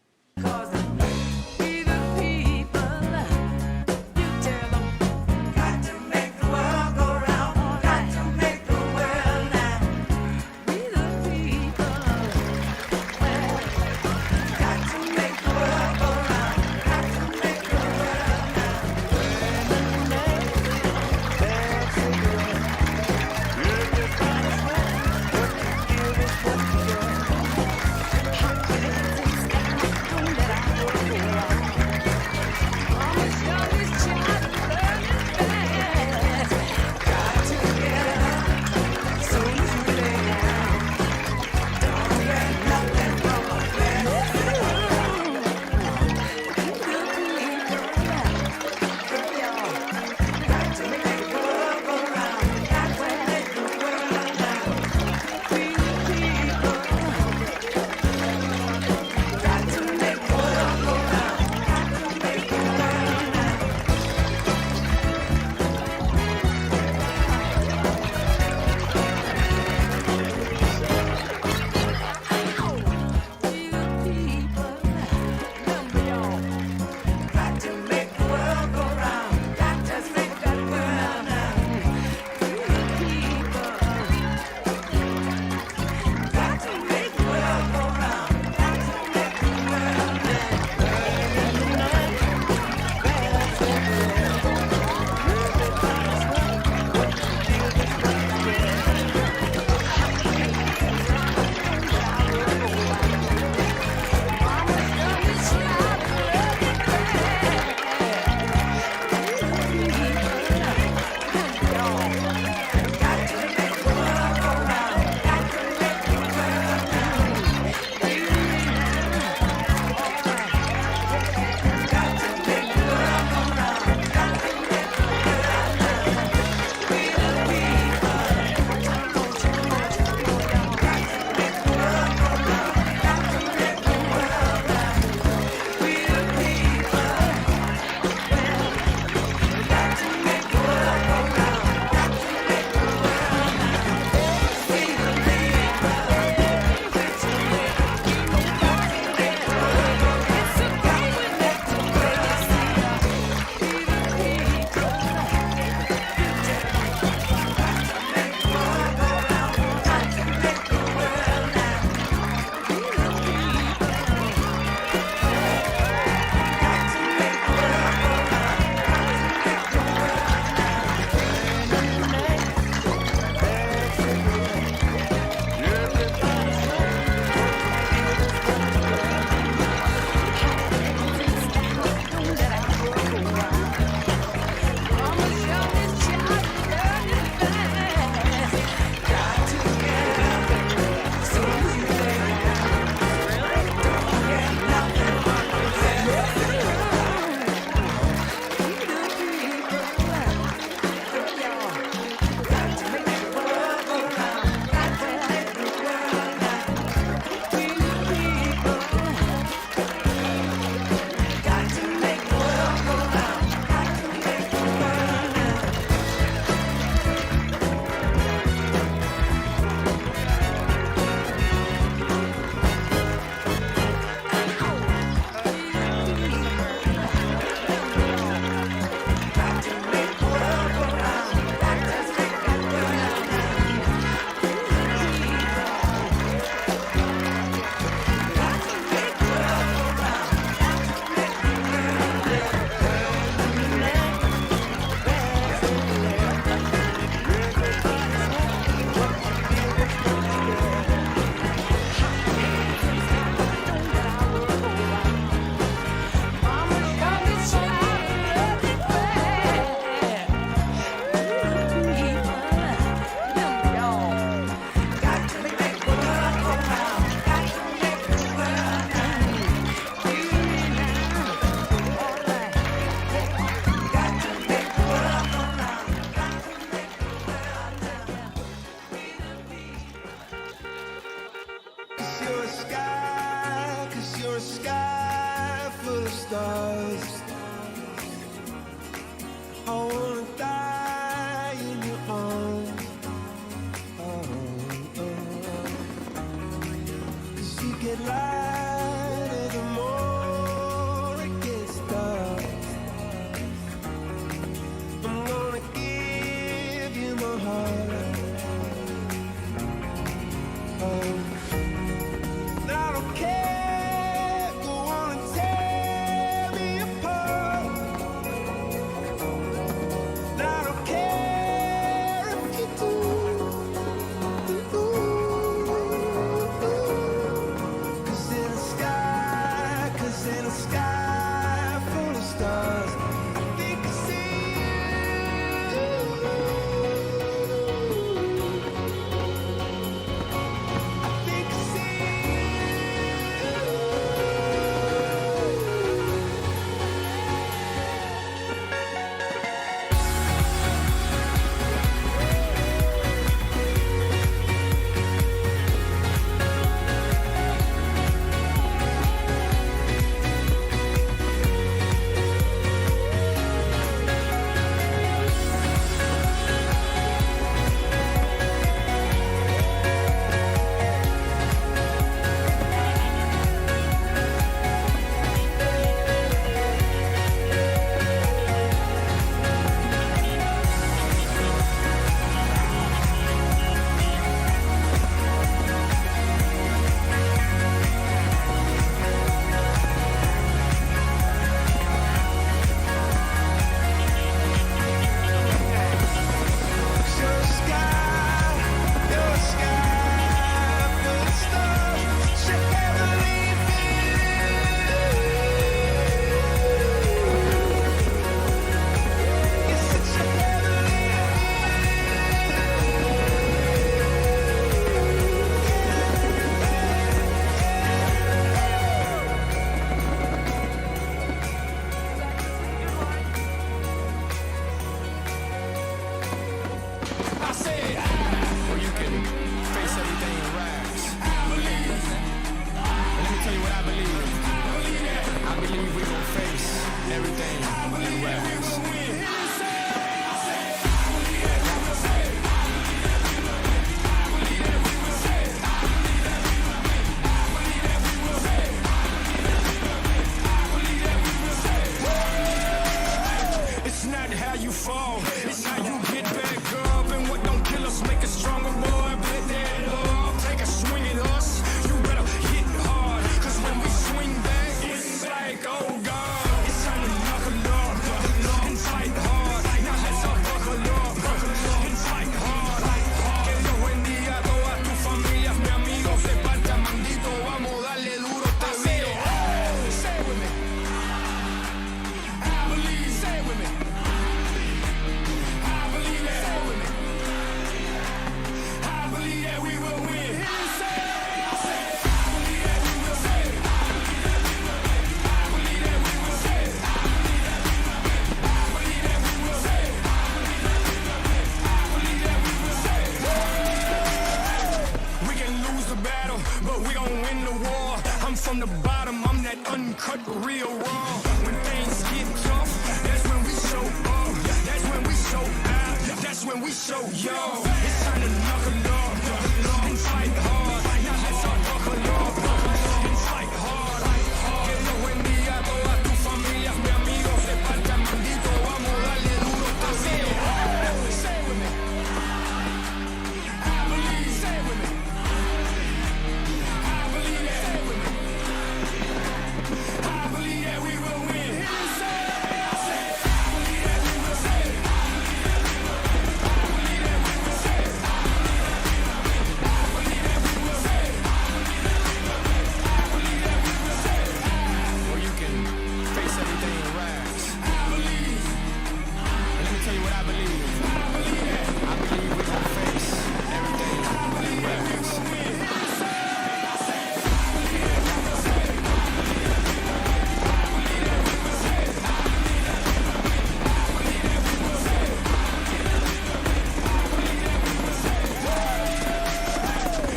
said, or you can face everything in rags. And let me tell you what I believe. I believe we gon' face everything in rags. It's not how you fall, it's how you get back up. And what don't kill us make us stronger, boy. Bet that up, take a swing at us. You better hit hard, cause when we swing back, it's like, oh God, it's time to knuckle up and fight hard. Now let's all buckle up and fight hard. Que Dios bendiga a todas tus familias, mi amigo, se parta mandito, vamos a darle duro este video. Say it with me. I believe, say it with me. I believe that. Say it with me. I believe that we will win. Say it. I believe that we will say it. I believe that we will say it. I believe that we will say it. I believe that we will say it. We can lose the battle, but we gon' win the war. I'm from the bottom, I'm that uncut, real raw. When things get tough, that's when we show up. That's when we show out. That's when we show yo. It's time to knuckle up and fight hard. Now let's all buckle up and fight hard. Que Dios bendiga a todas tus familias, mi amigo, se parta mandito, vamos a darle duro esta video. Say it with me. I believe, say it with me. I believe that. Say it with me. I believe that we will win. Say it. I believe that we will say it. I believe that we will say it. I believe that we will say it. I believe that we will say it. Or you can face everything in rags. I believe. And let me tell you what I believe. I believe that. I believe we gon' face everything in rags.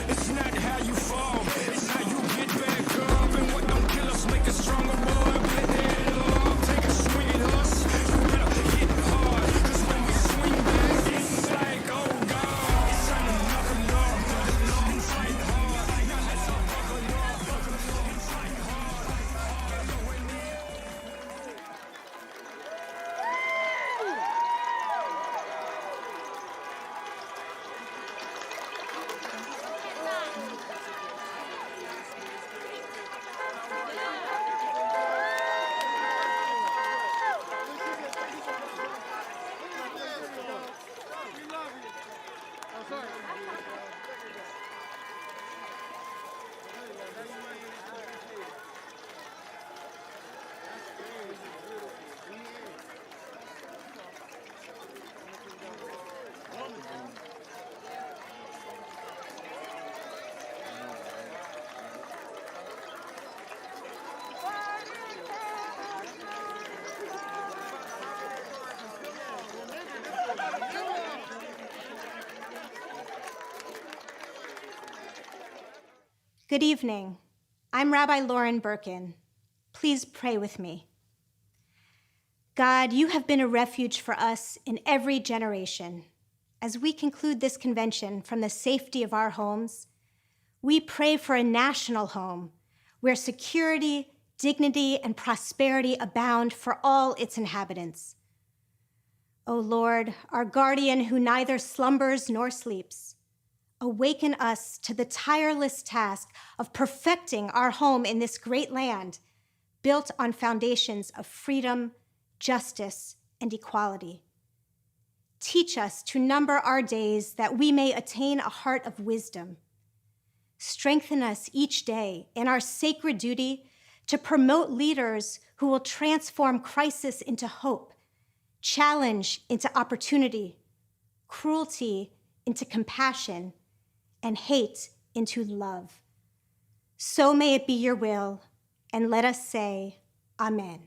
It's not how you fall, it's how you get back up. And what don't kill us make us stronger, boy. Bet that up, take a swing at us. You better hit hard, cause when we swing back, it's like, oh God, it's time to knuckle up and fight hard. Now let's all buckle up and fight Good evening. I'm Rabbi Lauren Birkin. Please pray with me. God, you have been a refuge for us in every generation. As we conclude this convention from the safety of our homes, we pray for a national home where security, dignity, and prosperity abound for all its inhabitants. O Lord, our guardian who neither slumbers nor sleeps, awaken us to the tireless task of perfecting our home in this great land, built on foundations of freedom, justice, and equality. Teach us to number our days that we may attain a heart of wisdom. Strengthen us each day in our sacred duty to promote leaders who will transform crisis into hope, challenge into opportunity, cruelty into compassion, and hate into love. So may it be your will, and let us say, Amen.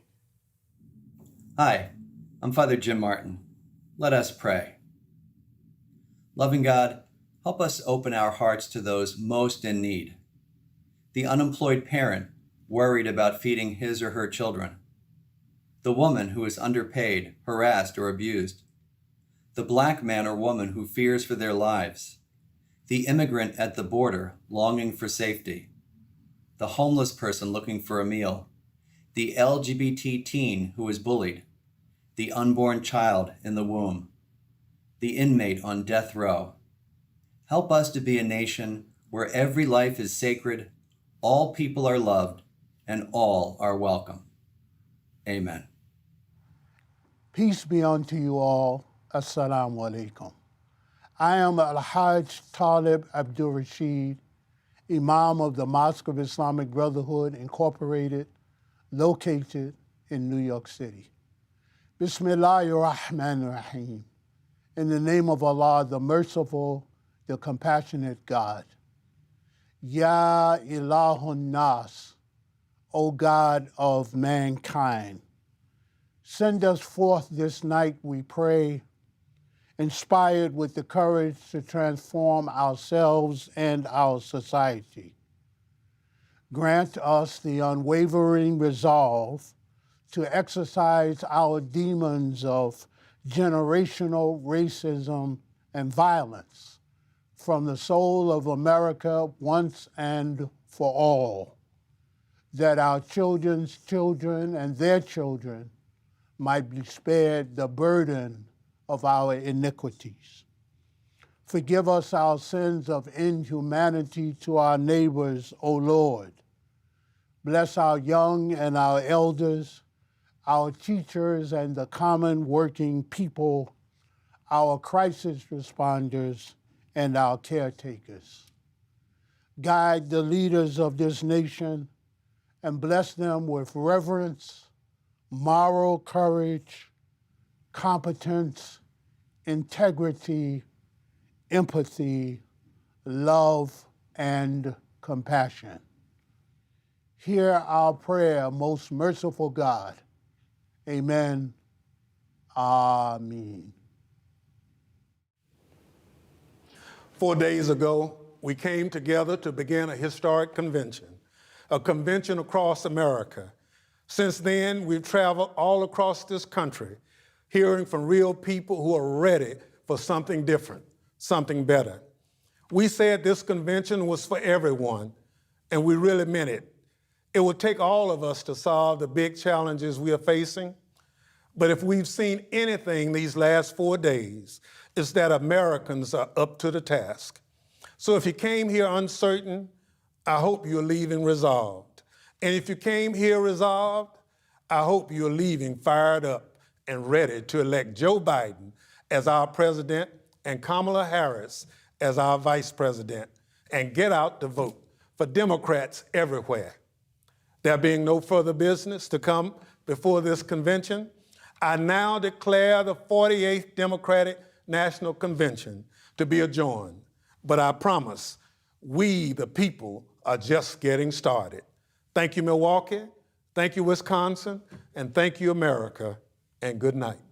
Hi, I'm Father Jim Martin. Let us pray. Loving God, help us open our hearts to those most in need. The unemployed parent worried about feeding his or her children. The woman who is underpaid, harassed, or abused. The black man or woman who fears for their lives. The immigrant at the border longing for safety. The homeless person looking for a meal. The LGBT teen who is bullied. The unborn child in the womb. The inmate on death row. Help us to be a nation where every life is sacred, all people are loved, and all are welcome. Amen. Peace be unto you all. Assalamu alaikum. I am Al-Hajj Talib Abdul Rashid, Imam of the Mosque of Islamic Brotherhood, Incorporated, located in New York City. Bismillahir-Rahmanir-Rahim. In the name of Allah, the merciful, the compassionate God. Ya Ilahun Nas, O God of mankind. Send us forth this night, we pray, inspired with the courage to transform ourselves and our society. Grant us the unwavering resolve to exercise our demons of generational racism and violence from the soul of America once and for all, that our children's children and their children might be spared the burden of our iniquities. Forgive us our sins of inhumanity to our neighbors, O Lord. Bless our young and our elders, our teachers and the common working people, our crisis responders, and our caretakers. Guide the leaders of this nation and bless them with reverence, moral courage, competence, integrity, empathy, love, and compassion. Hear our prayer, most merciful God. Amen. Amen. 4 days ago, we came together to begin a historic convention, a convention across America. Since then, we've traveled all across this country, hearing from real people who are ready for something different, something better. We said this convention was for everyone, and we really meant it. It would take all of us to solve the big challenges we are facing. But if we've seen anything these last 4 days, it's that Americans are up to the task. So if you came here uncertain, I hope you're leaving resolved. And if you came here resolved, I hope you're leaving fired up and ready to elect Joe Biden as our president and Kamala Harris as our vice president, and get out to vote for Democrats everywhere. There being no further business to come before this convention, I now declare the 48th Democratic National Convention to be adjourned. But I promise, we, the people, are just getting started. Thank you, Milwaukee. Thank you, Wisconsin. And thank you, America. And good night.